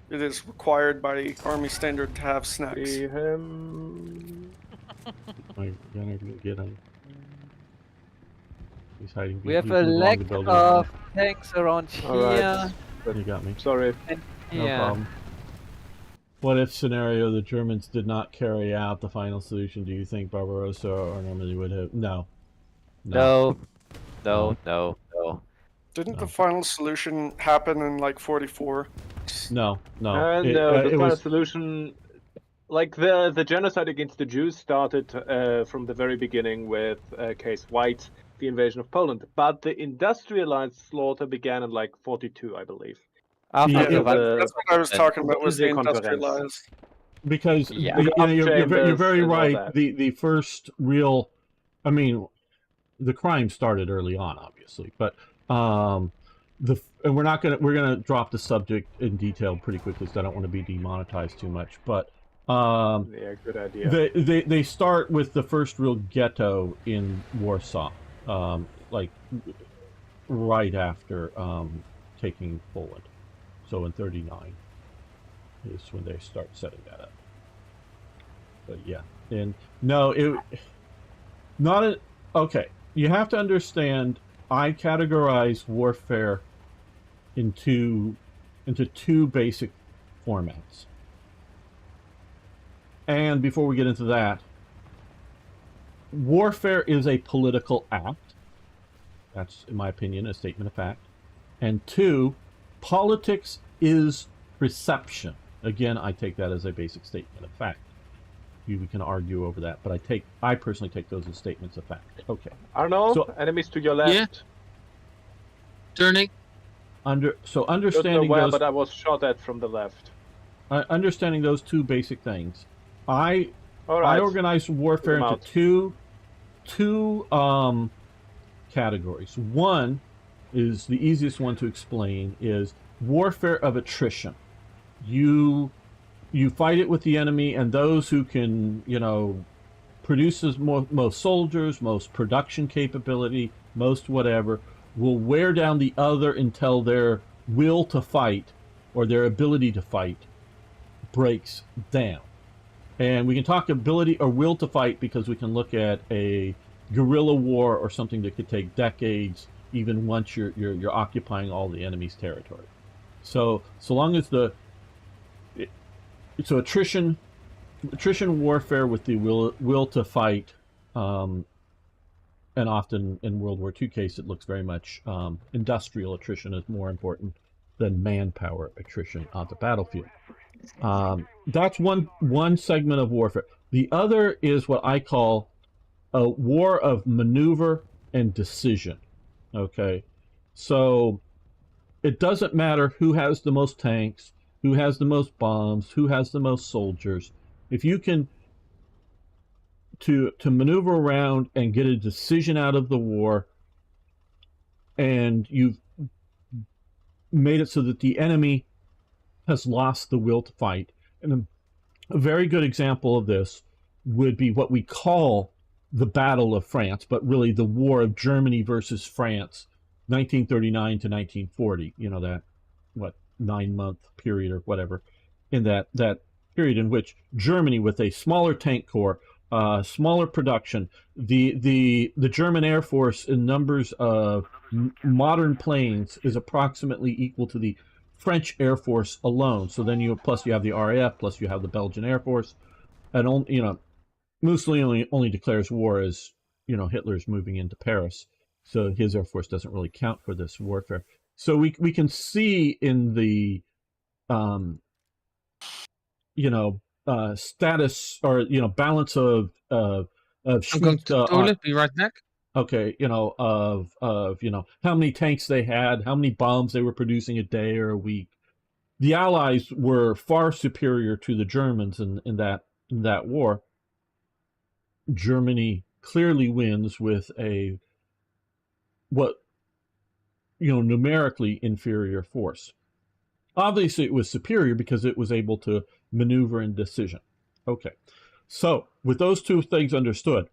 It is required by Army standard to have snacks. See him. I'm gonna get him. He's hiding. We have he's a along lack the building. of tanks around here. Alright. You got me. Sorry. And No here. problem. What if scenario the Germans did not carry out the final solution? Do you think Barbarossa or Normandy would have? No. No. No, no, no. Didn't No. the final solution happen in like 44? No. No, the final solution, like the genocide against the Jews started from the very beginning with Case White, the invasion of Poland. But the industrialized slaughter began in like 42, I believe. Yeah, Yeah, the that's what I was talking about. Was the Wannsee Conference. industrialized? Because Yeah. you're very and all right. that. The first real, I mean, the crime started early on, obviously, but and we're gonna drop the subject in detail pretty quickly, because I don't want to be demonetized too much. But Yeah, good idea. they start with the first real ghetto in Warsaw, like right after taking Poland. So in 39 is when they start setting that up. But yeah, and no, okay. You have to understand. I categorize warfare into two basic formats. And before we get into that, warfare is a political act. That's, in my opinion, a statement of fact. And two, politics is perception. Again, I take that as a basic statement of fact. We can argue over that, but I personally take those as statements of fact. Okay. Arnold, So- enemies to your left. Yeah. Turning. Don't know Understanding where, those, but I was shot at from the left. understanding those two basic things, I Alright. organize warfare Put 'em into two categories. One is the easiest one to explain, is warfare of attrition. You fight it with the enemy, and those who can, produces most soldiers, most production capability, most whatever, will wear down the other until their will to fight or their ability to fight breaks down. And we can talk ability or will to fight because we can look at a guerrilla war or something that could take decades, even once you're occupying all the enemy's territory. So long as attrition warfare with the will to fight and often in World War II case, it looks very much industrial attrition is more important than manpower attrition on the battlefield. That's one segment of warfare. The other is what I call a war of maneuver and decision. Okay, so it doesn't matter who has the most tanks, who has the most bombs, who has the most soldiers. If you can to maneuver around and get a decision out of the war, and you've made it so that the enemy has lost the will to fight. And a very good example of this would be what we call the Battle of France, but really the War of Germany versus France, 1939 to 1940. You know, that, 9-month period or whatever, in that period in which Germany, with a smaller tank corps, smaller production, the German Air Force in numbers of modern planes is approximately equal to the French Air Force alone. So then you have the RAF, plus you have the Belgian Air Force, and Mussolini only declares war as Hitler's moving into Paris, so his Air Force doesn't really count for this warfare. So we can see in the status or balance of I'm going to the toilet. Be right back. Okay, of how many tanks they had, how many bombs they were producing a day or a week. The Allies were far superior to the Germans in that war. Germany clearly wins with a numerically inferior force. Obviously, it was superior because it was able to maneuver and decision. Okay, so with those two things understood,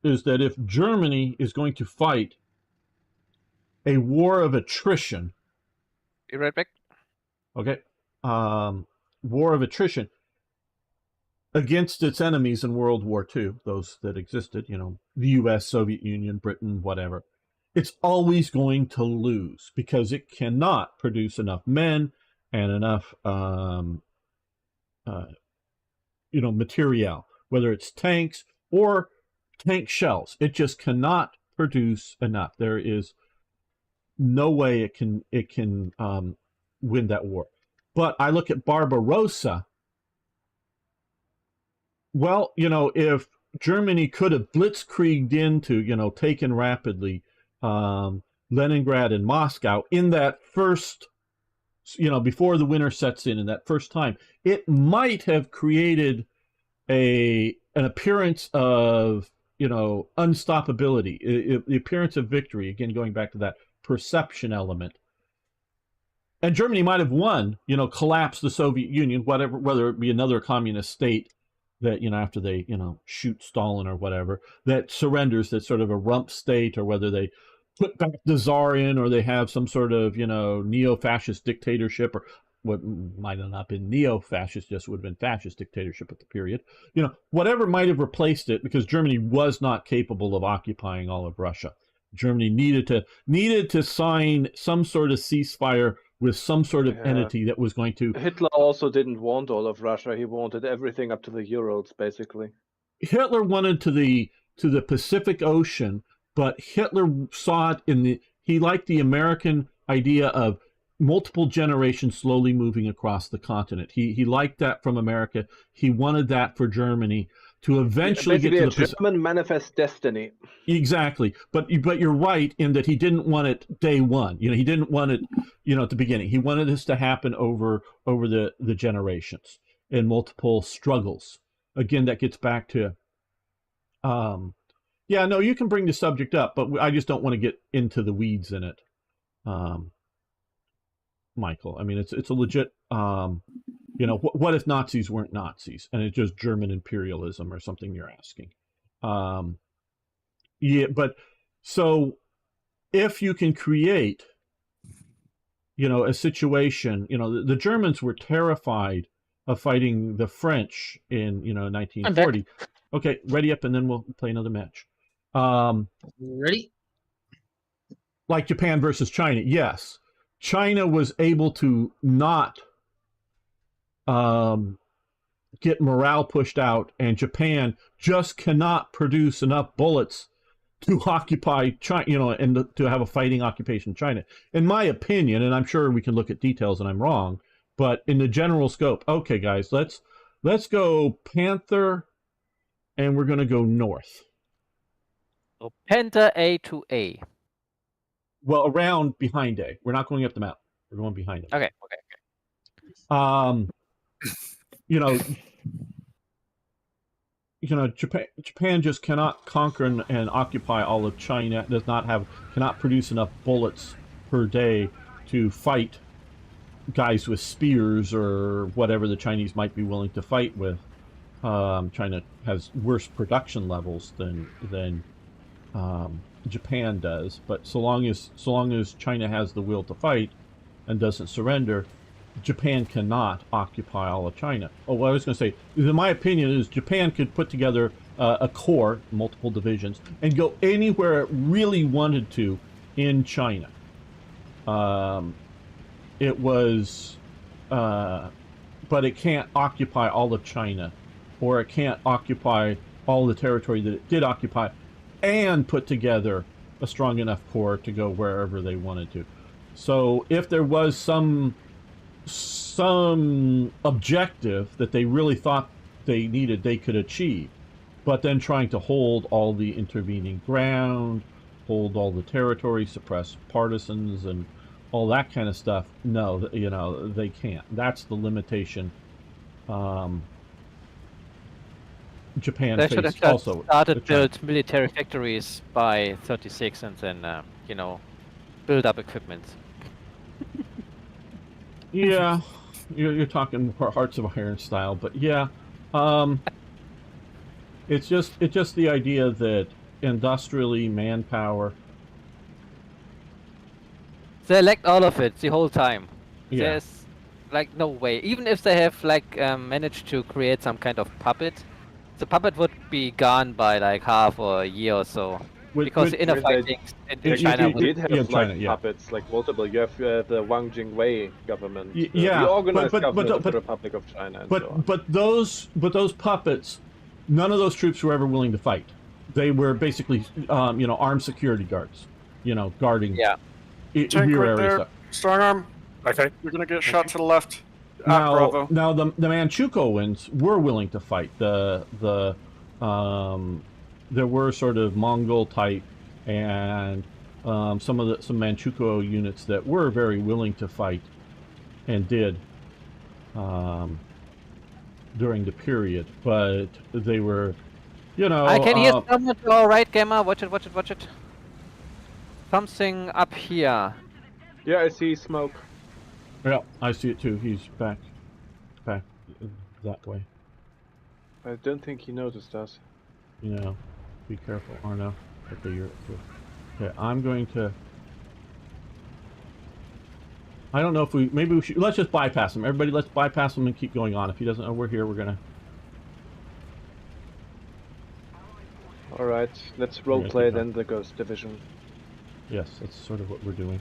is that if Germany is going to fight a war of attrition, be right back. Okay, war of attrition against its enemies in World War II, those that existed, the U.S., Soviet Union, Britain, whatever, it's always going to lose because it cannot produce enough men and enough, material, whether it's tanks or tank shells. It just cannot produce enough. There is no way it can win that war. But I look at Barbarossa. Well, if Germany could have blitzkrieged into, taken rapidly Leningrad and Moscow in that first, before the winter sets in that first time, it might have created an appearance of, unstoppability, the appearance of victory, again, going back to that perception element. And Germany might have won, collapsed the Soviet Union, whether it be another communist state that, after they, shoot Stalin or whatever, that surrenders, that's sort of a rump state, or whether they put back the Tsar in, or they have some sort of, neo-fascist dictatorship, or what might have not been neo-fascist, just would have been fascist dictatorship at the period. Whatever might have replaced it, because Germany was not capable of occupying all of Russia. Germany needed to sign some sort of ceasefire with some sort of entity that was going to... Hitler also didn't want all of Russia. He wanted everything up to the Urals, basically. Hitler wanted to the Pacific Ocean, but Hitler saw it he liked the American idea of multiple generations slowly moving across the continent. He liked that from America. He wanted that for Germany to eventually get to the German manifest destiny. Exactly, but you're right in that he didn't want it day one. He didn't want it, at the beginning. He wanted this to happen over the generations and multiple struggles. Again, that gets back to, you can bring the subject up, but I just don't want to get into the weeds in it, Michael. I mean, it's a legit. What if Nazis weren't Nazis and it's just German imperialism or something you're asking? But so if you can create, a situation, the Germans were terrified of fighting the French in, 1940. Okay, ready up, and then we'll play another match. Ready? Like Japan versus China, yes. China was able to not get morale pushed out, and Japan just cannot produce enough bullets to occupy China, and to have a fighting occupation in China. In my opinion, and I'm sure we can look at details and I'm wrong, but in the general scope, okay, guys, let's go Panther, and we're going to go north. So Panther A to A. Well, around behind A. We're not going up the mountain. We're going behind it. Okay. Japan just cannot conquer and occupy all of China. Cannot produce enough bullets per day to fight guys with spears or whatever the Chinese might be willing to fight with. China has worse production levels than Japan does, but so long as China has the will to fight and doesn't surrender, Japan cannot occupy all of China. Oh, what I was going to say, in my opinion, is Japan could put together a corps, multiple divisions, and go anywhere it really wanted to in China. But it can't occupy all of China, or it can't occupy all the territory that it did occupy, and put together a strong enough corps to go wherever they wanted to. So if there was some objective that they really thought they needed, they could achieve. But then trying to hold all the intervening ground, hold all the territory, suppress partisans, and all that kind of stuff, no, they can't. That's the limitation. Japan They should faced have also. started build military factories by 36 and then, build up equipment. Yeah, you're talking Hearts of Iron style, but yeah, it's just the idea that industrially, manpower. They lacked all of it the whole time. Yeah. There's like no way. Even if they have managed to create some kind of puppet, the puppet would be gone by like half or a year or so. Because inner fightings in China did have puppets, like multiple. You have the Wang Jingwei government, the organized government of the Republic of China. But those puppets, none of those troops were ever willing to fight. They were basically armed security guards, guarding Tank rear right area there. stuff. Strong arm. Okay. You're gonna get shot to the left. Now Bravo. the Manchukuoans were willing to fight. There were sort of Mongol type and some Manchukuo units that were very willing to fight and did during the period, but they were, I can hear someone to our right, Gamma. Watch it. Something up here. Yeah, I see smoke. Yeah, I see it too. He's back that way. I don't think he noticed us. Be careful, Arno. Okay, you're okay. I'm going to. I don't know if maybe we should. Let's just bypass him. Everybody, let's bypass him and keep going on. If he doesn't know we're here, we're gonna. All right, let's roleplay then the Ghost Division. Yes, that's sort of what we're doing.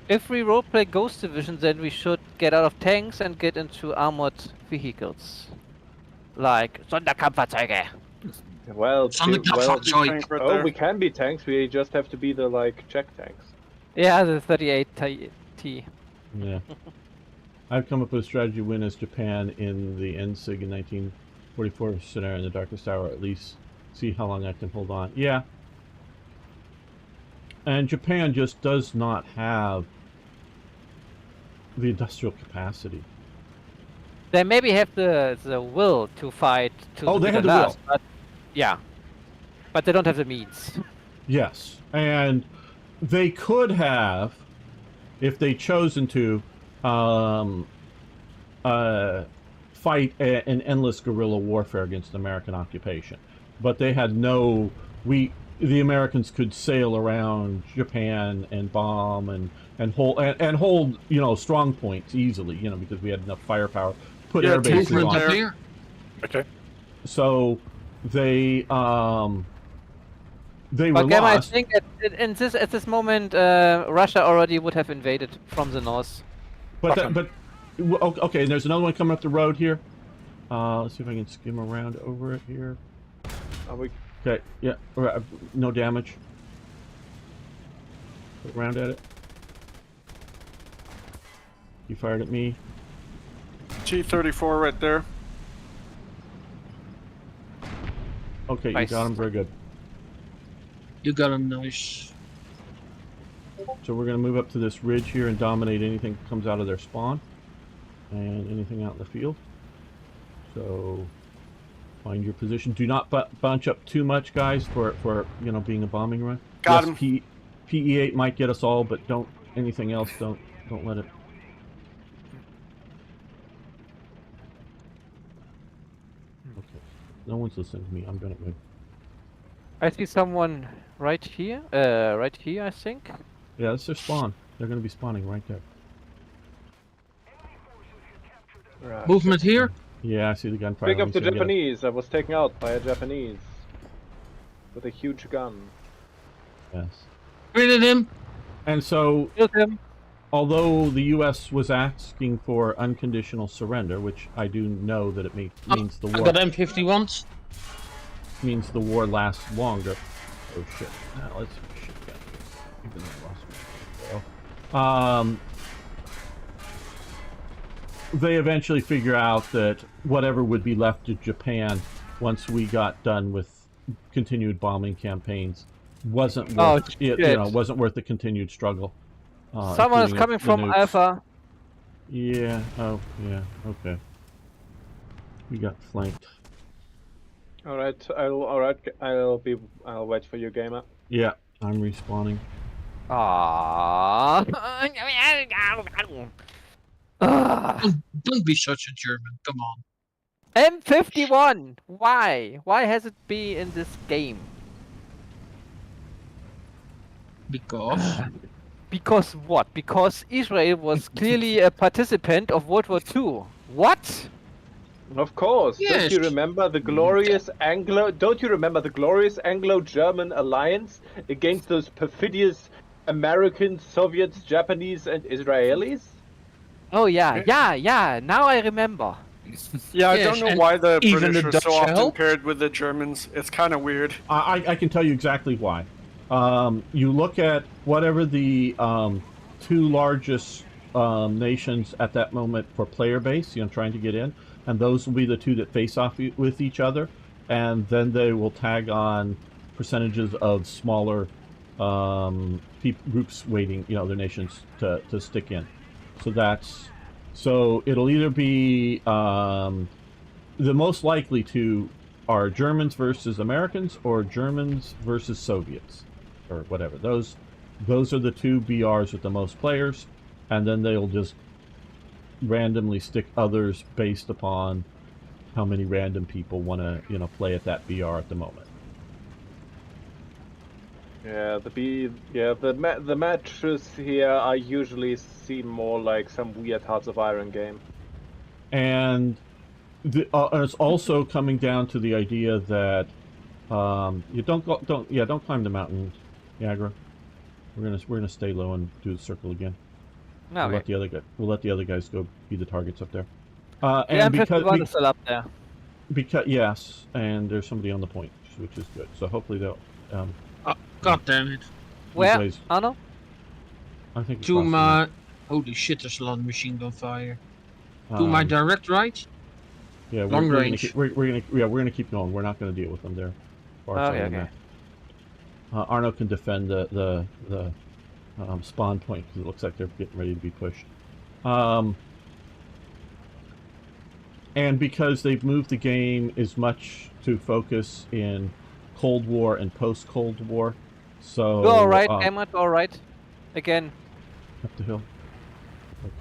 If we roleplay Ghost Division, then we should get out of tanks and get into armored vehicles. Like Sonderkampffahrzeuge. Well, we Sonderkampffahrzeuge. can be tanks. We just have to be the Czech tanks. Yeah, the 38T. Yeah. I've come up with a strategy to win as Japan in the NSIG in 1944 scenario in the Darkest Hour, at least see how long I can hold on. Yeah. And Japan just does not have the industrial capacity. They maybe have the will to fight to they have the last, will. but yeah. But they don't have the means. Yes. And they could have, if they chosen to, fight an endless guerrilla warfare against American occupation. But they had no... The Americans could sail around Japan and bomb and hold strong points easily, because we had enough firepower. Put air bases on there. Okay. So they were But Gamma, lost. I think at this moment, Russia already would have invaded from the north. Okay, there's another one coming up the road here. Let's see if I can skim around over it here. Okay, yeah, no damage. Put round at it. You fired at me. T-34 right there. Okay, Nice. you got him. Very good. You got him, nice. So we're going to move up to this ridge here and dominate anything that comes out of their spawn. And anything out in the field. So find your position. Do not bunch up too much, guys, for you know, being a bombing run. Got yes, him. PE8 might get us all, but don't anything else. Don't let it. Okay, no one's listening to me. I'm gonna move. I see someone right here. Right here, I think. Yeah, that's their spawn. They're gonna be spawning right there. Right. Movement here. Yeah, I see the gunfire. Pick up the Japanese. I was taken out by a Japanese with a huge gun. Yes. Raided him. And so, Killed him. although the U.S. was asking for unconditional surrender, which I do know that it means the I war got M51s. means the war lasts longer. Oh shit! Now let's shit gun. Even though I lost my they eventually figure out that whatever would be left of Japan once we got done with continued bombing campaigns wasn't worth wasn't worth the continued struggle. Someone is including coming the from nukes. Alpha. Yeah. Oh, yeah. Okay. We got flanked. All right. I'll wait for you, gamer. Yeah, I'm respawning. Ah. Don't be such a German. Come on. M51. Why? Why has it been in this game? Because. Because what? Because Israel was clearly a participant of World War II. What? Of course. Yes. Don't you remember the glorious Anglo-German alliance against those perfidious Americans, Soviets, Japanese, and Israelis? Oh yeah. Now I remember. Yeah, I Yes, don't know and why the even British the are Dutch so often help? paired with the Germans. It's kind of weird. I can tell you exactly why. You look at whatever the two largest nations at that moment for player base, you know, trying to get in, and those will be the two that face off with each other, and then they will tag on percentages of smaller groups waiting, you know, their nations to stick in. So it'll either be the most likely to are Germans versus Americans or Germans versus Soviets or whatever. Those are the two BRs with the most players, and then they'll just randomly stick others based upon how many random people want to, you know, play at that BR at the moment. Yeah, the matches here I usually seem more like some weird Hearts of Iron game. And it's also coming down to the idea that you don't climb the mountain, Niagara. We're gonna stay low and do the circle again. No, We'll let the other guys go be the targets up there. the And M51 is still up there. because yes, and there's somebody on the point, which is good. So hopefully they'll. God damn it. Where? guys- Arno? I think To across the my. map. Holy shit, there's a lot of machine gun fire. To my Um, direct right? yeah, long we're range. We're gonna keep going. We're not gonna deal with them there. Okay. Arno can defend the spawn point because it looks like they're getting ready to be pushed. And because they've moved the game as much to focus in Cold War and post-Cold War, so Go alright, Emma, go alright. Again. up the hill.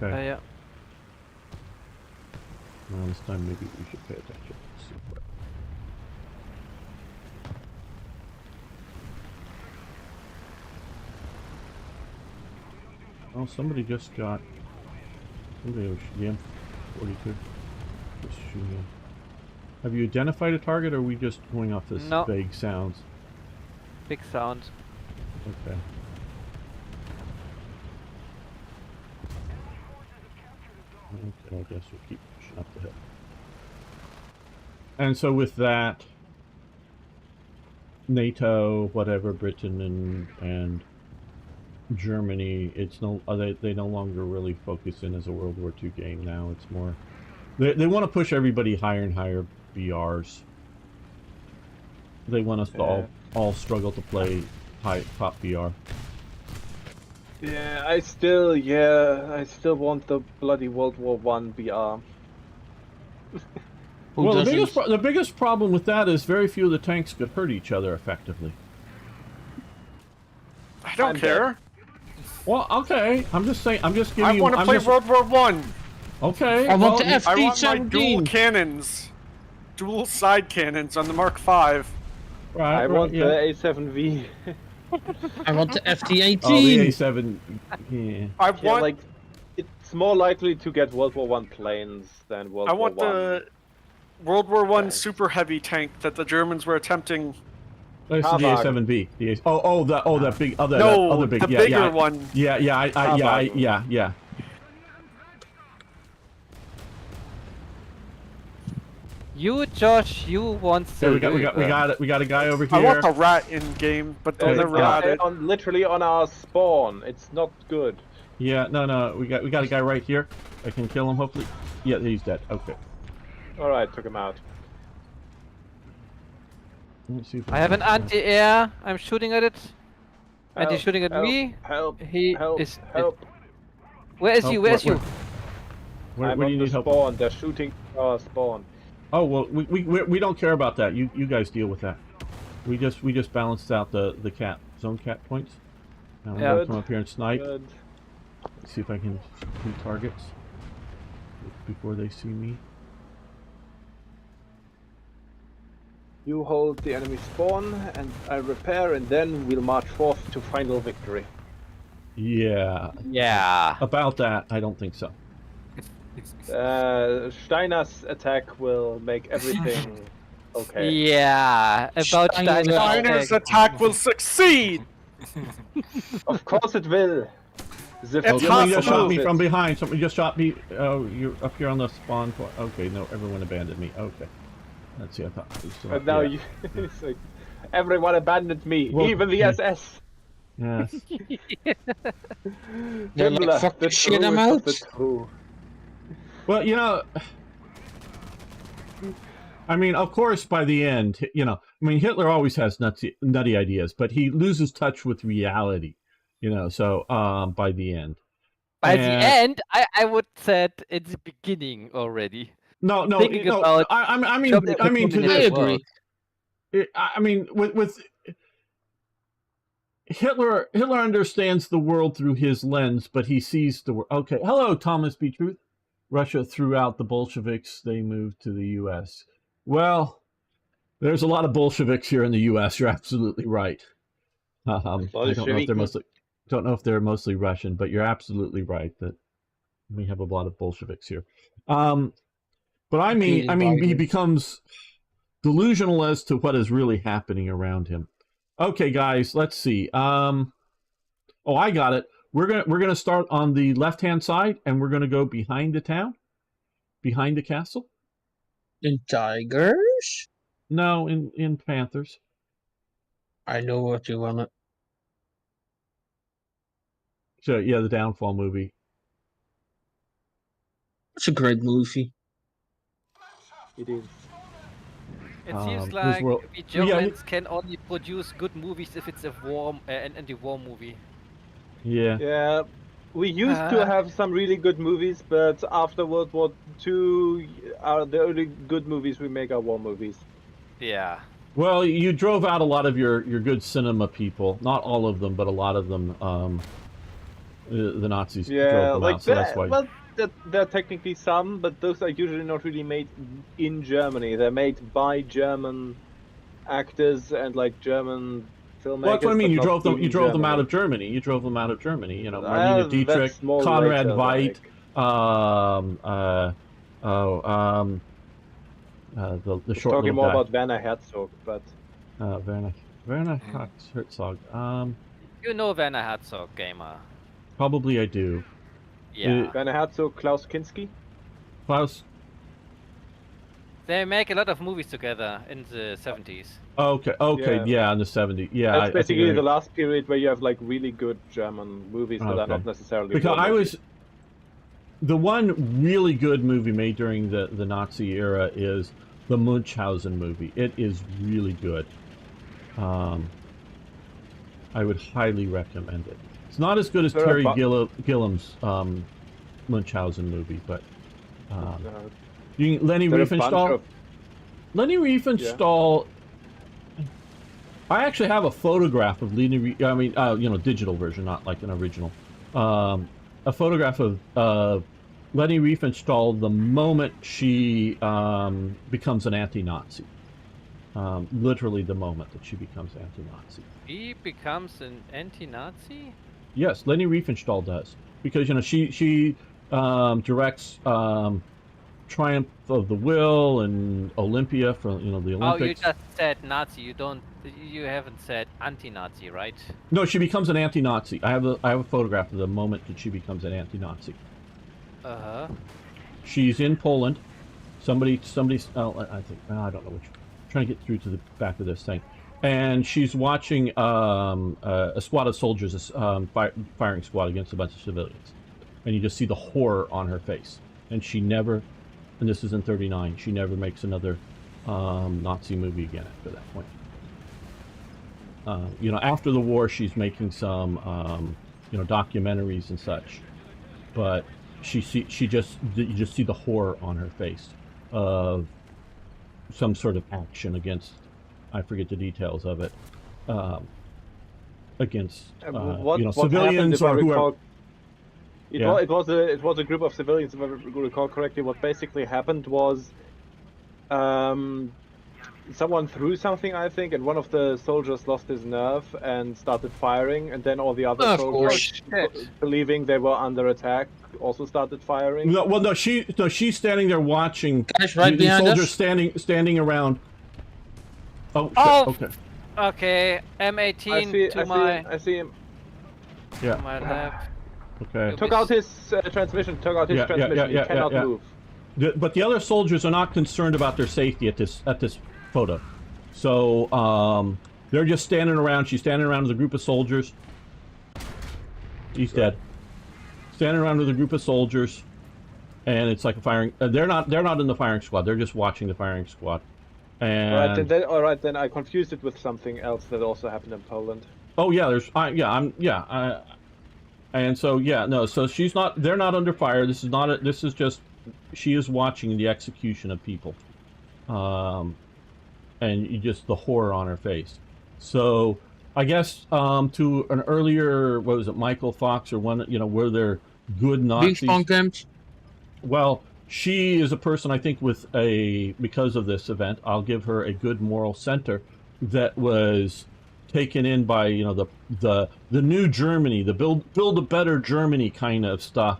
Okay. Yeah. Well, this time maybe we should pay attention. Let's see what. Oh, somebody just got. Somebody was the M42. Just shooting. Have you identified a target, or are we just going off this No. vague sounds? Big sound. Okay. Okay, I guess we'll keep pushing up the hill. And so with that, NATO, whatever, Britain and Germany, it's no they no longer really focus in as a World War II game now. It's more they want to push everybody higher and higher BRs. They want us to all struggle to play top BR. Yeah, I still want the bloody World War One BR. Well, the biggest problem with that is very few of the tanks could hurt each other effectively. I don't care. Well, okay. I'm just saying. I'm just giving you. I want to play World War One. Okay. I want the I want my FT-17. dual cannons, dual side cannons on the Mark V. Right. I want the A7V. I want the FT-18. Oh, the A7. Yeah. I want. Yeah, like it's more likely to get World War One planes than World I War want One. the World War One super heavy tank that the Germans were attempting. That's the A7B. The that big other No, that other big the bigger one. Yeah. You, Josh, you want Yeah, to. we got a guy over here. I want the rat in game, but they'll There's a never guy add it. literally on our spawn. It's not good. Yeah, no, we got a guy right here. I can kill him hopefully. Yeah, he's dead. Okay. All right, took him out. Let me see if I have an anti-air. I'm shooting at it. And he's shooting at help, me. Help! He help! is. Help! Where is Help, you? Where is you? Where I'm do on you the need help? spawn. They're shooting our spawn. Oh well, we don't care about that. You guys deal with that. We just balanced out the zone cap points. Now I'm gonna come up here and snipe. Good. Let's see if I can do targets before they see me. You hold the enemy spawn, and I repair, and then we'll march forth to final victory. Yeah. Yeah. About that, I don't think so. Steiner's attack will make everything okay. Yeah. About Steiner's attack will succeed. Of course it will. The It's Somebody just shot possible. me from behind. Somebody just shot me. Oh, you're up here on the spawn point. Okay, no, everyone abandoned me. Okay. Let's see, I thought I was still And up now here. it's like, everyone abandoned me, Well, even the yeah. SS. Yes. They're like, Himmler, fuck the this shit, I'm truest of out. the true. Well, I mean, of course, by the end, Hitler always has nutty ideas, but he loses touch with reality, so by the end. By the end, I would said at the beginning already. No, Thinking about I mean, with Hitler understands the world through his lens, but he sees the world. Okay, hello, Thomas B. Truth. Russia threw out the Bolsheviks. They moved to the U.S. Well, there's a lot of Bolsheviks here in the U.S. You're absolutely right. I don't know if they're mostly Russian, but you're absolutely right that we have a lot of Bolsheviks here. But I mean, he becomes delusional as to what is really happening around him. Okay, guys, let's see. Oh, I got it. We're gonna start on the left-hand side, and we're gonna go behind the town, behind the castle. In Tigers? No, in Panthers. I know what you want. So yeah, the Downfall movie. It's a great movie. It is. It seems like we Germans can only produce good movies if it's a an anti-war movie. Yeah. Yeah. We used to have some really good movies, but after World War II, the only good movies we make are war movies. Yeah. Well, you drove out a lot of your good cinema people. Not all of them, but a lot of them. The Nazis drove them out, so that's why. Well, there are technically some, but those are usually not really made in Germany. They're made by German actors and like German filmmakers. Well, that's what I mean. You drove them out of Germany. Germany. You drove them out of Germany. Marlene Dietrich, Conrad Veidt, the short talking little more guy. about Werner Herzog, but Werner Herzog. You know Werner Herzog, gamer. Probably I do. Yeah. Werner Herzog, Klaus Kinski. Klaus. They make a lot of movies together in the 70s. Okay, yeah, in the 70s. Yeah, that's basically the I last period where you have like really good German movies that are not necessarily. because the one really good movie made during the Nazi era is the Munchausen movie. It is really good. I would highly recommend it. It's not as good as Terry Gilliam's Munchausen movie, but Lenny Riefenstahl. Lenny Riefenstahl. Yeah. I actually have a photograph of Lenny. Digital version, not like an original. A photograph of Lenny Riefenstahl the moment she becomes an anti-Nazi. Literally the moment that she becomes anti-Nazi. He becomes an anti-Nazi? Yes, Lenny Riefenstahl does, because she directs Triumph of the Will and Olympia for the Olympics. Oh, you just said Nazi. You haven't said anti-Nazi, right? No, she becomes an anti-Nazi. I have a photograph of the moment that she becomes an anti-Nazi. She's in Poland. Somebody's. Oh, I think I don't know which. I'm trying to get through to the back of this thing, and she's watching a squad of soldiers, firing squad against a bunch of civilians, and you just see the horror on her face. And she never, and this is in '39. She never makes another Nazi movie again after that point. After the war, she's making some documentaries and such, but you just see the horror on her face of some sort of action against, I forget the details of it, against civilians or whoever. It was a group of civilians, if I recall correctly. What basically happened was, someone threw something, I think, and one of the soldiers lost his nerve and started firing, and then all the other soldiers, believing they were under attack, also started firing. No, she's standing there watching. Guys, right these behind soldiers us. standing around. Okay. M18 I see him. Yeah. To my left. Okay. Took out his transmission. He cannot move. But the other soldiers are not concerned about their safety at this photo. So they're just standing around. She's standing around with a group of soldiers. He's dead. Standing around with a group of soldiers, and it's like a firing. They're not in the firing squad. They're just watching the firing squad. And all right, then I confused it with something else that also happened in Poland. Oh yeah, and so so she's not. They're not under fire. This is not. This is just. She is watching the execution of people, and just the horror on her face. So I guess to an earlier, what was it, Michael Fox or one, were there good Nazis? Well, she is a person, I think, because of this event, I'll give her a good moral center that was taken in by, the new Germany, the build a better Germany kind of stuff.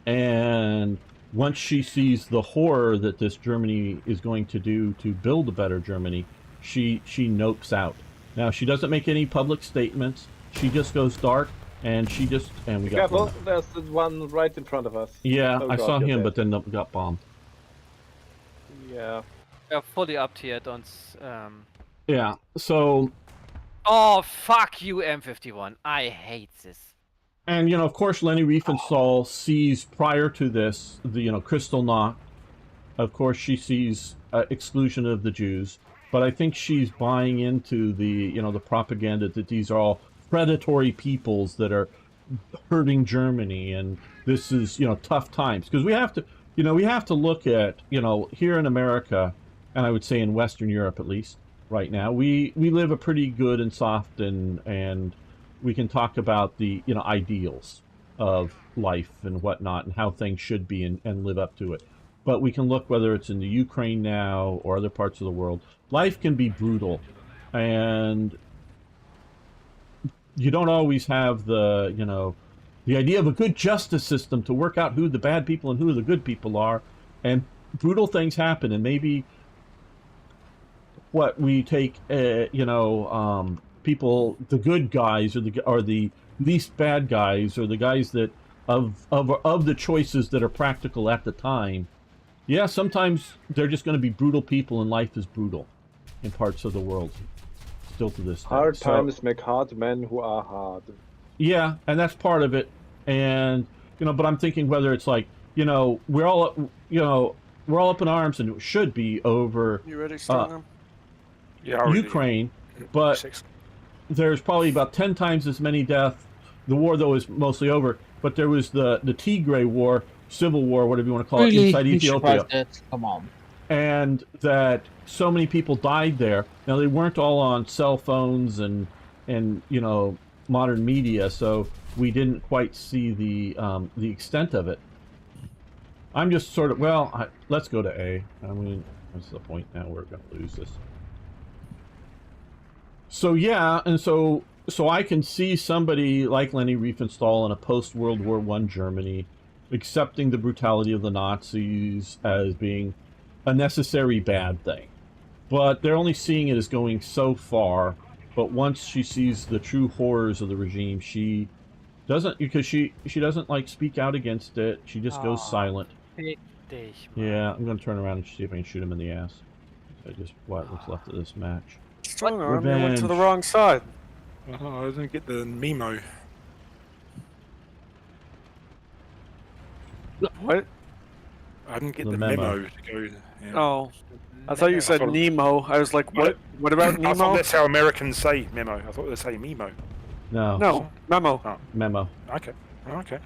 And once she sees the horror that this Germany is going to do to build a better Germany, she nopes out. Now, she doesn't make any public statements. She just goes dark, and we got careful, there's the one right in front of us. Yeah, I saw him, but then got bombed. Yeah. We're fully up here, don't... Yeah, so... Oh, fuck you, M51. I hate this. And, of course, Lenny Riefenstahl sees, prior to this, the, Kristallnacht. Of course, she sees exclusion of the Jews. But I think she's buying into the, the propaganda that these are all predatory peoples that are hurting Germany, and this is, tough times. Because we have to look at, here in America, and I would say in Western Europe at least, right now, we live a pretty good and soft, and we can talk about the, ideals of life and whatnot, and how things should be, and live up to it. But we can look, whether it's in the Ukraine now or other parts of the world, life can be brutal, and you don't always have the, the idea of a good justice system to work out who the bad people and who the good people are, and brutal things happen, and maybe what we take, people, the good guys, or the least bad guys, or the guys that of the choices that are practical at the time, Yeah, sometimes they're just going to be brutal people, and life is brutal in parts of the world, still to this day. Hard times make hard men who are hard. Yeah, and that's part of it. And but I'm thinking whether it's like we're all up in arms, and it should be over You ready, Strong? Yeah, Ukraine, but there's probably about 10 times as many deaths. The war, though, is mostly over, but there was the Tigray War, civil war, whatever you want to call it, inside Ethiopia. Come on. And that so many people died there. Now, they weren't all on cell phones and modern media, so we didn't quite see the extent of it. I'm just sort of, let's go to A. I mean, what's the point now? We're going to lose this. So yeah, and so I can see somebody like Leni Riefenstahl in a post-World War I Germany accepting the brutality of the Nazis as being a necessary bad thing. But they're only seeing it as going so far. But once she sees the true horrors of the regime, she doesn't, because she doesn't like speak out against it. She just goes silent. Yeah, I'm going to turn around and see if I can shoot him in the ass. I just what's left of this match. Strong arm, you went to the wrong side. Oh, I didn't get the memo. What? I didn't get the memo to go. Yeah. Oh, I thought you said Nemo. I was like, what? What about Nemo? I thought that's how Americans say memo. I thought they say memo. No, memo. Oh. Memo. Okay. Okay.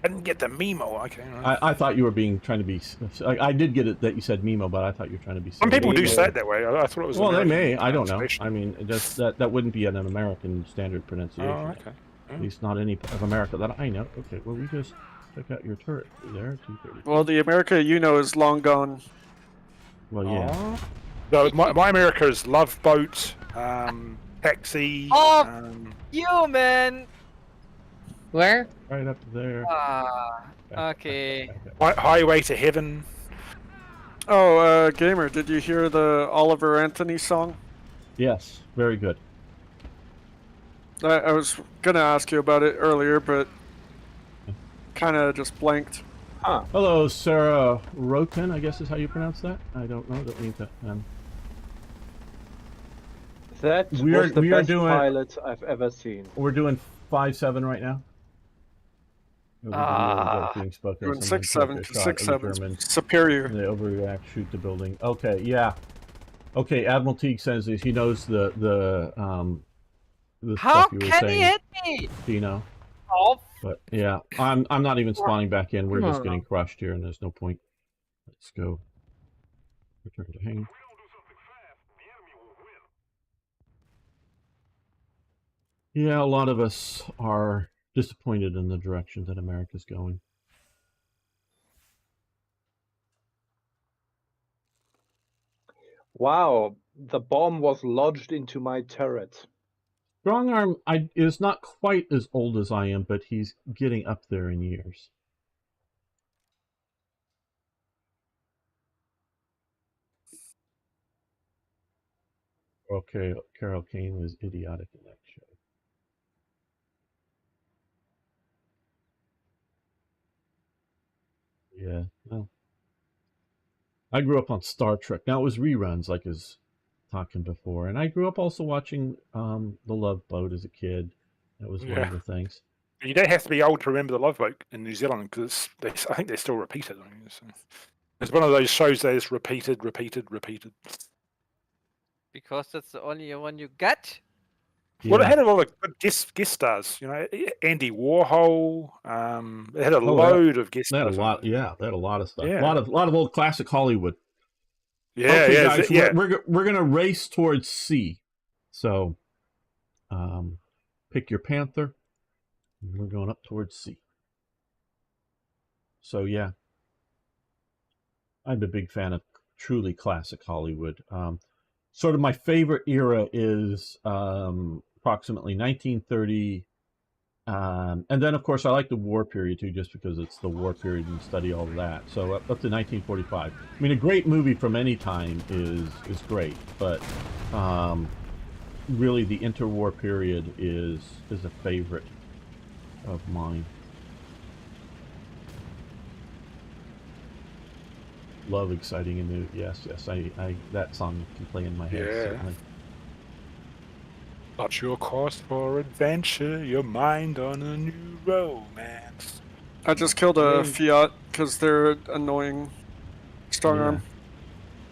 I didn't get the memo. Okay. I thought you were trying to be. I did get it that you said Memo, but I thought you were trying to be. Some people do say it that way. I thought it was. Well, they may. I don't know. I mean, that wouldn't be an American standard pronunciation. Oh, okay. At least not any of America that I know. Okay. Well, we just took out your turret there. 230. Well, the America you know is long gone. Well, yeah. No, my America is Love Boat, Taxi. Oh, you man. Where? Right up there. Okay. Highway to Heaven. Oh, Gamer, did you hear the Oliver Anthony song? Yes, very good. I was gonna ask you about it earlier, but kind of just blanked. Hello, Sarah Roten, I guess is how you pronounce that. I don't know. Don't mean to. That was the best pilot I've ever seen. We're doing 5-7 right now. Doing 6-7. 6-7. Superior. They overreact, shoot the building. Okay, yeah. Okay, Admiral Teague says he knows the How stuff you were can saying, he hit me? Dino. Oh. But yeah, I'm not even spawning back in. We're just getting crushed here, and there's no point. Let's go. Return to hang. Yeah, a lot of us are disappointed in the direction that America's going. Wow, the bomb was lodged into my turret. Strongarm is not quite as old as I am, but he's getting up there in years. Okay, Carol Kane was idiotic in that show. Yeah, well, I grew up on Star Trek. Now it was reruns, like I was talking before, and I grew up also watching The Love Boat as a kid. That was one of the things. You don't have to be old to remember The Love Boat in New Zealand because I think they're still repeated. It's one of those shows that is repeated. Because that's the only one you get. Yeah. Well, it had a lot of good guest stars. You know, Andy Warhol. It had a load of guest stars. They had a lot. Yeah, they had a lot of stuff. Yeah. A lot of old classic Hollywood. Yeah, okay, yeah, guys, yeah. We're gonna race towards C. So, pick your Panther. We're going up towards C. So yeah, I'm a big fan of truly classic Hollywood. Sort of my favorite era is approximately 1930, and then of course I like the war period too, just because it's the war period and study all of that. So up to 1945. I mean, a great movie from any time is great, but really the interwar period is a favorite of mine. love exciting and new. Yes, yes. I that song can play in my head certainly. Got your course for adventure, your mind on a new romance. I just killed a Fiat because they're annoying. Strong arm.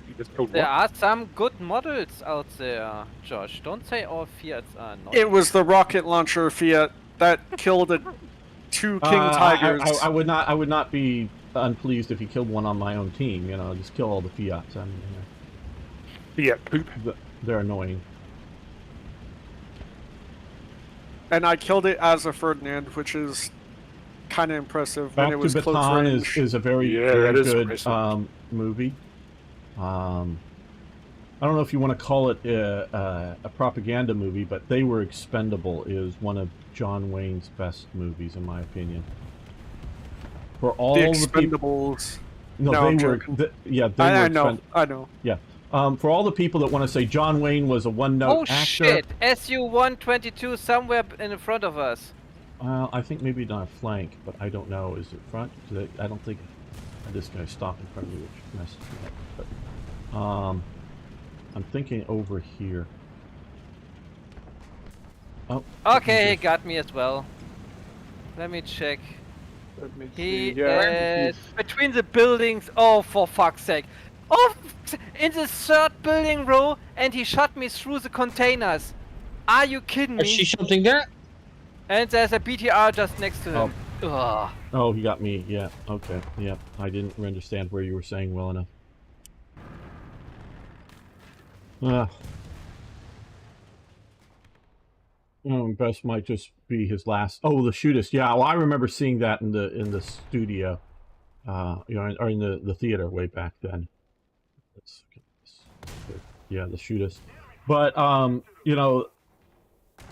You just killed There what? are some good models out there, Josh. Don't say all Fiats are annoying. It was the rocket launcher Fiat that killed two King Tigers. I would not be unpleased if he killed one on my own team. You know, just kill all the Fiats. I mean, Fiat poop. They're annoying. And I killed it as a Ferdinand, which is kind of impressive. Back when it was to close Baton range. is a very good movie. I don't know if you want to call it a propaganda movie, but They Were Expendable is one of John Wayne's best movies, in my opinion. For all the the people, Expendables. no, No, they I'm were, joking. I know. I know. Yeah. For all the people that want to say John Wayne was a one-note actor. Oh shit! SU-122 somewhere in front of us. I think maybe not a flank, but I don't know. Is it front? I don't think this guy stopped in front of me, which messed me up. But I'm thinking over here. Oh. Okay, he got me as well. Let me check. Let me He see. Yeah, is between the buildings. Oh, for fuck's sake! Oh, in the third building row, and he shot me through the containers. Are you kidding me? Is she something there? And there's a BTR just next to him. Ugh. Oh, he got me. Yeah. Okay. Yeah. I didn't understand where you were saying well enough. Best might just be his last. Oh, the shootist. Yeah. Well, I remember seeing that in the studio, you know, or in the theater way back then. Yeah, the shootist. But you know,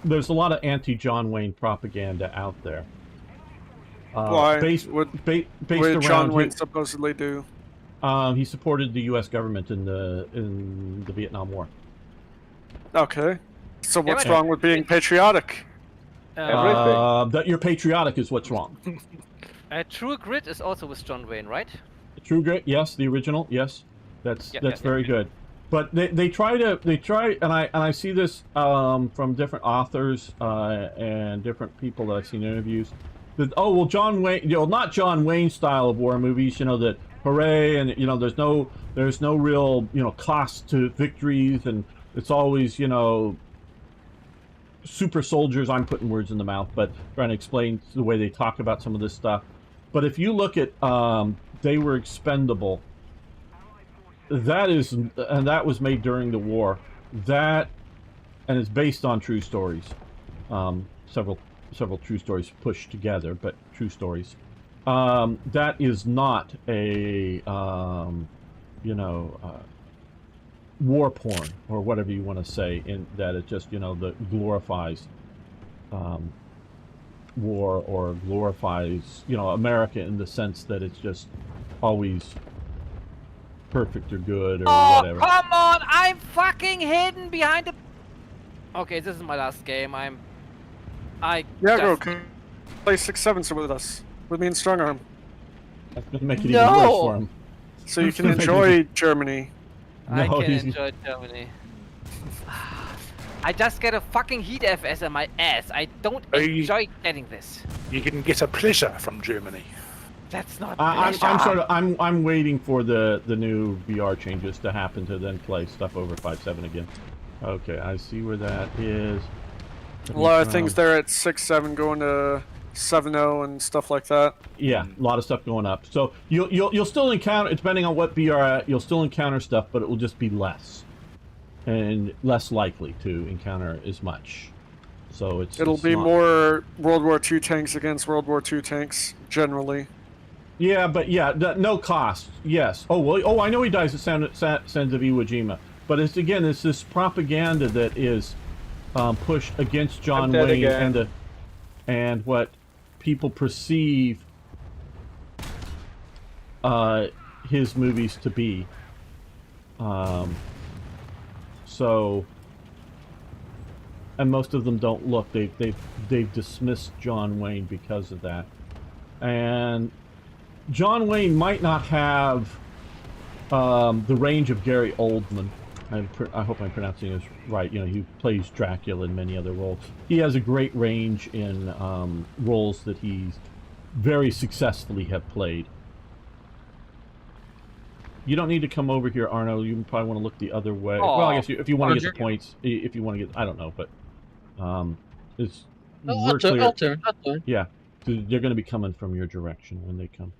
there's a lot of anti-John Wayne propaganda out there. Why? Based What around John Wayne supposedly do? He supported the U.S. government in the Vietnam War. Okay. So what's wrong with being patriotic? That you're patriotic is what's wrong. True Grit is also with John Wayne, right? True Grit, yes, the original, yes, that's very good. But they try, and I see this from different authors and different people that I've seen in interviews. That well, John Wayne, you know, not John Wayne style of war movies, you know, that hooray, and you know, there's no real, you know, cost to victories, and it's always, you know, super soldiers. I'm putting words in the mouth, but trying to explain the way they talk about some of this stuff. But if you look at They Were Expendable, that was made during the war. That, and it's based on true stories. Several true stories pushed together, but true stories. That is not a you know, war porn or whatever you want to say. In that it just, you know, that glorifies war, or glorifies, you know, America in the sense that it's just always perfect or good or whatever. Come on! I'm fucking hidden behind the... Okay, this is my last game. Go play 6-7 with us. With me and Strong Arm. That's gonna make it even worse for him. So you can enjoy Germany. I can enjoy Germany. I just get a fucking heat FS in my ass. I don't enjoy getting this. You can get a pleasure from Germany. That's not. I'm waiting for the new VR changes to happen to then play stuff over 5.7 again. Okay, I see where that is. A lot of things there at 6.7 going to 7.0 and stuff like that. Yeah, a lot of stuff going up. So you'll still encounter, depending on what VR, you'll still encounter stuff, but it will just be less, and less likely to encounter as much. So it'll be more World War II tanks against World War II tanks generally. Yeah, but yeah, no cost. Yes. Oh well. Oh, I know he dies at Sands of Iwo Jima, but it's this propaganda that is pushed against John Wayne and what people perceive his movies to be. So, and most of them don't look. They've dismissed John Wayne because of that, and John Wayne might not have the range of Gary Oldman. I hope I'm pronouncing this right. You know, he plays Dracula in many other roles. He has a great range in roles that he's very successfully have played. You don't need to come over here, Arno. You probably want to look the other way. Oh, well, I guess if you want to get Roger. the points, if you want to get, I don't know, but it's I'll we're clear. turn. Yeah, so they're going to be coming from your direction when they come.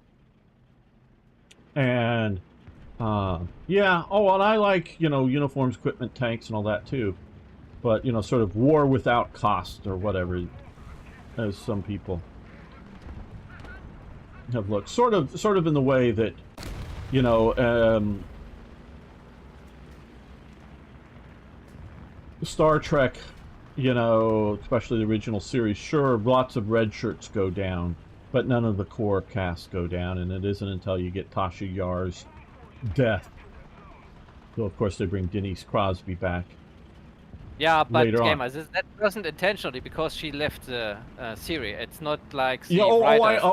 And yeah. Oh, and I like, you know, uniforms, equipment, tanks, and all that too. But, you know, sort of war without cost or whatever, as some people have looked. Sort of in the way that, you know, Star Trek, you know, especially the original series, sure, lots of red shirts go down, but none of the core cast go down, and it isn't until you get Tasha Yar's death. So, of course, they bring Denise Crosby back. Yeah, but later on. gamers, that wasn't intentionally because she left the series. It's not like the Yeah, writers.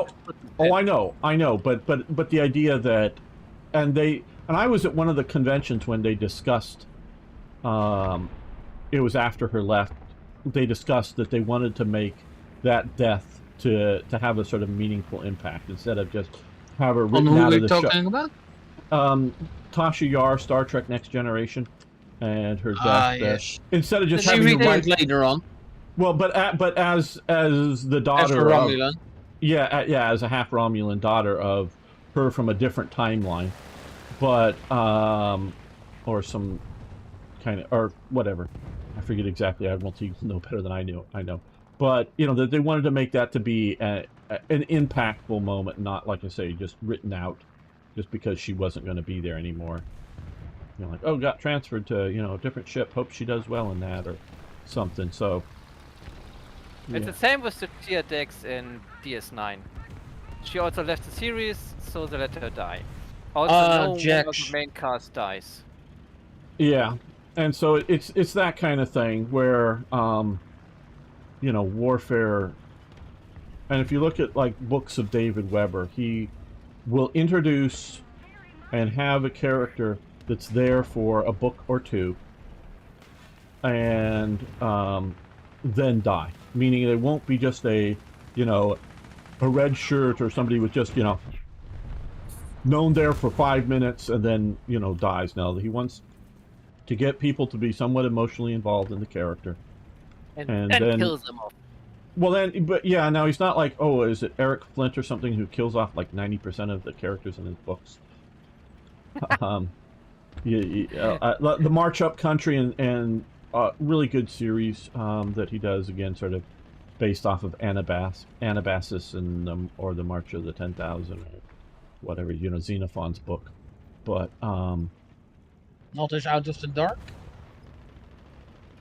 I know, but the idea that, and I was at one of the conventions when they discussed, it was after her left, they discussed that they wanted to make that death to have a sort of meaningful impact instead of just have her written out of the show. Who are you talking about? Tasha Yar, Star Trek Next Generation, and her death. Yes. Instead of just She having to write later on. Well, but as the daughter As a Romulan. Yeah, as a half Romulan daughter of her from a different timeline, but or some kind of, or whatever, I forget exactly. Admiralty know better than I know, but you know that they wanted to make that to be an impactful moment, not, like I say, just written out, just because she wasn't going to be there anymore. You know, like, oh, got transferred to, you know, a different ship. Hope she does well in that or something. So It's the same with the tier decks in DS9. She also left the series, so they let her die. Also, no one of the main cast dies. Yeah, and so it's that kind of thing where, you know, warfare. And if you look at like books of David Weber, he will introduce and have a character that's there for a book or two, and then die. Meaning they won't be just a, you know, a red shirt or somebody with just, you know, known there for 5 minutes and then, you know, dies. Now, he wants to get people to be somewhat emotionally involved in the character. And then kills them off. Well, then, but yeah, now he's not like, oh, is it Eric Flint or something who kills off like 90% of the characters in his books? The March Up Country and really good series that he does, again, sort of based off of Anabasis and or the March of the 10,000 or whatever, you know, Xenophon's book. But not as Out of the Dark.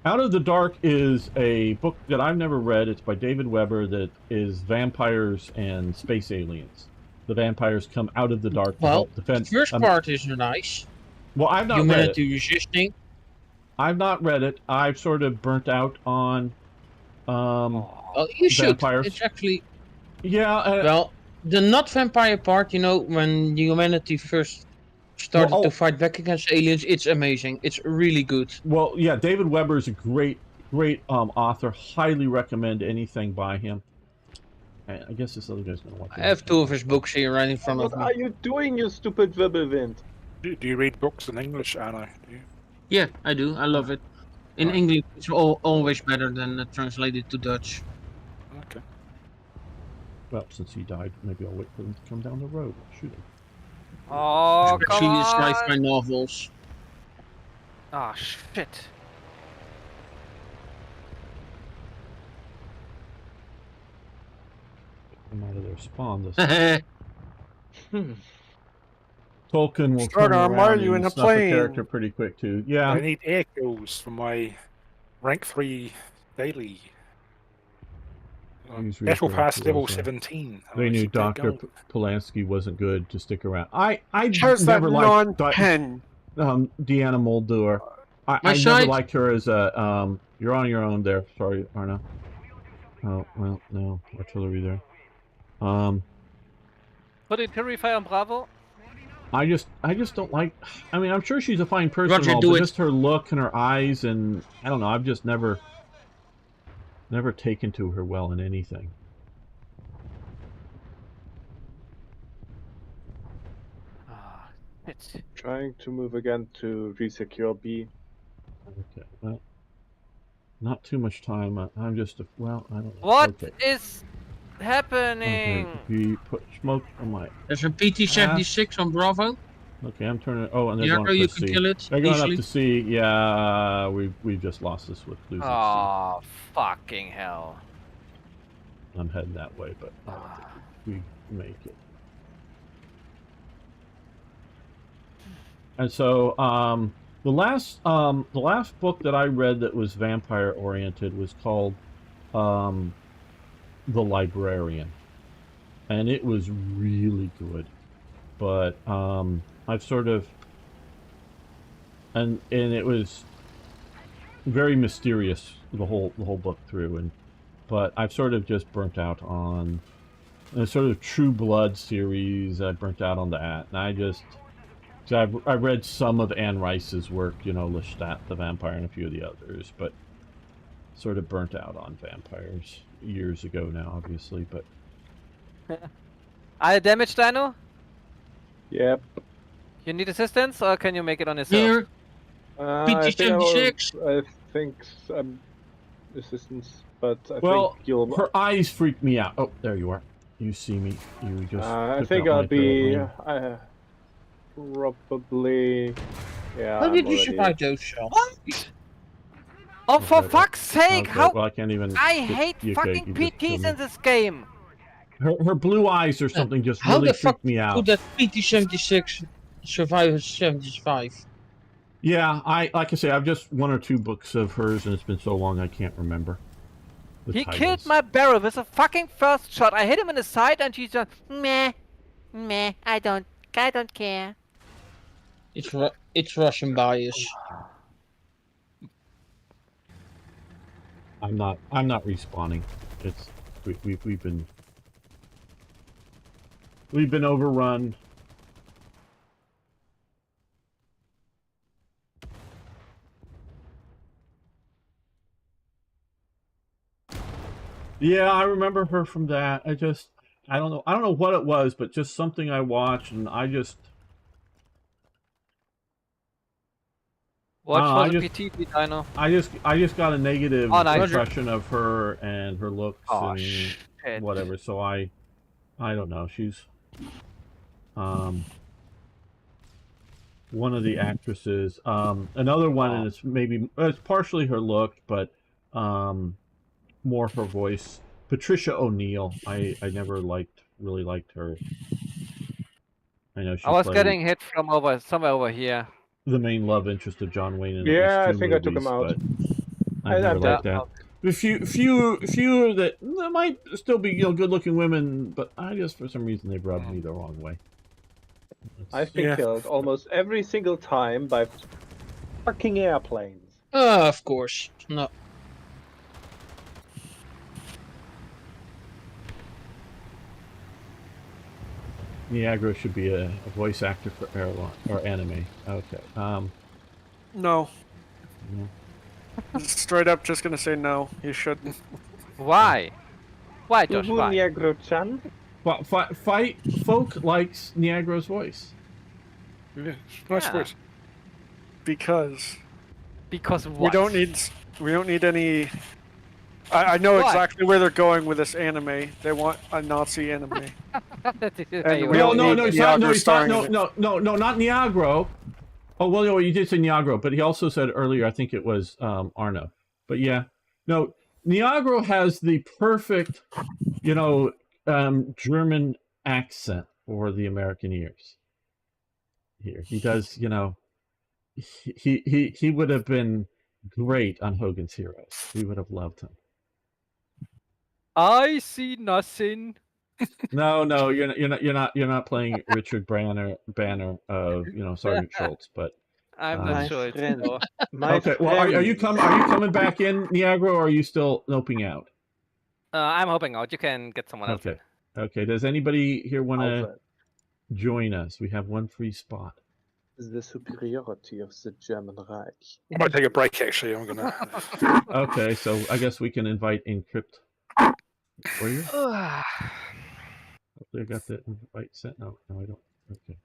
Out of the Dark is a book that I've never read. It's by David Weber. That is vampires and space aliens. The vampires come out of the dark to help defend. The first part is nice. Well, I've not read it. Humanity resisting. I've not read it. I've sort of burnt out on you should. vampires. It's actually... Yeah. Well, the not vampire part, you know, when humanity first started to fight back against aliens, it's amazing. It's really good. Well, yeah, David Weber is a great author. Highly recommend anything by him. I guess this other guy's gonna watch. I have two of his books here right in front of me. What are you doing, you stupid Wirbelwind? Do you read books in English, Arno? Do you? Yeah, I do. I love it. In English, it's always better than translated to Dutch. Okay. Well, since he died, maybe I'll wait for him to come down the road. Shoot him. Oh, Especially come the on! sci-fi novels. Ah, shit. Come out of their spawn. Tolkien will Start turn arm, around are you and in a snuff plane? character pretty quick too. Yeah. I need air kills for my rank 3 daily. Battle Pass level 17. They knew Dr. Polanski wasn't good to stick around. I Chose never that liked non-pen. Deanna Muldour. I never liked her as a you're on your own there. Sorry, Arno. Oh well, no artillery there. Put in Purify on Bravo. I just don't like. I mean, I'm sure she's a fine person, Roger, and all, do but it. just her look and her eyes, and I don't know. I've just never taken to her well in anything. Ah, shit. Trying to move again to resecure B. Okay, well, not too much time. I'm just well. I don't know. What Okay. is happening? Okay. We put smoke on my. There's a PT-76 on Bravo. Okay, I'm turning. Oh, and they're Yeah, going up you to can C. kill it They're going easily. up to C. Yeah, we've just lost this with losing Oh, fucking hell. C. I'm heading that way, but I don't think we make it. And so, the last book that I read that was vampire oriented was called, The Librarian, and it was really good. But I've sort of, and it was very mysterious the whole book through, but I've sort of just burnt out on the sort of True Blood series. I burnt out on that, and so I've read some of Anne Rice's work, you know, Lestat the Vampire and a few of the others, but sort of burnt out on vampires years ago now, obviously. But Are you damaged, Dino? Yep. You need assistance, or can you make it on yourself? Here, I PT-76. I think some assistance, but I well, think you'll. her eyes freak me out. Oh, there you are. You see me. You just. I took think out I'll my be. third ring. Probably. Yeah. How I'm did you already- survive those shots? Oh, for Okay, fuck's sake! Okay, How? well, I can't even. I hate you fucking just killed PTs me. in this game. Her blue eyes or something just How really the fuck freaked me out. could that PT-76 survive a 75? Yeah, like I say, I've just one or two books of hers, and it's been so long I can't remember. He killed my barrel with a fucking first shot. I hit him in the side, and he's just meh, meh. I don't care. It's Russian bias. I'm not respawning. It's we've been overrun. Yeah, I remember her from that. I don't know what it was, but just something I watched, and I just. Watch for the PT, Dino. I just got a negative nice. impression of her and her looks and Shit. whatever. So I don't know. She's one of the actresses. Another one, and it's partially her look, but more her voice. Patricia O'Neill. I never really liked her. I know she. I was played getting hit from somewhere over here. the main love interest of John Wayne in Yeah, at I least two think I took him movies, out. but I never liked that. Yeah. A few that might still be good-looking women, but I just for some reason they've rubbed me the wrong way. I've been killed almost every single time by fucking airplanes. Of course. No. Niagara should be a voice actor for airline or anime. Okay. No. No. Straight up, just gonna say no. You shouldn't. Why? Why, Josh? Why? Niagara-chan? Folk likes Niagara's voice. Yeah, nice Yeah. voice. Because Because what? we don't need any. I know What? exactly where they're going with this anime. They want a Nazi anime. Hey, we No, don't no, need he's not. No, Niagara he's not. starring No, in it. no, not Niagara. Oh well, no, you did say Niagara, but he also said earlier, I think it was Arno. But yeah, no, Niagara has the perfect, German accent for the American ears. Here, he does. He would have been great on Hogan's Heroes. We would have loved him. I see nothing. No, you're not playing Richard Banner of Sergeant Schultz, but I'm not sure. friend. No. okay. Well, are you coming back in, Niagara, or are you still noping out? I'm hoping out. You can get someone else. Okay. Okay. Does anybody here want to join us. We have one free spot. The superiority of the German Reich. I might take a break, actually. I'm going to... Okay, so I guess we can invite Encrypt for you. Hopefully I got the invite sent. No, I don't. Okay.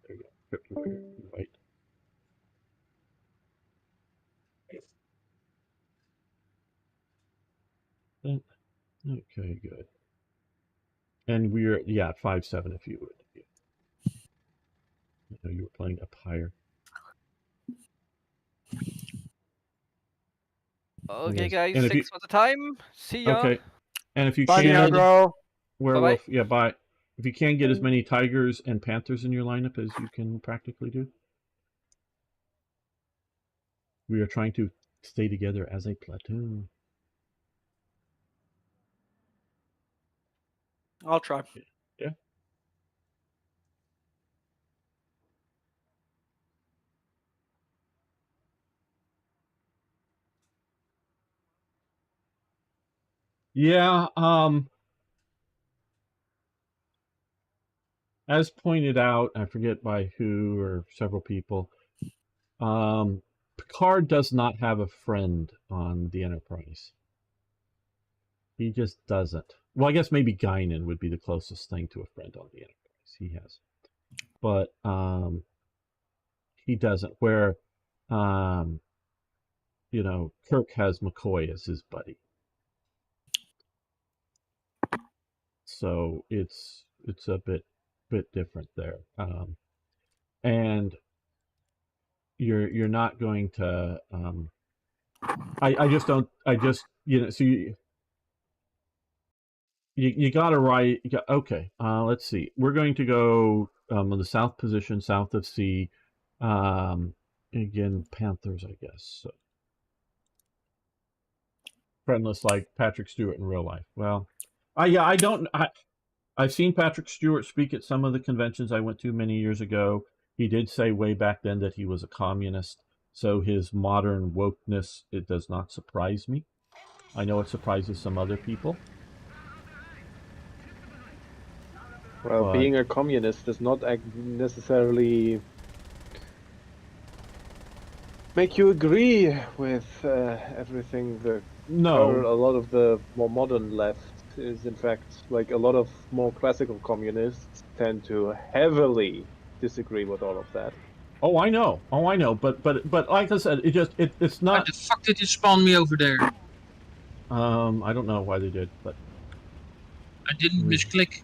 There you go. Encrypt invite. Okay, good. And we're, yeah, 5-7 if you would. I know you were playing up higher. Okay, guys, thanks for the time. See ya. Okay. And if you Bye, can, Diagro. Werewolf, yeah, bye. If you can get as many Tigers and Panthers in your lineup as you can practically do. We are trying to stay together as a platoon. I'll try. Yeah. Yeah, as pointed out, I forget by who or several people, Picard does not have a friend on the Enterprise. He just doesn't. Well, I guess maybe Guinan would be the closest thing to a friend on the Enterprise. He has. But he doesn't. Where, you know, Kirk has McCoy as his buddy. So it's a bit different there. And you're not going to I just don't, I just, you know, so you gotta write, okay, let's see, we're going to go on the south position, south of C, again, Panthers, I guess, so. Friendless like Patrick Stewart in real life. Well, I've seen Patrick Stewart speak at some of the conventions I went to many years ago. He did say way back then that he was a communist, so his modern wokeness, it does not surprise me. I know it surprises some other people. Well, But being a communist does not necessarily make you agree with everything. no, A lot of the more modern left is, in fact, like a lot of more classical communists tend to heavily disagree with all of that. Oh, I know. Oh, I know. But like I said, it's not. Why the fuck did you spawn me over there? I don't know why they did, but I didn't misclick.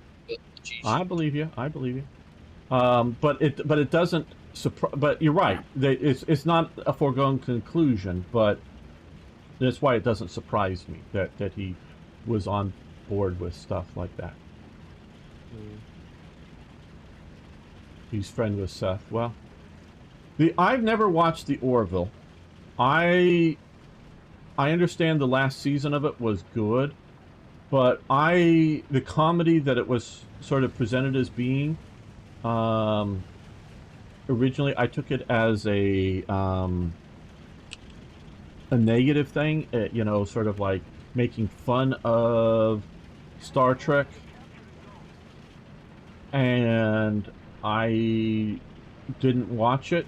I believe you. I believe you. But it doesn't. But you're right. It's not a foregone conclusion, but that's why it doesn't surprise me that he was on board with stuff like that. He's friend with Seth. Well, I've never watched the Orville. I understand the last season of it was good, but the comedy that it was sort of presented as being, originally I took it as a negative thing, you know, sort of like making fun of Star Trek, and I didn't watch it,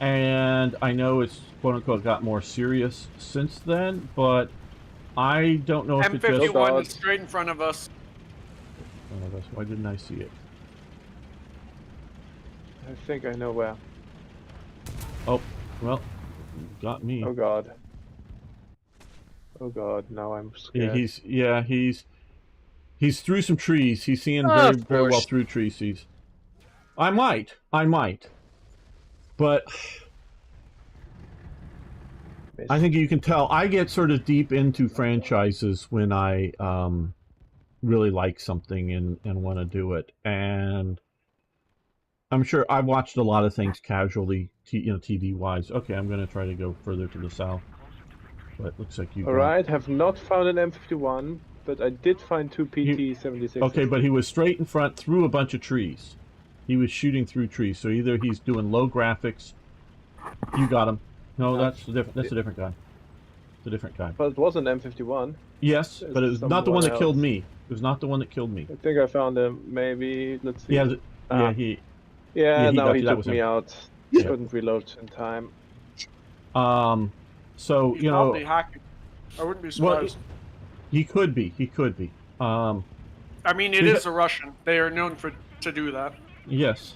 and I know it's quote-unquote got more serious since then, but I don't know if it just... M51 is straight in front of us. Why didn't I see it? I think I know where. Oh, well, got me. Oh god. Oh god, now I'm scared. He's through some trees. He's seeing very well through trees. I might. But I think you can tell I get sort of deep into franchises when I really like something and want to do it. And I'm sure I've watched a lot of things casually, TV wise. Okay, I'm going to try to go further to the south. But it looks like you. Alright, have not found an M51, but I did find two PT-76. Okay, but he was straight in front through a bunch of trees. He was shooting through trees, so either he's doing low graphics. You got him. No, that's a different guy. It's a different guy. But it was an M51. Yes, but it was not the one that killed else. me. It was not the one that killed me. I think I found him. Maybe. Let's see. Yeah, he now he that took was me him. out. Yeah. Couldn't reload in time. So He's you know, probably hacking. I wouldn't be surprised. well, he could be. He could be. I mean, it is a Russian. They are known to do that. Yes.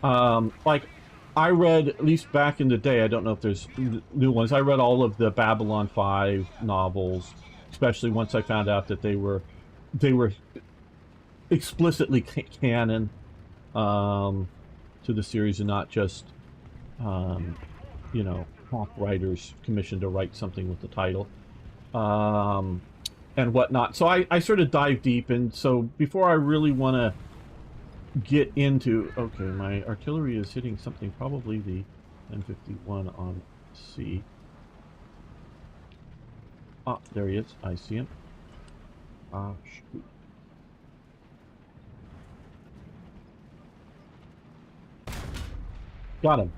Like, I read, at least back in the day, I don't know if there's new ones, I read all of the Babylon 5 novels, especially once I found out that they were explicitly canon to the series and not just, you know, hack writers commissioned to write something with the title. And whatnot. So I sort of dive deep, and so before I really want to get into, okay, my artillery is hitting something, probably the M51 on C. Ah, there he is. I see him. Ah, shoot. Got him.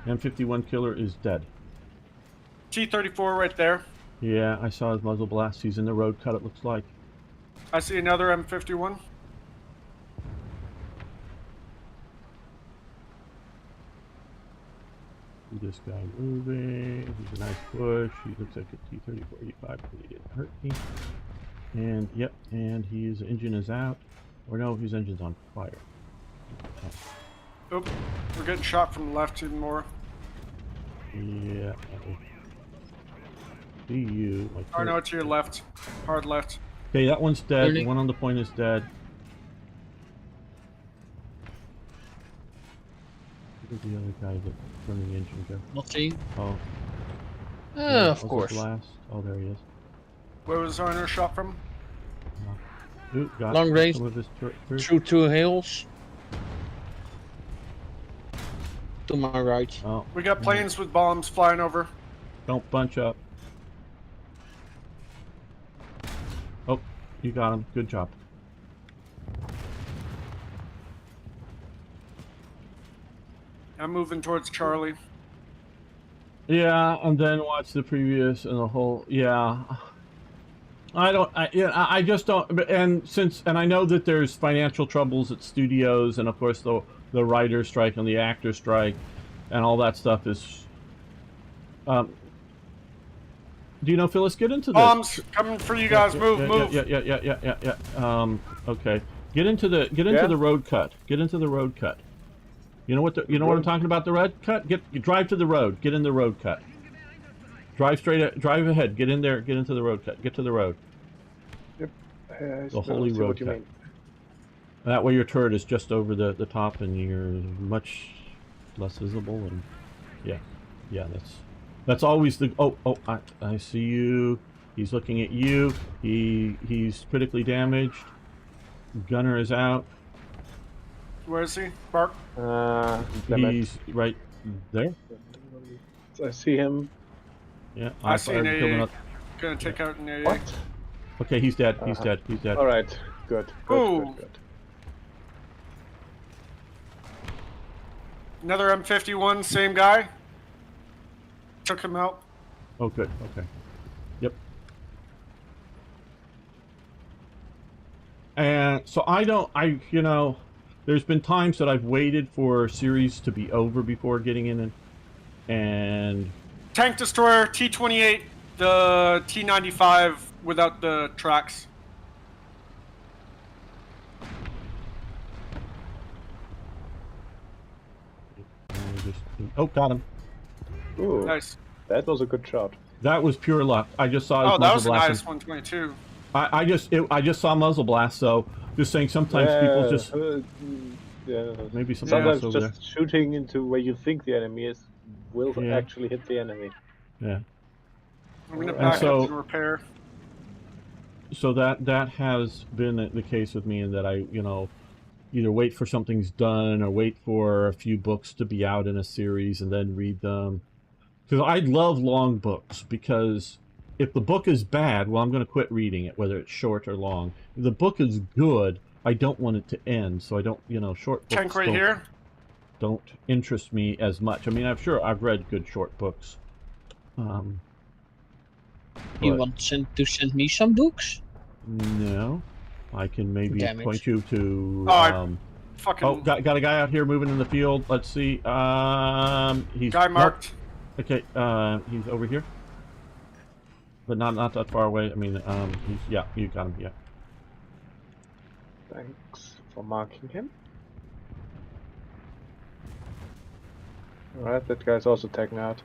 M51 killer is dead. T-34 right there. Yeah, I saw his muzzle blast. He's in the road cut, it looks like. I see another M51. See this guy moving. He's a nice push. He looks like a T-34-85, but he didn't hurt me. And, yep, and his engine is out. Or no, his engine's on fire. Oh, we're getting shot from the left even more. Yeah. See you. Oh no, to your left. Hard left. Okay, that one's dead. The one on the point is dead. Look at the other guy that's running the engine go. Not seen. Oh. Of course. Blast. Oh, there he is. Where was Arner shot from? Ooh, got Long range. some of his Through two hills. To my right. Oh, We got planes with bombs flying over. don't bunch up. Oh, you got him. Good job. I'm moving towards Charlie. Yeah, and then watch the previous and the whole. Yeah, I just don't. And I know that there's financial troubles at studios, and of course the writer strike and the actor strike, and all that stuff is. Do you know, Phyllis? Get into this. Bombs coming for you guys. Move. Yeah. Okay. Get into the road cut. Get into the road cut. You know what what I'm talking about? The road cut. Drive to the road. Get in the road cut. Drive ahead. Get in there. Get into the road cut. Get to the road. Yep. The holy road cut. That way your turret is just over the top, and you're much less visible. And yeah, that's always the. I see you. He's looking at you. He's critically damaged. Gunner is out. Where is he? Bark. He's right there. I see him. Yeah, I see an filling AA. up. Gonna take out an AA. What? Okay, he's dead. He's dead. He's dead. All right. Good. Ooh. Another M51, same guy. Took him out. Oh, good. Okay. Yep. And so there's been times that I've waited for series to be over before getting in and Tank destroyer T-28, the T-95 without the tracks. got him. Ooh, Nice. that was a good shot. That was pure luck. I just saw his Oh, that was muzzle a blast. nice 122. I just saw muzzle blast. So just saying, sometimes people just maybe something Sometimes else over just shooting into where you think the enemy is will actually hit the enemy. there. Yeah. I'm gonna back so- up and repair. So that has been the case with me, in that I either wait for something's done or wait for a few books to be out in a series and then read them. Because I love long books, because if the book is bad, well, I'm going to quit reading it, whether it's short or long. If the book is good, I don't want it to end, so I don't, short books Tank right here. don't interest me as much. I mean, I've read good short books. You want to send me some books? No, I can maybe Damn it. point you to. Fucking. Oh, got a guy out here moving in the field. Let's see. He's Guy marked. Nope. Okay, he's over here, but not that far away. I mean, he's yeah. You got him. Yeah. Thanks for marking him. Alright, that guy's also taken out.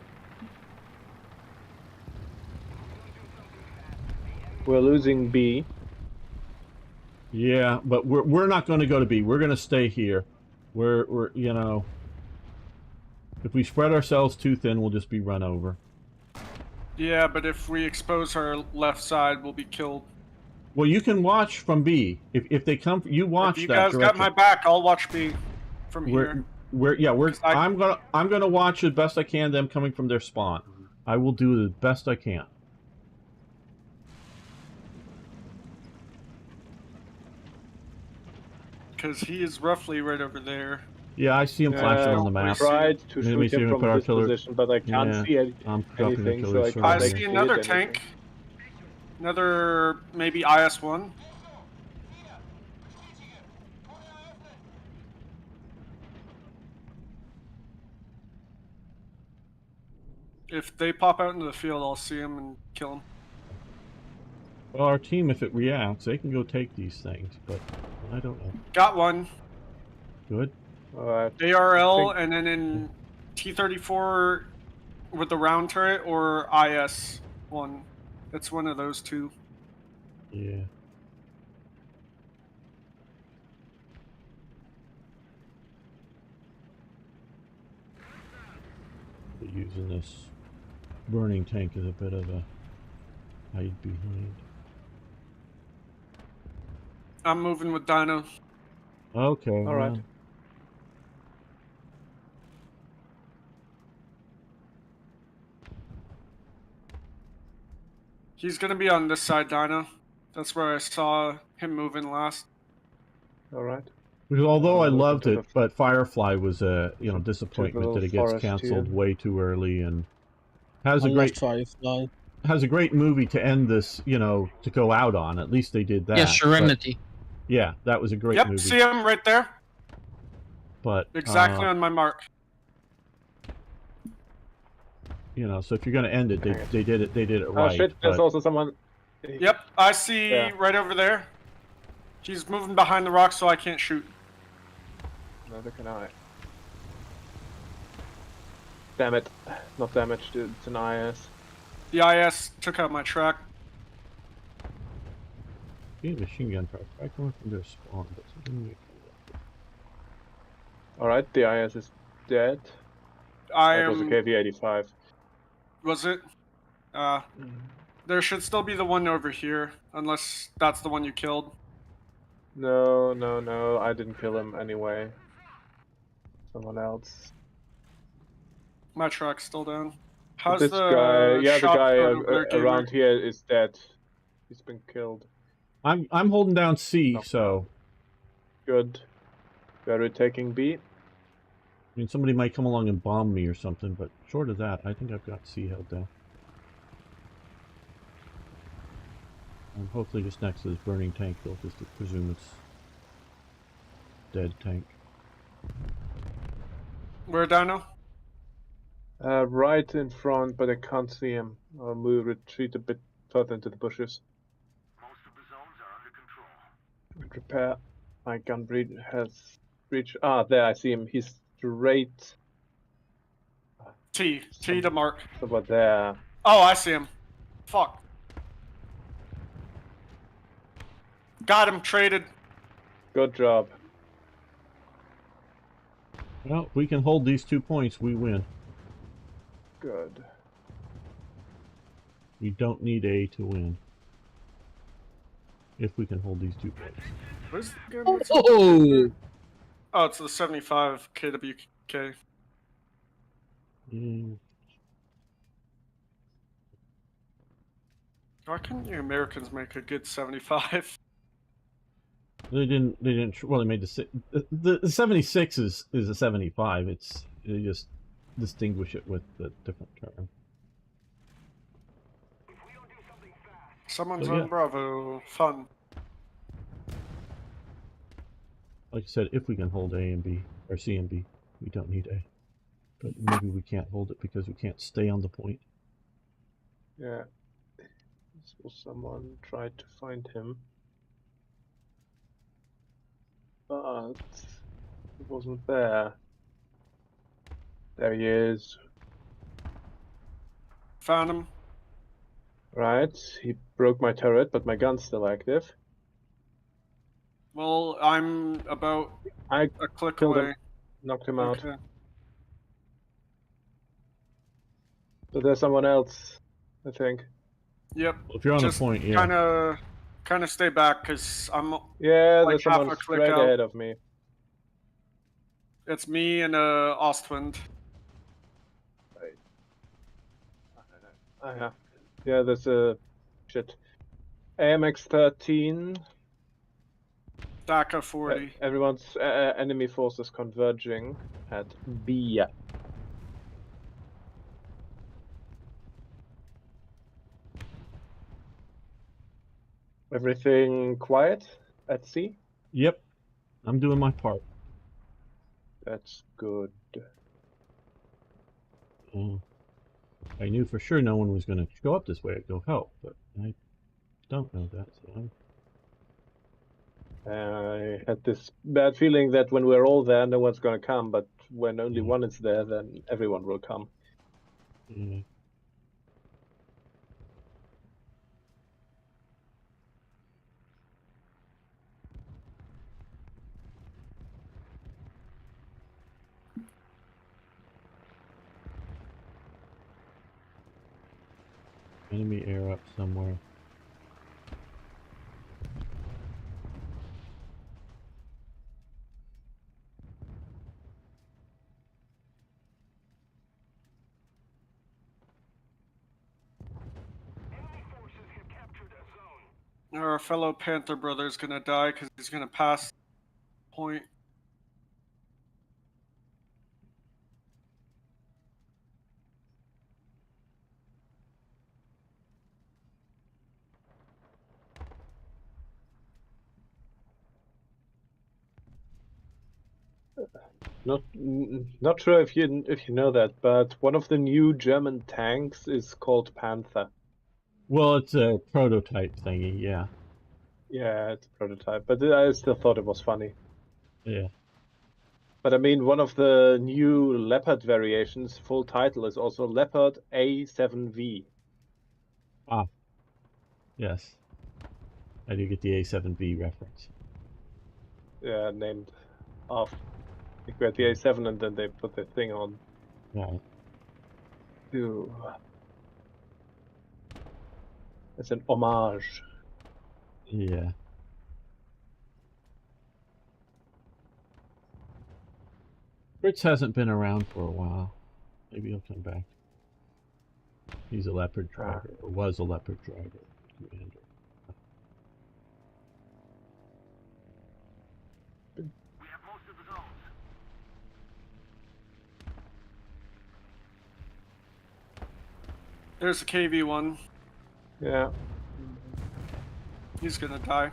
We're losing B. Yeah, but we're not going to go to B. We're going to stay here. We're you know, if we spread ourselves too thin, we'll just be run over. Yeah, but if we expose our left side, we'll be killed. Well, you can watch from B. If they come, you watch If you that guys direction. got my back, I'll watch B from here. I'm gonna watch the best I can them coming from their spawn. I will do the best I can. Because he is roughly right over there. Yeah, I see him flashing on the map. I tried to Let me shoot see him if we from put this artillery- position, but I can't Yeah, see I'm dropping anything, so artillery I straight can't I away. see see another anything. tank. Another maybe IS-1. If they pop out into the field, I'll see them and kill them. Well, our team, if it reacts, they can go take these things, but I don't know. Got one. Good. Alright. ARL and then in T-34 with the round turret or IS-1. It's one of those two. Yeah. But using this burning tank is a bit of a hide behind. I'm moving with Dino. Okay. All right. well, He's gonna be on this side, Dino. That's where I saw him moving last. Alright. Because although I Look loved into it, but Firefly was a disappointment that it gets forest canceled here. way too early and has a I great loved Firefly. has a great movie to end this, to go out on. At least they did that. Yeah, but- Serenity. yeah, that was a great Yep, movie. see him right there. But Exactly on my mark. so if you're going to end it, they did it Oh right. shit, there's but- also someone. Yep, I see Yeah. right over there. He's moving behind the rock, so I can't shoot. Neither can I. Damn it. Not damaged, it's an IS. The IS took out my track. Yeah, machine gun fire. I come from their spawn, but something Alright, the IS is dead. I That was a am. KV-85. Was it? There should still be the one over here, unless that's the one you killed. No, I didn't kill him anyway. Someone else. My track's still down. How's This the guy, yeah, the shot guy over there, gamer? around here is dead. He's been killed. I'm holding down C, Oh. so Good. We're retaking B. I mean somebody might come along and bomb me or something, but short of that, I think I've got C held down. And hopefully just next to this burning tank, they'll just presume it's dead tank. Where, Dino? Right in front, but I can't see him. I'll retreat a bit further into the bushes. Most of the zones are under control. Repair. My gun has reached. Ah, there, I see him. He's straight T to mark. over there. Oh, I see him. Fuck. Got him, traded. Good job. Well, if we can hold these 2 points, we win. Good. We don't need A to win. If we can hold these 2 points. Where's the gun? Oh! Oh, it's the 75 KWK. Mm, Why couldn't you Americans make a good 75? They didn't. Well, they made the 76 is a 75. They just distinguish it with the different term. Someone's So, yeah. on Bravo. Fun. Like I said, if we can hold A and B, or C and B, we don't need A. But maybe we can't hold it because we can't stay on the point. Yeah. So someone tried to find him. But he wasn't there. There he is. Found him. Right. He broke my turret, but my gun's still active. Well, I'm about I a click killed away. him. Knocked him out. Okay. So there's someone else, I think. Yep. Well, if you're on Just the point, yeah. kind of stay back because I'm Yeah, like there's half someone a click straight out. ahead of me. It's me and Ostwind. Yeah. Yeah, there's a shit. AMX 13. DACA 40. Everyone's enemy forces converging at B. Everything quiet at C? Yep. I'm doing my part. That's good. I knew for sure no one was going to go up this way to go help, but I don't know that. So I had this bad feeling that when we're all there, no one's going to come, but when only one is there, then everyone will come. yeah. Enemy air up somewhere. Our fellow Panther brother is gonna die because he's gonna pass point. Not sure if you know that, but one of the new German tanks is called Panzer. Well, it's a prototype thingy, yeah. Yeah, it's a prototype, but I still thought it was funny. Yeah. But I mean, one of the new Leopard variations, full title is also Leopard A7V. Ah. Yes. I do get the A7B reference. Yeah, named off. I think we had the A7 and then they put the thing on. Right. Ooh. It's an homage. Yeah. Fritz hasn't been around for a while. Maybe he'll come back. He's a Leopard driver, or was a Leopard driver, commander. We have most of the zones. There's a KV-1. Yeah. He's gonna die.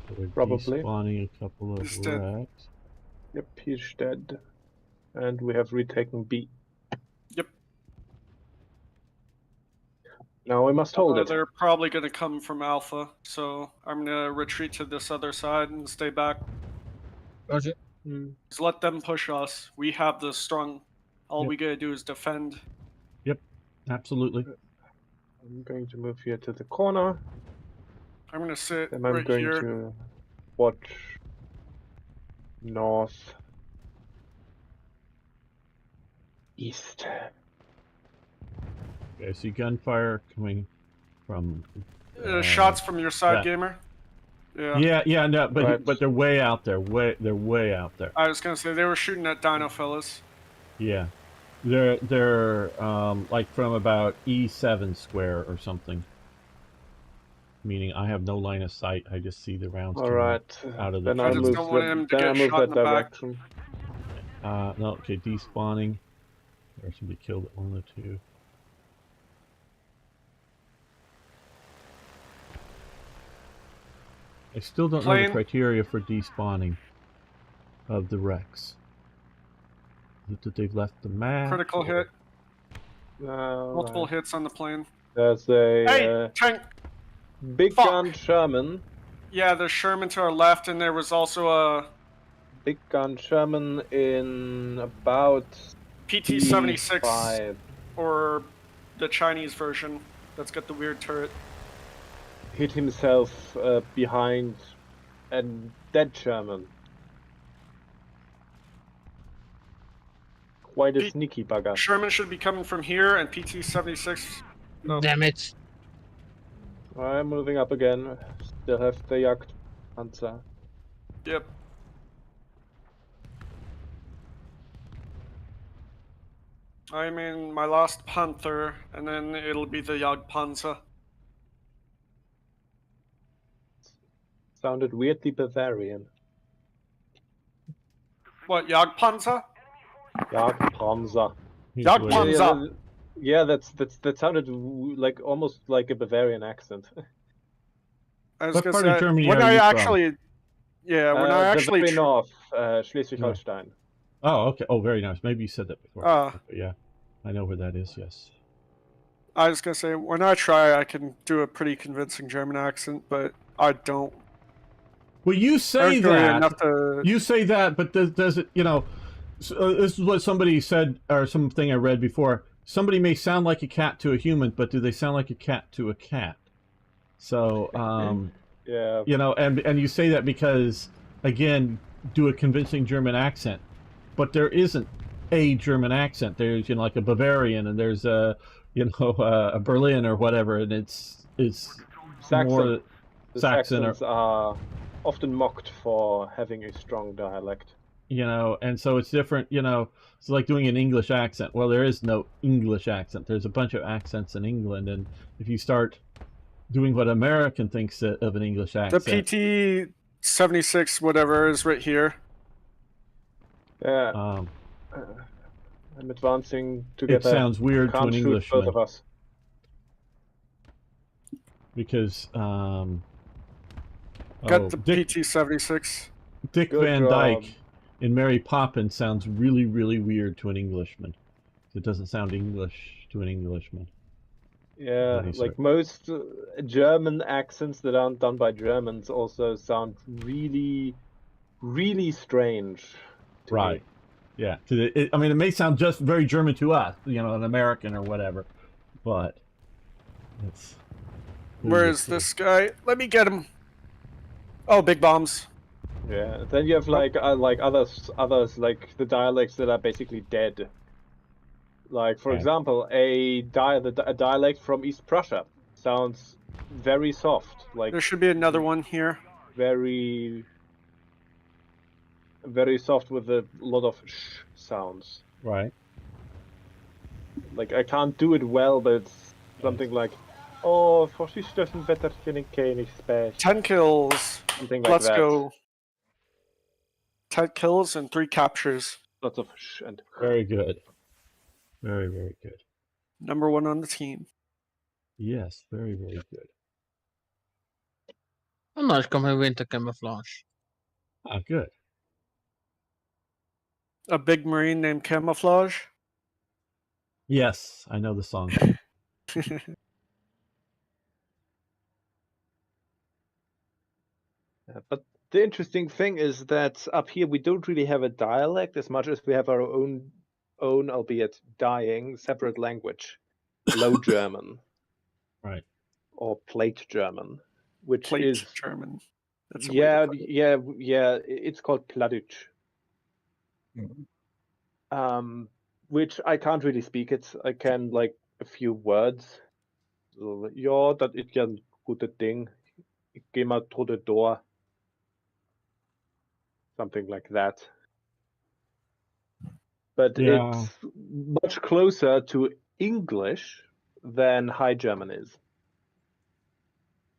So we're Probably. spawning a couple of He's dead. racks. Yep, he's dead. And we have retaken B. Yep. Now we must hold it. They're probably gonna come from Alpha, so I'm gonna retreat to this other side and stay back. Roger. Just let them push us. We have the strong. All we gotta do is defend. Yep, absolutely. I'm going to move here to the corner. I'm gonna sit And I'm right going here. to watch north, east. Okay, I see gunfire coming from... Shots from your side, that. gamer. Yeah. Yeah, no, but Right. but they're way out there. They're way out there. I was gonna say they were shooting at Dino fellas. Yeah, they're like from about E7 square or something. Meaning I have no line of sight. I just see the rounds All coming right. out of the. Then I just move don't want him to then I get move shot in that the back. direction. No, okay, despawning. Or somebody killed at one of the two. I still don't know the criteria for despawning of the wrecks. Is it that they've left the map? Critical hit. Multiple hits on the plane. There's a tank. Big gun Sherman. Yeah, there's Sherman to our left, and there was also a big gun Sherman in about PT-76 or the Chinese version that's got the weird turret. Hit himself behind a dead Sherman. Quite a sneaky bugger. Sherman should be coming from here, and PT-76. No. Damn it! I'm moving up again. Still have the Jagd Panzer. Yep. I'm in my last Panther, and then it'll be the Jagd Panzer. Sounded weirdly Bavarian. What, Jagd Panzer? Jagd Panzer. Jagd Panzer. Yeah, that sounded like almost like a Bavarian accent. I was what part of Germany when are I you actually, from? Yeah, when I actually the very north, Schleswig-Holstein. Oh, okay. Oh, very nice. Maybe you said that before. Yeah, I know where that is. Yes. I was gonna say when I try, I can do a pretty convincing German accent, but I don't. Well, you say that. You say that, but does it? You know, this is what somebody said, or something I read before. Somebody may sound like a cat to a human, but do they sound like a cat to a cat? So, yeah, you know, and you say that because, again, do a convincing German accent, but there isn't a German accent. There's, you know, like a Bavarian, and there's a, you know, a Berlin or whatever, and it's Saxon. More the Saxons are often mocked for having a strong dialect. You know, and so it's different, you know, it's like doing an English accent. Well, there is no English accent. There's a bunch of accents in England, and if you start doing what American thinks of an English accent... The PT-76 whatever is right here. Yeah. I'm advancing together. It sounds weird to an Englishman. Both of us. Because, got the PT-76. Dick Van Dyke in Mary Poppins sounds really, really weird to an Englishman. It doesn't sound English to an Englishman. Yeah, like most German accents that aren't done by Germans also sound really, really strange. Right. Me. Yeah. I mean, it may sound just very German to us, you know, an American or whatever, but it's... Where is this guy? Let me get him. Oh, big bombs. Yeah, then you have like others like the dialects that are basically dead. Like for example, a dialect from East Prussia sounds very soft. Like there should be another one here. Very, very soft with a lot of sh sounds. Right. Like I can't do it well, but it's something like, oh, voorzichtig wetterchen kenig space. 10 kills. Something like Let's that. go. 10 kills and 3 captures. Lots of sh and... Very good. Very, very good. Number 1 on the team. Yes, very, very good. Oh, nice coming winter camouflage. Ah, good. A big marine named Camouflage? Yes, I know the song. But the interesting thing is that up here we don't really have a dialect as much as we have our own albeit dying, separate language. Low German. Right. Or Plate German. Which Plate is... German. That's it's called Plattdeutsch. Mm-hmm. Which I can't really speak. I can like a few words. Ja, dat is een goede ding. Ik ga maar door de door. Something like that. But it's much closer to English than High German is.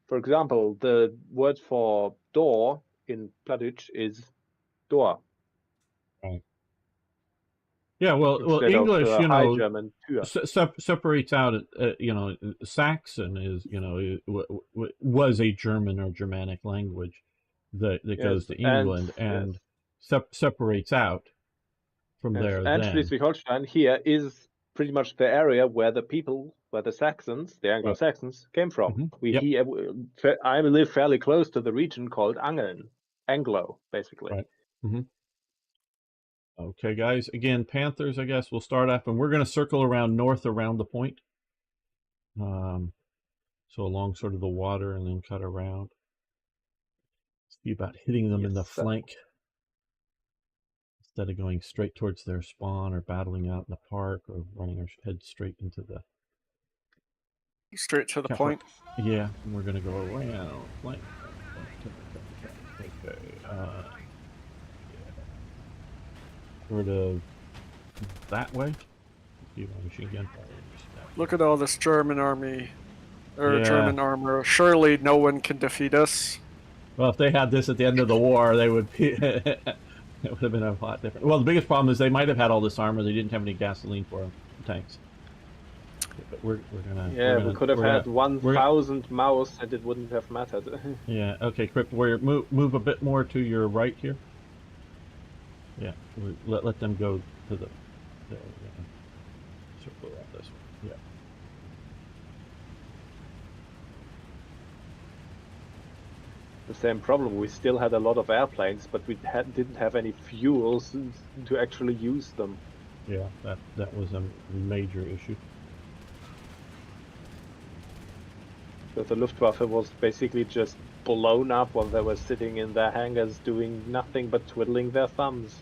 For example, the word for door in Plattdeutsch is door. Right. Yeah, well, Instead English, of, you know, German, separates out. You know, Saxon is, you know, was a German or Germanic language, that goes to England and separates out from there. And then Schleswig-Holstein here is pretty much the area where the Saxons, the Anglo-Saxons, came from. I live fairly close to the region called Anglo, basically. Right. Okay, guys. Again, Panthers, I guess we'll start off, and we're going to circle around north around the point. So along sort of the water and then cut around. See about hitting them in the flank instead of going straight towards their spawn or battling out in the park or running our head straight into the... Straight to the point. Yeah, and we're going to go around flank. Okay. Sort of that way. Machine gun fire. Look at all this German army, or German armor. Surely no one can defeat us. Well, if they had this at the end of the war, they would be, it would have been a lot different. Well, the biggest problem is they might have had all this armor. They didn't have any gasoline for them, tanks. But we're gonna. Yeah, we could have had 1,000 Maus, and it wouldn't have mattered. Yeah. Okay, Crip. Move a bit more to your right here. Yeah. Let them go to the. There, circle around this one. Yeah. The same problem. We still had a lot of airplanes, but we didn't have any fuels to actually use them. Yeah, that was a major issue. So the Luftwaffe was basically just blown up while they were sitting in their hangars doing nothing but twiddling their thumbs.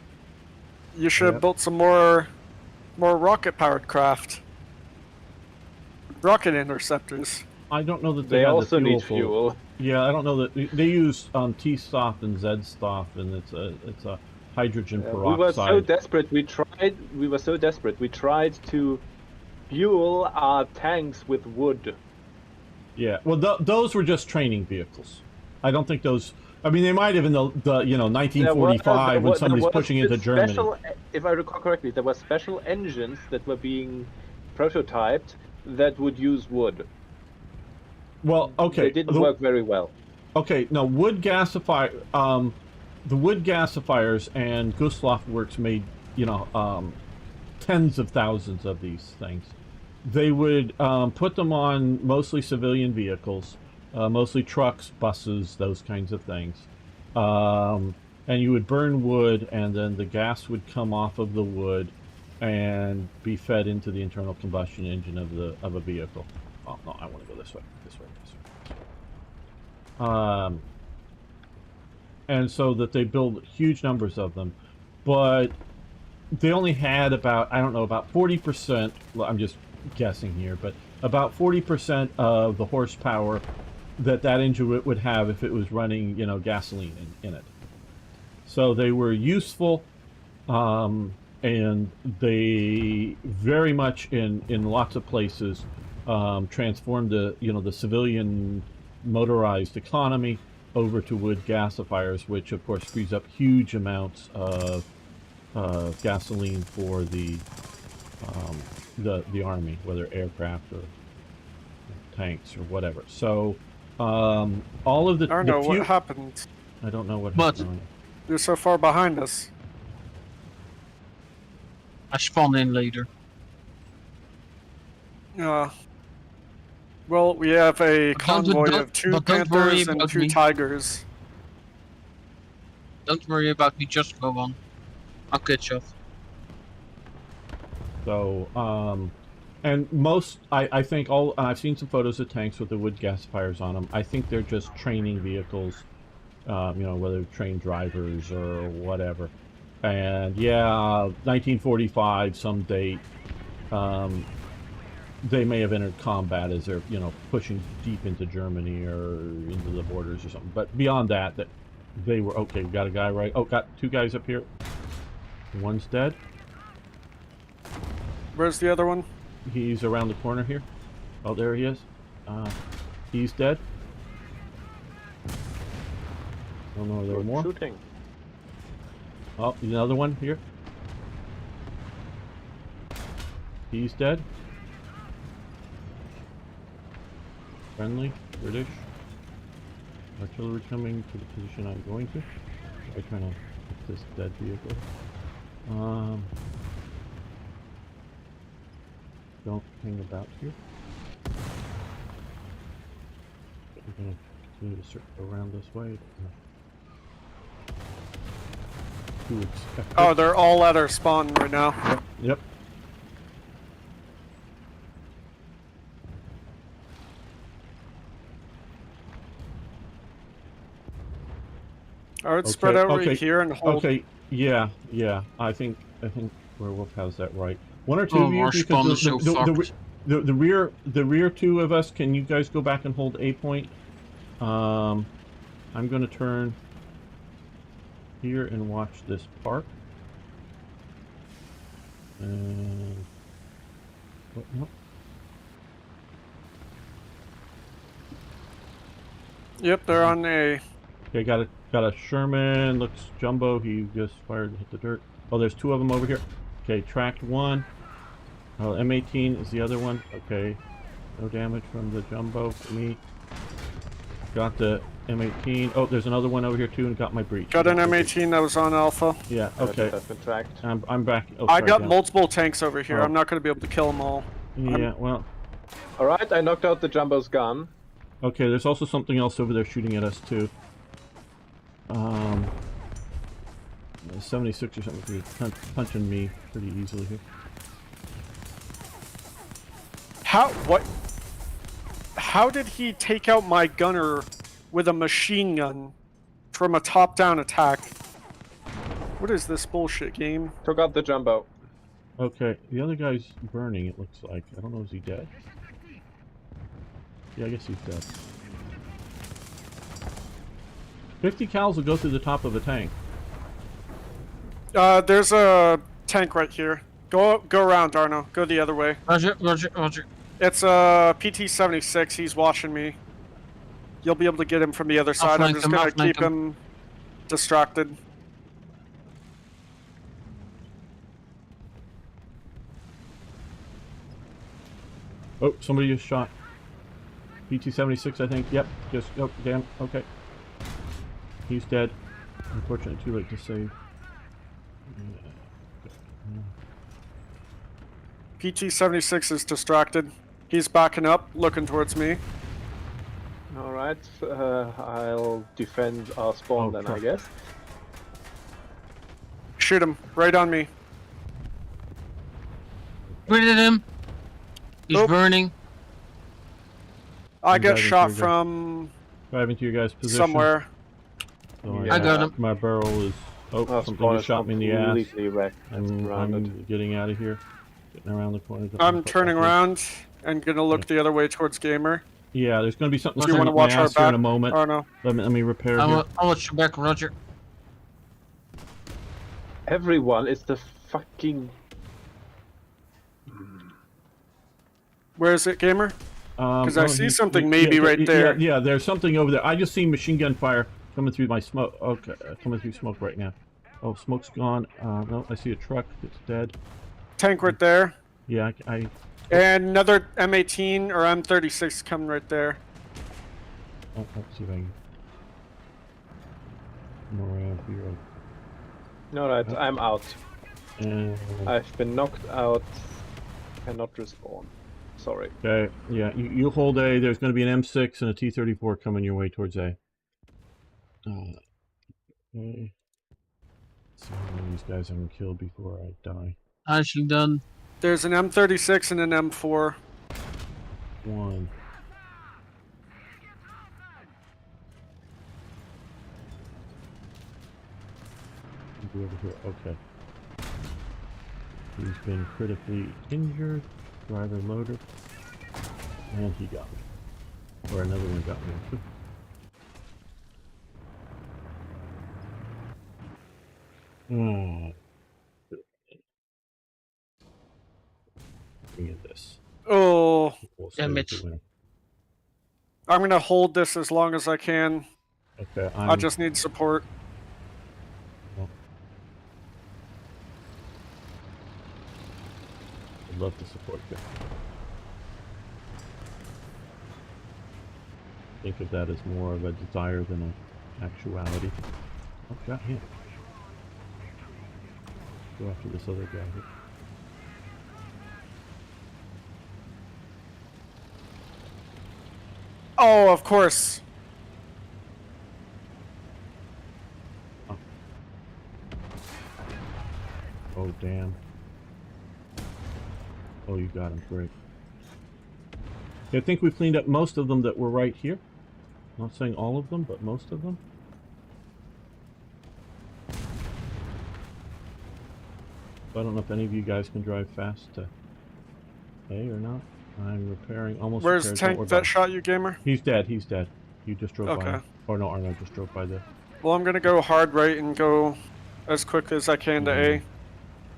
You should have built some more rocket-powered craft. Rocket interceptors. I don't know that they also the need fuel. Yeah, I don't know that they use T-Stoff and Z-Stoff, and it's a hydrogen peroxide. We were so desperate. We were so desperate. We tried to fuel our tanks with wood. Yeah, well, those were just training vehicles. I don't think those. I mean, they might have in the 1945 when somebody's pushing into Germany. If I recall correctly, there were special engines that were being prototyped that would use wood. Well, okay. They didn't work very well. Okay, no, wood gasifier. The wood gasifiers and Gustloff Works made, tens of thousands of these things. They would put them on mostly civilian vehicles, mostly trucks, buses, those kinds of things. And you would burn wood, and then the gas would come off of the wood and be fed into the internal combustion engine of a vehicle. Oh no, I want to go this way. And so that they build huge numbers of them, but they only had about 40%. Well, I'm just guessing here, but about 40% of the horsepower that engine would have if it was running, gasoline in it. So they were useful, and they very much in lots of places transformed the civilian motorized economy over to wood gasifiers, which of course frees up huge amounts of gasoline for the army, whether aircraft or tanks or whatever. So all of the Arno, what happened? I don't know what happened. You're so far behind us. I spawn in later. Well, we have a convoy of 2 Panthers and 2 Tigers. Don't worry about me, just go on. I'll catch up. So, and I think I've seen some photos of tanks with the wood gasifiers on them. I think they're just training vehicles, whether trained drivers or whatever. And 1945, some date, they may have entered combat as they're, pushing deep into Germany or into the borders or something. But beyond that they were okay. We got a guy right. Oh, got 2 guys up here. One's dead. Where's the other one? He's around the corner here. Oh, there he is. He's dead. Oh no, there were more. Shooting. Oh, another one here. He's dead. Friendly, British. artillery coming to the position I'm going to. I'm trying to hit this dead vehicle. Don't hang about here. We're going to continue to circle around this way. To expect Oh, they're all at our spawn right now. Yep. I would spread out right okay, here and hold. Okay, yeah. I think Werewolf has that right. One or two Oh, of you, our spawn is so fucked. the rear two of us. Can you guys go back and hold A point? I'm going to turn here and watch this park. And what? No. Yep, they're on A. Okay, got a Sherman. Looks jumbo. He just fired and hit the dirt. Oh, there's two of them over here. Okay, tracked one. Oh, M18 is the other one. Okay, no damage from the jumbo for me. Got the M18. Oh, there's another one over here too, and got my breach. Got an M18 that was on Alpha. Yeah. Okay. That's been tracked. I'm back. Oh, I sorry, got down. multiple tanks over here. Oh. I'm not going to be able to kill them all. Yeah. Well. All right, I knocked out the jumbo's gun. Okay. There's also something else over there shooting at us too. 76 or something. He's punching me pretty easily here. How did he take out my gunner with a machine gun from a top-down attack? What is this bullshit game? Took out the jumbo. Okay, the other guy's burning, it looks like. I don't know, is he dead? Yeah, I guess he's dead. 50 cals will go through the top of a tank. There's a tank right here. Go around, Arno. Go the other way. Roger. It's a PT-76. He's watching me. You'll be able to get him from the other side. I'm just gonna keep him distracted. Oh, somebody just shot. PT-76, I think. Yep. Just, oh, damn. Okay. He's dead. Unfortunately, too late to save. PT-76 is distracted. He's backing up, looking towards me. All right, I'll defend our spawn then, I guess. Shoot him. Right on me. Rid him. He's burning. I got shot from driving to your guys' position. somewhere. So I got him. My barrel is... Oh, something just shot me in the ass. Wrecked. I'm getting out of here. Getting around the corner. I'm turning around and gonna look the other way towards Gamer. Yeah, there's gonna be something Do you want to shooting at my watch our ass here in a back? moment. Or no? Let me repair here. I'll watch your back, Roger. Everyone is the fucking... Where is it, Gamer? Because I see something maybe right there. Yeah, there's something over there. I just seen machine gun fire coming through my smoke. Okay, coming through smoke right now. Oh, smoke's gone. No, I see a truck. It's dead. Tank right there. Yeah, I And another M18 or M36 coming right there. let's see if I can come around here. Alright, I'm out. And I've been knocked out. Cannot respawn. Sorry. okay, yeah, you hold A. There's going to be an M6 and a T-34 coming your way towards A. Okay. So these guys I can kill before I die. Nicely done. There's an M36 and an M4. One. Over here. Okay. He's been critically injured. Driver loader. And he got me. Or another one got me too. Look at this. Oh, Damn it. I'm gonna hold this as long as I can. Okay, I just need support. I'd love to support you. think of that as more of a desire than an actuality. Oh, got him. Go after this other guy here. Oh, of course. Oh, damn. Oh, you got him. Great. I think we've cleaned up most of them that were right here. I'm not saying all of them, but most of them. I don't know if any of you guys can drive fast to A or not. I'm repairing, almost Where's the repaired. tank that shot you, gamer? He's dead, he's dead. You just drove by Okay. him. Or no, Arno just drove by there. Well, I'm gonna go hard right and go as quick as I can to A.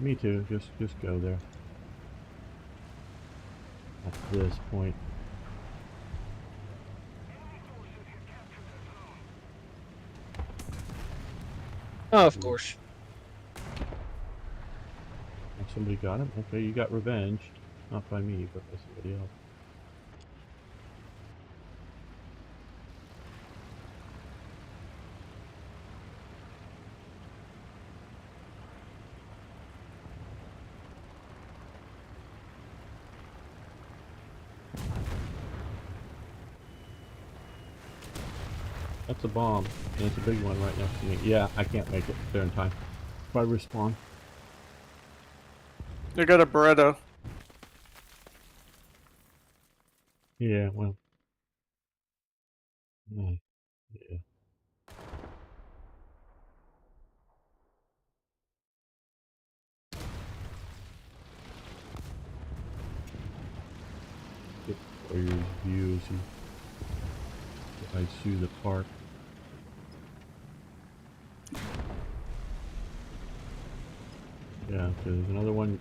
Me too, just go there. At this point. Oh, of course. Somebody got him? Okay, you got revenge. Not by me, but by somebody else. That's a bomb, and it's a big one right next to me. Yeah, I can't make it there in time. If I respawn. You got a Beretta. Yeah, well. Yeah. Get for your views. I see the park. Yeah, there's another one.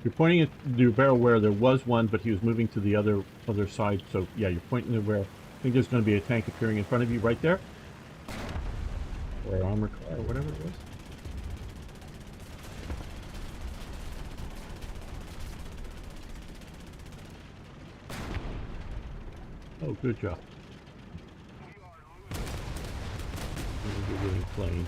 You're pointing at the barrel where there was one, but he was moving to the other side. So yeah, you're pointing to where I think there's going to be a tank appearing in front of you right there, or armored car, or whatever it was. Oh, good job. You're really playing.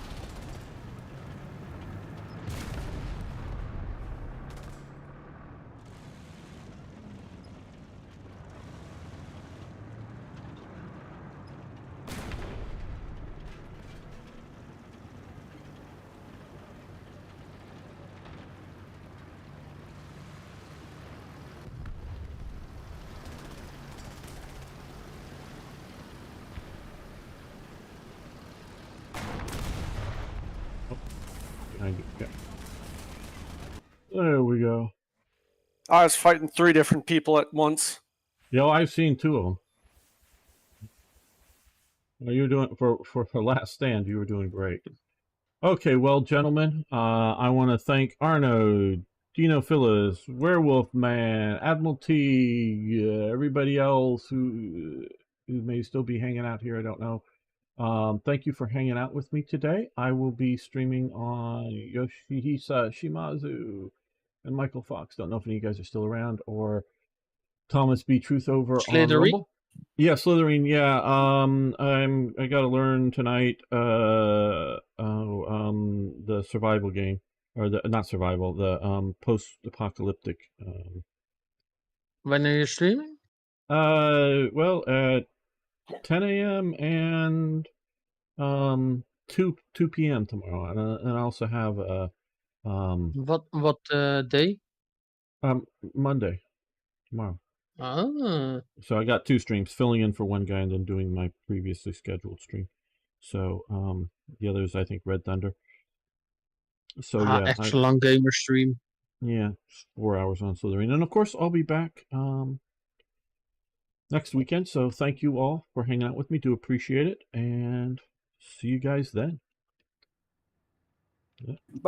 There we go. I was fighting 3 different people at once. Yo, I've seen 2 of them. Well, you're doing for Last Stand. You were doing great. Okay, well, gentlemen, I want to thank Arno, Dino Phyllis, Werewolf Man, Admiralty, everybody else who may still be hanging out here. I don't know. Thank you for hanging out with me today. I will be streaming on Yoshihisa Shimazu and Michael Fox. Don't know if any of you guys are still around, or Thomas B. Truth over on Rumble. Yeah, Slytherin. Yeah, I got to learn tonight. The survival game, or the not survival, the post-apocalyptic. When are you streaming? Well, at 10 a.m. and 2 p.m. tomorrow, and I also have What day? Monday tomorrow. Ah. So I got 2 streams, filling in for one guy and then doing my previously scheduled stream. So the others, I think, Red Thunder. So yeah, extra long gamer stream. Yeah, 4 hours on Slytherin, and of course I'll be back next weekend. So thank you all for hanging out with me. Do appreciate it, and see you guys then. Yeah.